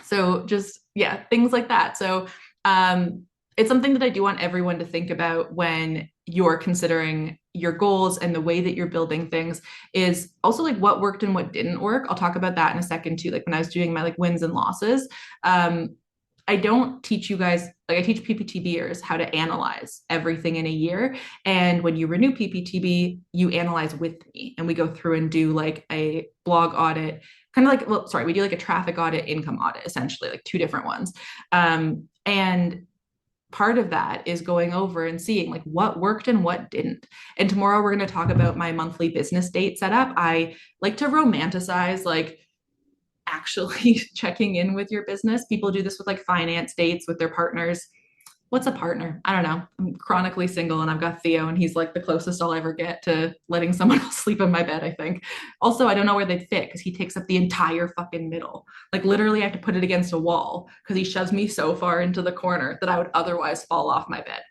S1: So just, yeah, things like that. So it's something that I do want everyone to think about when you're considering your goals and the way that you're building things is also like what worked and what didn't work. I'll talk about that in a second too. Like when I was doing my like wins and losses, I don't teach you guys, like I teach PPTBers how to analyze everything in a year. And when you renew PPTB, you analyze with me and we go through and do like a blog audit, kind of like, well, sorry, we do like a traffic audit, income audit, essentially like two different ones. And part of that is going over and seeing like what worked and what didn't. And tomorrow we're going to talk about my monthly business date setup. I like to romanticize like actually checking in with your business. People do this with like finance dates with their partners. What's a partner? I don't know. I'm chronically single and I've got Theo and he's like the closest I'll ever get to letting someone else sleep in my bed, I think. Also, I don't know where they'd fit because he takes up the entire fucking middle. Like literally I have to put it against a wall because he shoves me so far into the corner that I would otherwise fall off my bed.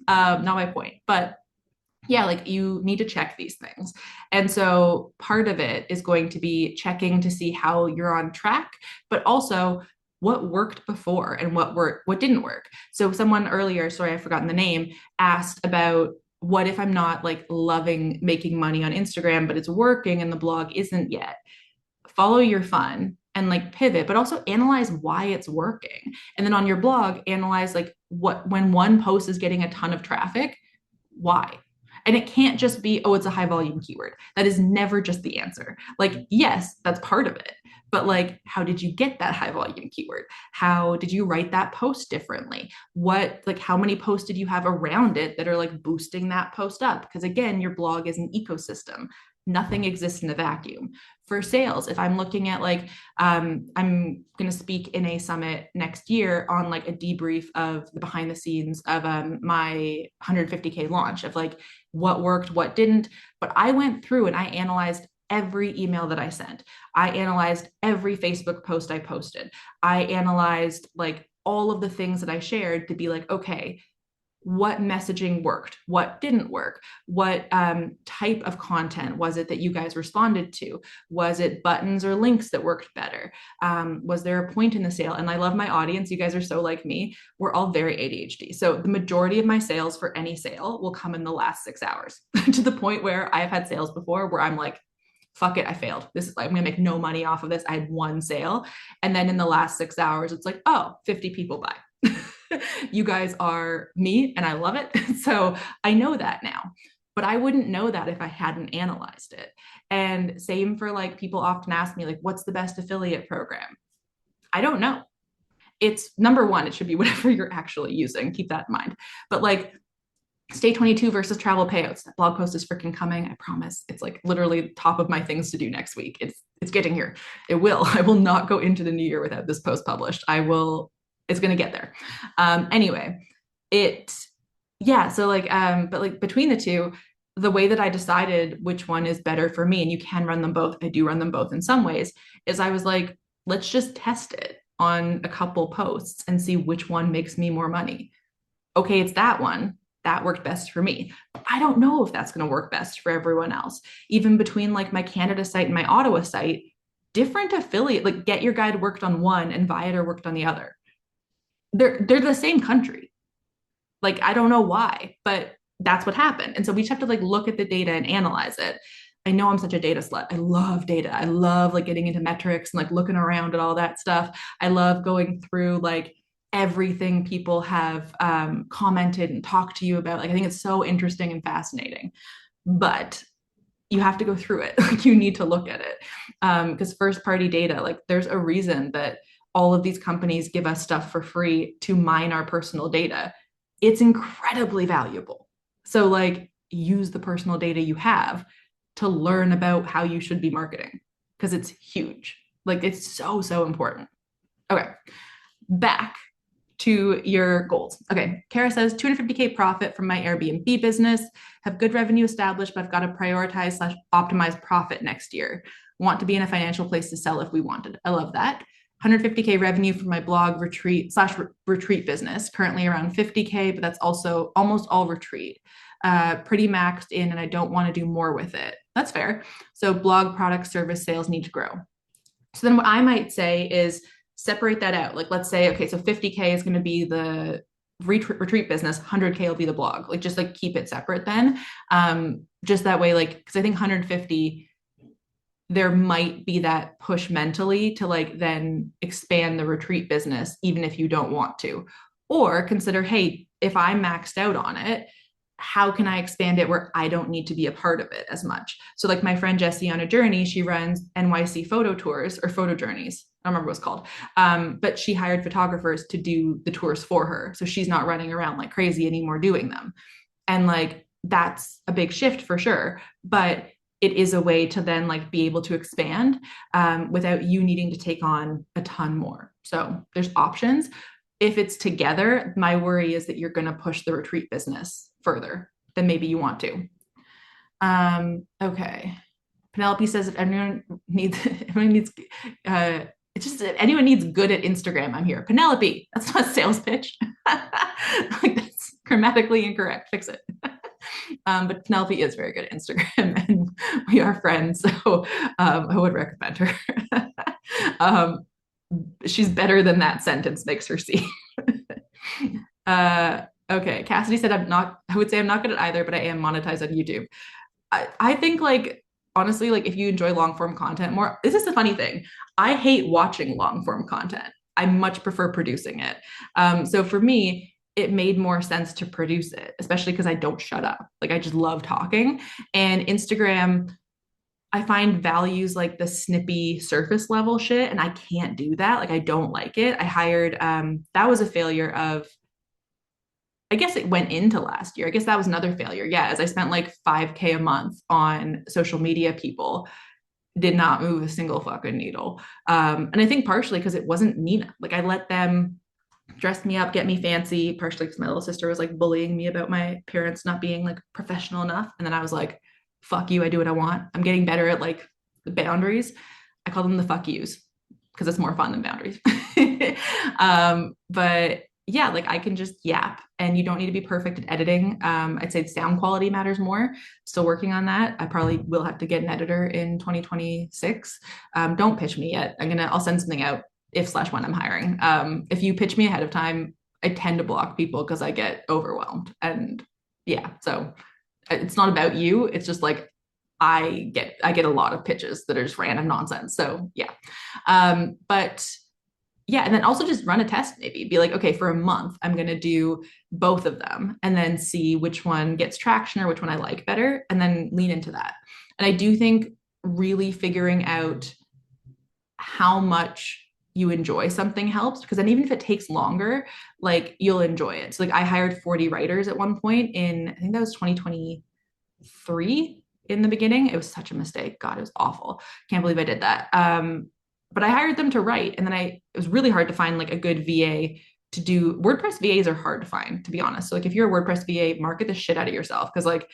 S1: Not my point, but yeah, like you need to check these things. And so part of it is going to be checking to see how you're on track, but also what worked before and what didn't work. So someone earlier, sorry, I've forgotten the name, asked about what if I'm not like loving making money on Instagram, but it's working and the blog isn't yet. Follow your fun and like pivot, but also analyze why it's working. And then on your blog, analyze like what when one post is getting a ton of traffic, why? And it can't just be, oh, it's a high volume keyword. That is never just the answer. Like, yes, that's part of it. But like, how did you get that high volume keyword? How did you write that post differently? What, like, how many posts did you have around it that are like boosting that post up? Because again, your blog is an ecosystem. Nothing exists in a vacuum. For sales, if I'm looking at like, I'm going to speak in a summit next year on like a debrief of the behind the scenes of my 150K launch of like what worked, what didn't. But I went through and I analyzed every email that I sent. I analyzed every Facebook post I posted. I analyzed like all of the things that I shared to be like, okay, what messaging worked, what didn't work, what type of content was it that you guys responded to? Was it buttons or links that worked better? Was there a point in the sale? And I love my audience. You guys are so like me. We're all very ADHD. So the majority of my sales for any sale will come in the last 6 hours to the point where I've had sales before where I'm like, fuck it, I failed. This is, I'm gonna make no money off of this. I had one sale. And then in the last 6 hours, it's like, oh, 50 people buy. You guys are me and I love it. So I know that now, but I wouldn't know that if I hadn't analyzed it. And same for like people often ask me, like, what's the best affiliate program? I don't know. It's number one, it should be whatever you're actually using. Keep that in mind. But like, Stay 22 versus travel payouts. That blog post is freaking coming. I promise. It's like literally top of my things to do next week. It's getting here. It will. I will not go into the new year without this post published. I will. It's gonna get there. Anyway, it yeah. So like but like between the two, the way that I decided which one is better for me, and you can run them both. I do run them both in some ways. Is I was like, let's just test it on a couple posts and see which one makes me more money. Okay, it's that one that worked best for me. But I don't know if that's going to work best for everyone else. Even between like my Canada site and my Ottawa site, different affiliate, like Get Your Guide worked on one and Viator worked on the other. They're the same country. Like I don't know why, but that's what happened. And so we just have to like look at the data and analyze it. I know I'm such a data slut. I love data. I love like getting into metrics and like looking around at all that stuff. I love going through like everything people have commented and talked to you about. Like I think it's so interesting and fascinating, but you have to go through it. Like you need to look at it because first party data, like there's a reason that all of these companies give us stuff for free to mine our personal data. it's incredibly valuable. So like use the personal data you have to learn about how you should be marketing because it's huge. Like it's so, so important. Okay, back to your goals. Okay, Kara says 250K profit from my Airbnb business, have good revenue established, but I've got to prioritize slash optimize profit next year. Want to be in a financial place to sell if we wanted. I love that. 150K revenue from my blog retreat slash retreat business, currently around 50K, but that's also almost all retreat. Pretty maxed in, and I don't want to do more with it. That's fair. So blog product service sales need to grow. So then what I might say is separate that out. Like let's say, okay, so 50K is going to be the retreat business, 100K will be the blog. Like just like keep it separate then. Just that way, like, because I think 150, there might be that push mentally to like then expand the retreat business, even if you don't want to. Or consider, hey, if I'm maxed out on it, how can I expand it where I don't need to be a part of it as much? So like my friend Jessie on a journey, she runs NYC photo tours or photo journeys. I don't remember what it's called. But she hired photographers to do the tours for her. So she's not running around like crazy anymore doing them. And like, that's a big shift for sure. But it is a way to then like be able to expand without you needing to take on a ton more. So there's options. If it's together, my worry is that you're going to push the retreat business further than maybe you want to. Okay. Penelope says if anyone needs, it's just if anyone needs good at Instagram, I'm here. Penelope, that's not a sales pitch. Like that's grammatically incorrect. Fix it. But Penelope is very good at Instagram, and we are friends, so I would recommend her. um, she's better than that sentence makes her seem. Okay, Cassidy said I'm not. I would say I'm not good at either, but I am monetized on YouTube. I think like honestly, like if you enjoy long form content more, this is the funny thing. I hate watching long form content. I much prefer producing it. So for me, it made more sense to produce it, especially because I don't shut up. Like I just love talking. And Instagram, I find values like the snippy surface level shit, and I can't do that. Like I don't like it. I hired that was a failure of I guess it went into last year. I guess that was another failure. Yeah, as I spent like 5K a month on social media people, did not move a single fucking needle. And I think partially because it wasn't Nina. Like I let them dress me up, get me fancy, partially because my little sister was like bullying me about my parents not being like professional enough. And then I was like, fuck you, I do what I want. I'm getting better at like the boundaries. I call them the fuck yous because it's more fun than boundaries. But yeah, like I can just yap and you don't need to be perfect at editing. I'd say sound quality matters more. Still working on that. I probably will have to get an editor in 2026. Don't pitch me yet. I'll send something out if slash when I'm hiring. If you pitch me ahead of time, I tend to block people because I get overwhelmed. And yeah, so it's not about you. It's just like I get a lot of pitches that are just random nonsense. So yeah. But yeah, and then also just run a test maybe. Be like, okay, for a month, I'm going to do both of them and then see which one gets traction or which one I like better and then lean into that. And I do think really figuring out how much you enjoy something helps because then even if it takes longer, like you'll enjoy it. So like I hired 40 writers at one point in, I think that was 2023 in the beginning. It was such a mistake. God, it was awful. Can't believe I did that. But I hired them to write. And then it was really hard to find like a good VA to do. WordPress VAs are hard to find, to be honest. So like if you're a WordPress VA, market the shit out of yourself because like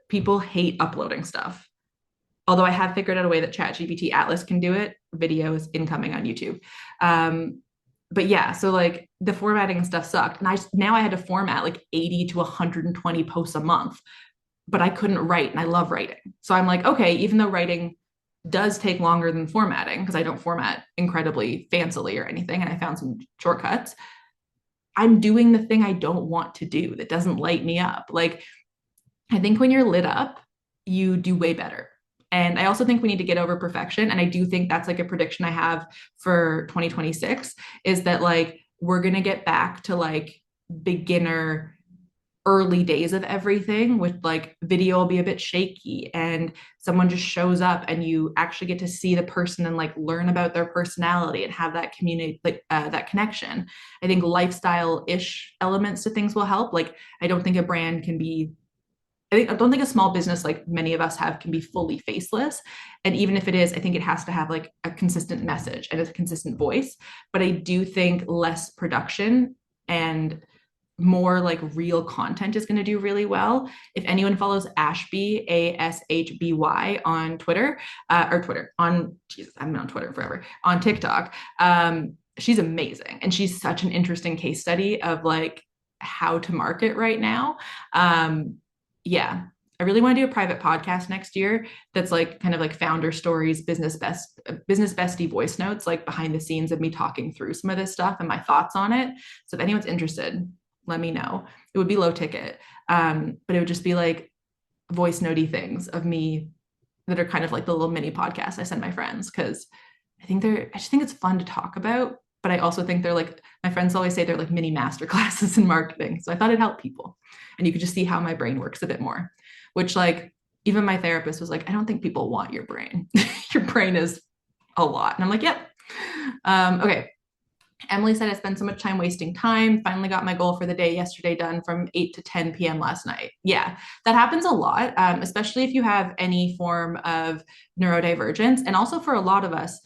S1: people hate uploading stuff. Although I have figured out a way that ChatGPT Atlas can do it, videos incoming on YouTube. But yeah, so like the formatting and stuff sucked. And now I had to format like 80 to 120 posts a month, but I couldn't write and I love writing. So I'm like, okay, even though writing does take longer than formatting because I don't format incredibly fancily or anything, and I found some shortcuts, I'm doing the thing I don't want to do that doesn't light me up. Like, I think when you're lit up, you do way better. And I also think we need to get over perfection. And I do think that's like a prediction I have for 2026 is that like we're going to get back to like beginner early days of everything with like video will be a bit shaky and someone just shows up and you actually get to see the person and like learn about their personality and have that community like that connection. I think lifestyle-ish elements to things will help. Like I don't think a brand can be I don't think a small business like many of us have can be fully faceless. And even if it is, I think it has to have like a consistent message and a consistent voice. But I do think less production and more like real content is going to do really well. If anyone follows Ashby, ASHBY on Twitter, on Jesus, I've been on Twitter forever, on TikTok, she's amazing. And she's such an interesting case study of like how to market right now. Yeah, I really want to do a private podcast next year that's like kind of like founder stories, business bestie voice notes, like behind the scenes of me talking through some of this stuff and my thoughts on it. So if anyone's interested, let me know. It would be low ticket, but it would just be like voice notey things of me that are kind of like the little mini podcasts I send my friends because I just think it's fun to talk about. But I also think they're like, my friends always say they're like mini master classes in marketing. So I thought it'd help people. And you could just see how my brain works a bit more, which like even my therapist was like, I don't think people want your brain. Your brain is a lot. And I'm like, yep. Okay. Emily said I spent so much time wasting time. Finally got my goal for the day yesterday done from 8 to 10 p.m. last night. Yeah, that happens a lot, especially if you have any form of neurodivergence. And also for a lot of us,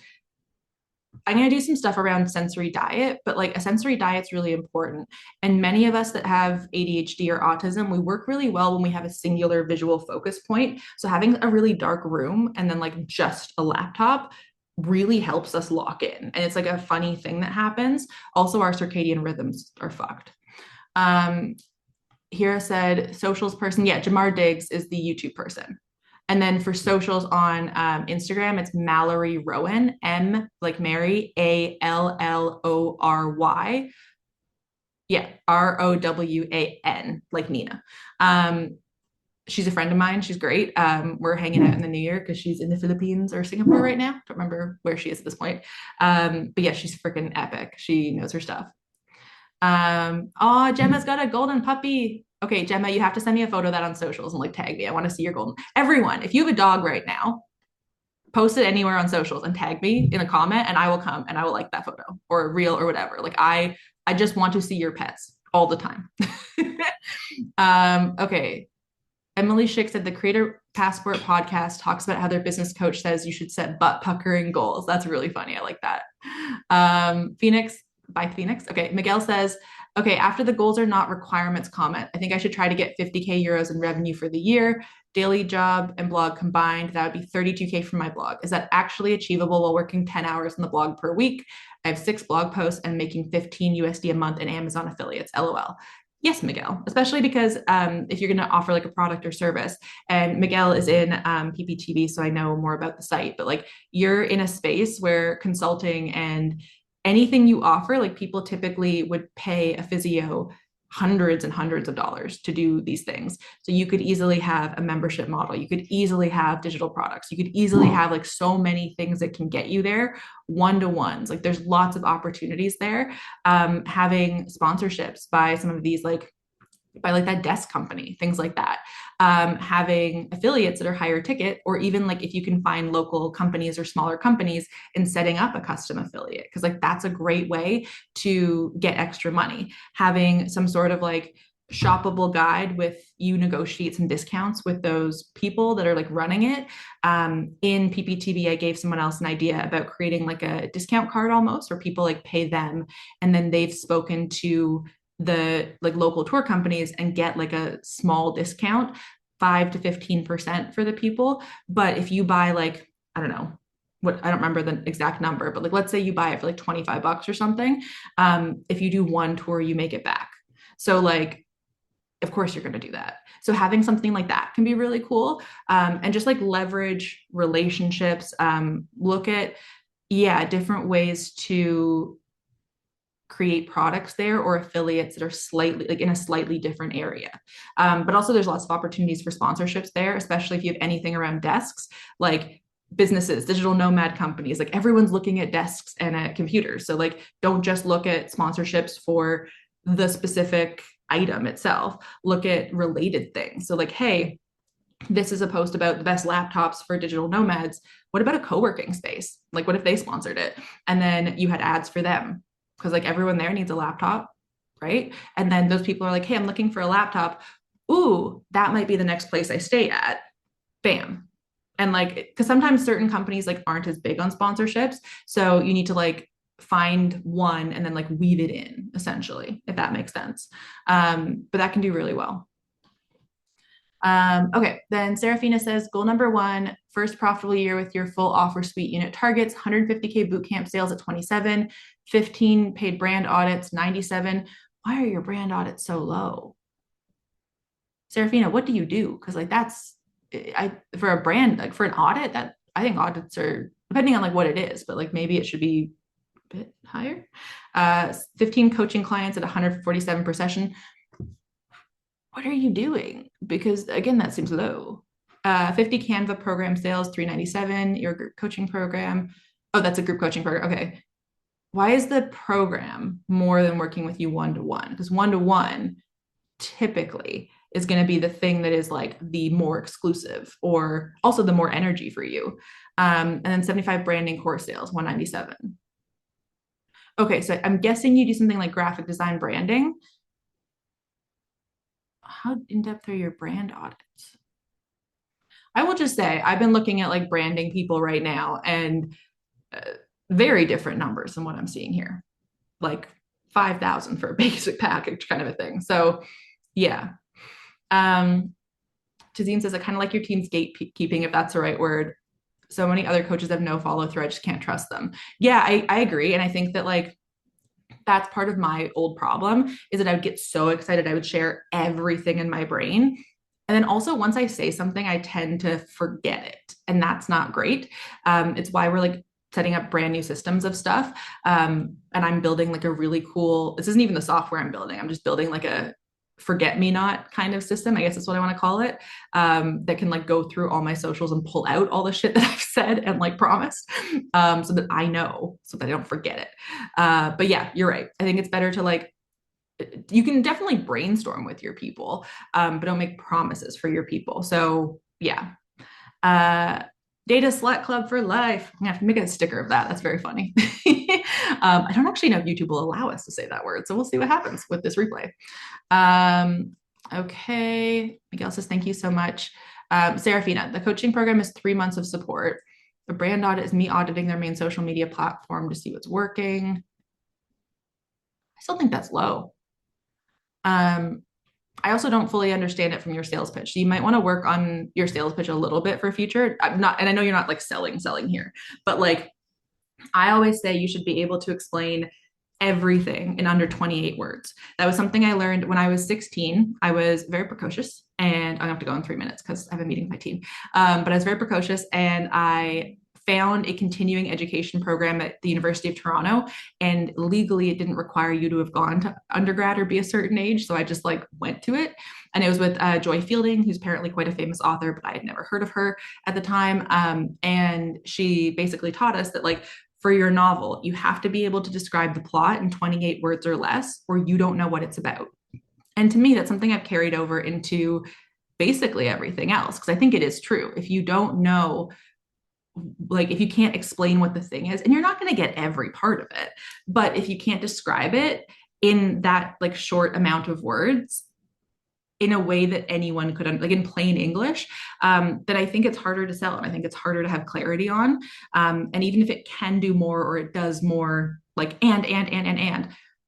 S1: I'm going to do some stuff around sensory diet, but like a sensory diet's really important. And many of us that have ADHD or autism, we work really well when we have a singular visual focus point. So having a really dark room and then like just a laptop really helps us lock in. And it's like a funny thing that happens. Also, our circadian rhythms are fucked. Hira said socials person. Yeah, Jamar Diggs is the YouTube person. And then for socials on Instagram, it's Mallory Rowan, M like Mary, Allory. Yeah, Rowan, like Nina. She's a friend of mine. She's great. We're hanging out in the new year because she's in the Philippines or Singapore right now. Don't remember where she is at this point. But yeah, she's freaking epic. She knows her stuff. Oh, Gemma's got a golden puppy. Okay, Gemma, you have to send me a photo of that on socials and like tag me. I want to see your golden. Everyone, if you have a dog right now, post it anywhere on socials and tag me in a comment, and I will come and I will like that photo or a reel or whatever. Like I just want to see your pets all the time. Okay. Emily Schick said the Creator Passport podcast talks about how their business coach says you should set butt puckering goals. That's really funny. I like that. Phoenix by Phoenix. Okay. Miguel says, okay, after the goals are not requirements comment, I think I should try to get 50K euros in revenue for the year. Daily job and blog combined, that would be 32K from my blog. Is that actually achievable while working 10 hours on the blog per week? I have 6 blog posts and making 15 USD a month in Amazon affiliates. LOL. Yes, Miguel, especially because if you're going to offer like a product or service, and Miguel is in PPTV, so I know more about the site, but like you're in a space where consulting and anything you offer, like people typically would pay a physio hundreds and hundreds of dollars to do these things. So you could easily have a membership model. You could easily have digital products. You could easily have like so many things that can get you there, one-to-ones. Like there's lots of opportunities there. Having sponsorships by some of these by like that desk company, things like that. Having affiliates that are higher ticket, or even like if you can find local companies or smaller companies and setting up a custom affiliate, because like that's a great way to get extra money. Having some sort of like shoppable guide with you negotiate some discounts with those people that are like running it. In PPTV, I gave someone else an idea about creating like a discount card almost, where people like pay them and then they've spoken to the like local tour companies and get like a small discount, 5 to 15% for the people. But if you buy like, I don't know, what I don't remember the exact number, but like let's say you buy it for like 25 bucks or something. If you do one tour, you make it back. So like, of course you're going to do that. So having something like that can be really cool. And just like leverage relationships, look at, different ways to create products there or affiliates that are slightly like in a slightly different area. But also there's lots of opportunities for sponsorships there, especially if you have anything around desks, like businesses, digital nomad companies, like everyone's looking at desks and at computers. So like, don't just look at sponsorships for the specific item itself, look at related things. So like, hey, this is a post about the best laptops for digital nomads. What about a co-working space? Like, what if they sponsored it? And then you had ads for them because like everyone there needs a laptop, right? And then those people are like, hey, I'm looking for a laptop. Ooh, that might be the next place I stay at. Bam. And like, because sometimes certain companies like aren't as big on sponsorships. So you need to like find one and then like weave it in essentially, if that makes sense. But that can do really well. Okay, then Serafina says goal number one, first profitable year with your full offer suite unit targets, 150K bootcamp sales at 27, 15 paid brand audits, 97. Why are your brand audits so low? Serafina, what do you do? Because like that's I for a brand, like for an audit, that I think audits are depending on like what it is, but like maybe it should be a bit higher. 15 coaching clients at 147 per session. What are you doing? Because again, that seems low. 50 Canva program sales, 397. Your group coaching program. Oh, that's a group coaching program. Okay. Why is the program more than working with you one to one? Because one to one typically is going to be the thing that is like the more exclusive or also the more energy for you. And then 75 branding course sales, 197. Okay, so I'm guessing you do something like graphic design branding. How in depth are your brand audits? I will just say I've been looking at like branding people right now and uh, very different numbers than what I'm seeing here, like 5,000 for a basic package kind of a thing. So yeah. Tazine says, I kind of like your team's gatekeeping, if that's the right word. So many other coaches have no follow through. I just can't trust them. Yeah, I agree. And I think that like that's part of my old problem is that I would get so excited. I would share everything in my brain. And then also once I say something, I tend to forget it. And that's not great. It's why we're like setting up brand new systems of stuff. And I'm building like a really cool, this isn't even the software I'm building. I'm just building like a forget me not kind of system. I guess that's what I want to call it. That can like go through all my socials and pull out all the shit that I've said and like promised, so that I know, so that I don't forget it. But yeah, you're right. I think it's better to like, you can definitely brainstorm with your people, but don't make promises for your people. So yeah. Data Slut Club for life. I'm gonna have to make a sticker of that. That's very funny. I don't actually know if YouTube will allow us to say that word, so we'll see what happens with this replay. Okay. Miguel says, thank you so much. Serafina, the coaching program is 3 months of support. The brand audit is me auditing their main social media platform to see what's working. I still think that's low. I also don't fully understand it from your sales pitch. So you might want to work on your sales pitch a little bit for future. I'm not, and I know you're not like selling here, but like I always say you should be able to explain everything in under 28 words. That was something I learned when I was 16. I was very precocious, and I'm gonna have to go in 3 minutes because I have a meeting with my team. But I was very precocious, and I found a continuing education program at the University of Toronto, and legally it didn't require you to have gone to undergrad or be a certain age. So I just like went to it, and it was with Joy Fielding, who's apparently quite a famous author, but I had never heard of her at the time. And she basically taught us that like for your novel, you have to be able to describe the plot in 28 words or less, or you don't know what it's about. And to me, that's something I've carried over into basically everything else, because I think it is true. If you don't know, like, if you can't explain what the thing is, and you're not going to get every part of it, but if you can't describe it in that like short amount of words, in a way that anyone could, like in plain English, that I think it's harder to sell and I think it's harder to have clarity on. And even if it can do more or it does more, like and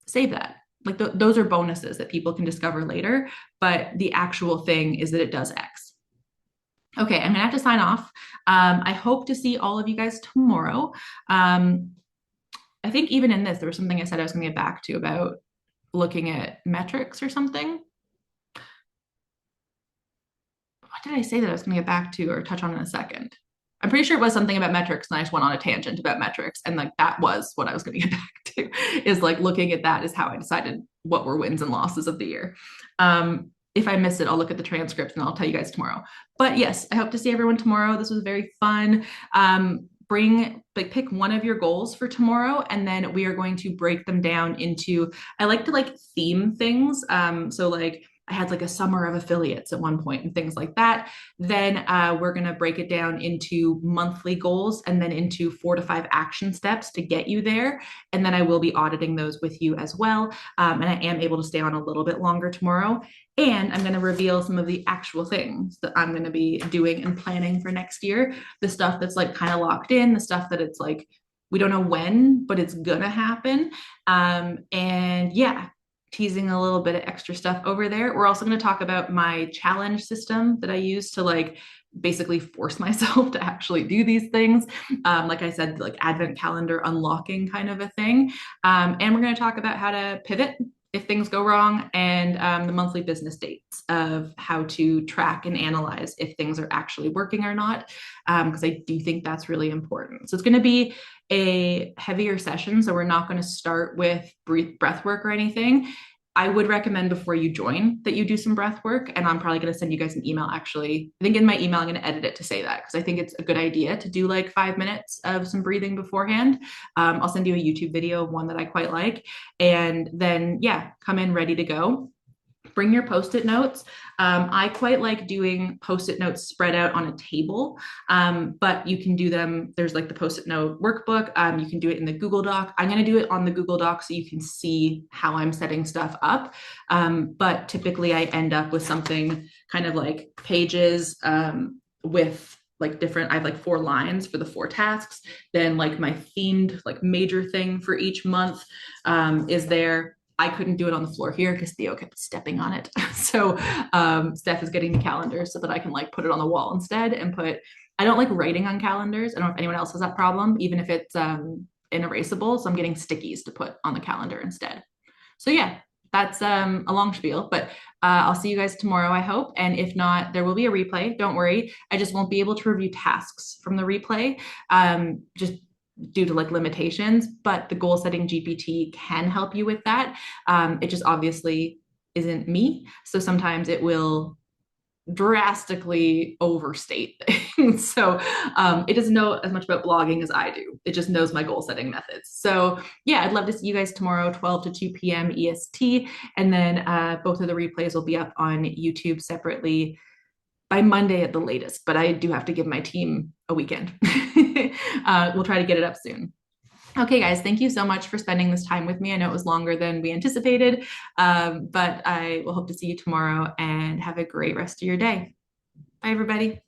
S1: save that. Like those are bonuses that people can discover later, but the actual thing is that it does X. Okay, I'm gonna have to sign off. I hope to see all of you guys tomorrow. I think even in this, there was something I said I was gonna get back to about looking at metrics or something. What did I say that I was going to get back to or touch on in a second? I'm pretty sure it was something about metrics, and I just went on a tangent about metrics, and like that was what I was going to get back to. Is like looking at that is how I decided what were wins and losses of the year. If I miss it, I'll look at the transcript and I'll tell you guys tomorrow. But yes, I hope to see everyone tomorrow. This was very fun. pick one of your goals for tomorrow, and then we are going to break them down into, I like to like theme things. So like I had like a summer of affiliates at one point and things like that. Then we're going to break it down into monthly goals and then into 4 to 5 action steps to get you there. And then I will be auditing those with you as well. And I am able to stay on a little bit longer tomorrow. And I'm going to reveal some of the actual things that I'm going to be doing and planning for next year. The stuff that's like kind of locked in, the stuff that it's like, we don't know when, but it's going to happen. And yeah, teasing a little bit of extra stuff over there. We're also going to talk about my challenge system that I use to like basically force myself to actually do these things. Like I said, like advent calendar unlocking kind of a thing. And we're going to talk about how to pivot if things go wrong, and the monthly business dates of how to track and analyze if things are actually working or not, because I do think that's really important. So it's going to be a heavier session. So we're not going to start with breath work or anything. I would recommend before you join that you do some breath work. And I'm probably going to send you guys an email. Actually, I think in my email, I'm going to edit it to say that because I think it's a good idea to do like 5 minutes of some breathing beforehand. I'll send you a YouTube video of one that I quite like. And then, yeah, come in ready to go. Bring your post-it notes. I quite like doing post-it notes spread out on a table, but you can do them. There's like the post-it note workbook. You can do it in the Google Doc. I'm going to do it on the Google Doc so you can see how I'm setting stuff up. But typically I end up with something kind of like pages with like different, I have like 4 lines for the 4 tasks. Then like my themed like major thing for each month is there. I couldn't do it on the floor here because Theo kept stepping on it. So Steph is getting the calendar so that I can like put it on the wall instead and I don't like writing on calendars. I don't know if anyone else has that problem, even if it's inerasable. So I'm getting stickies to put on the calendar instead. So yeah, that's a long spiel, but I'll see you guys tomorrow, I hope. And if not, there will be a replay. Don't worry. I just won't be able to review tasks from the replay. Just due to like limitations, but the goal setting GPT can help you with that. It just obviously isn't me. So sometimes it will drastically overstate things. So it doesn't know as much about blogging as I do. It just knows my goal setting methods. So yeah, I'd love to see you guys tomorrow, 12 to 2 p.m. EST. And then both of the replays will be up on YouTube separately by Monday at the latest, but I do have to give my team a weekend. We'll try to get it up soon. Okay, guys, thank you so much for spending this time with me. I know it was longer than we anticipated, but I will hope to see you tomorrow and have a great rest of your day. Bye, everybody.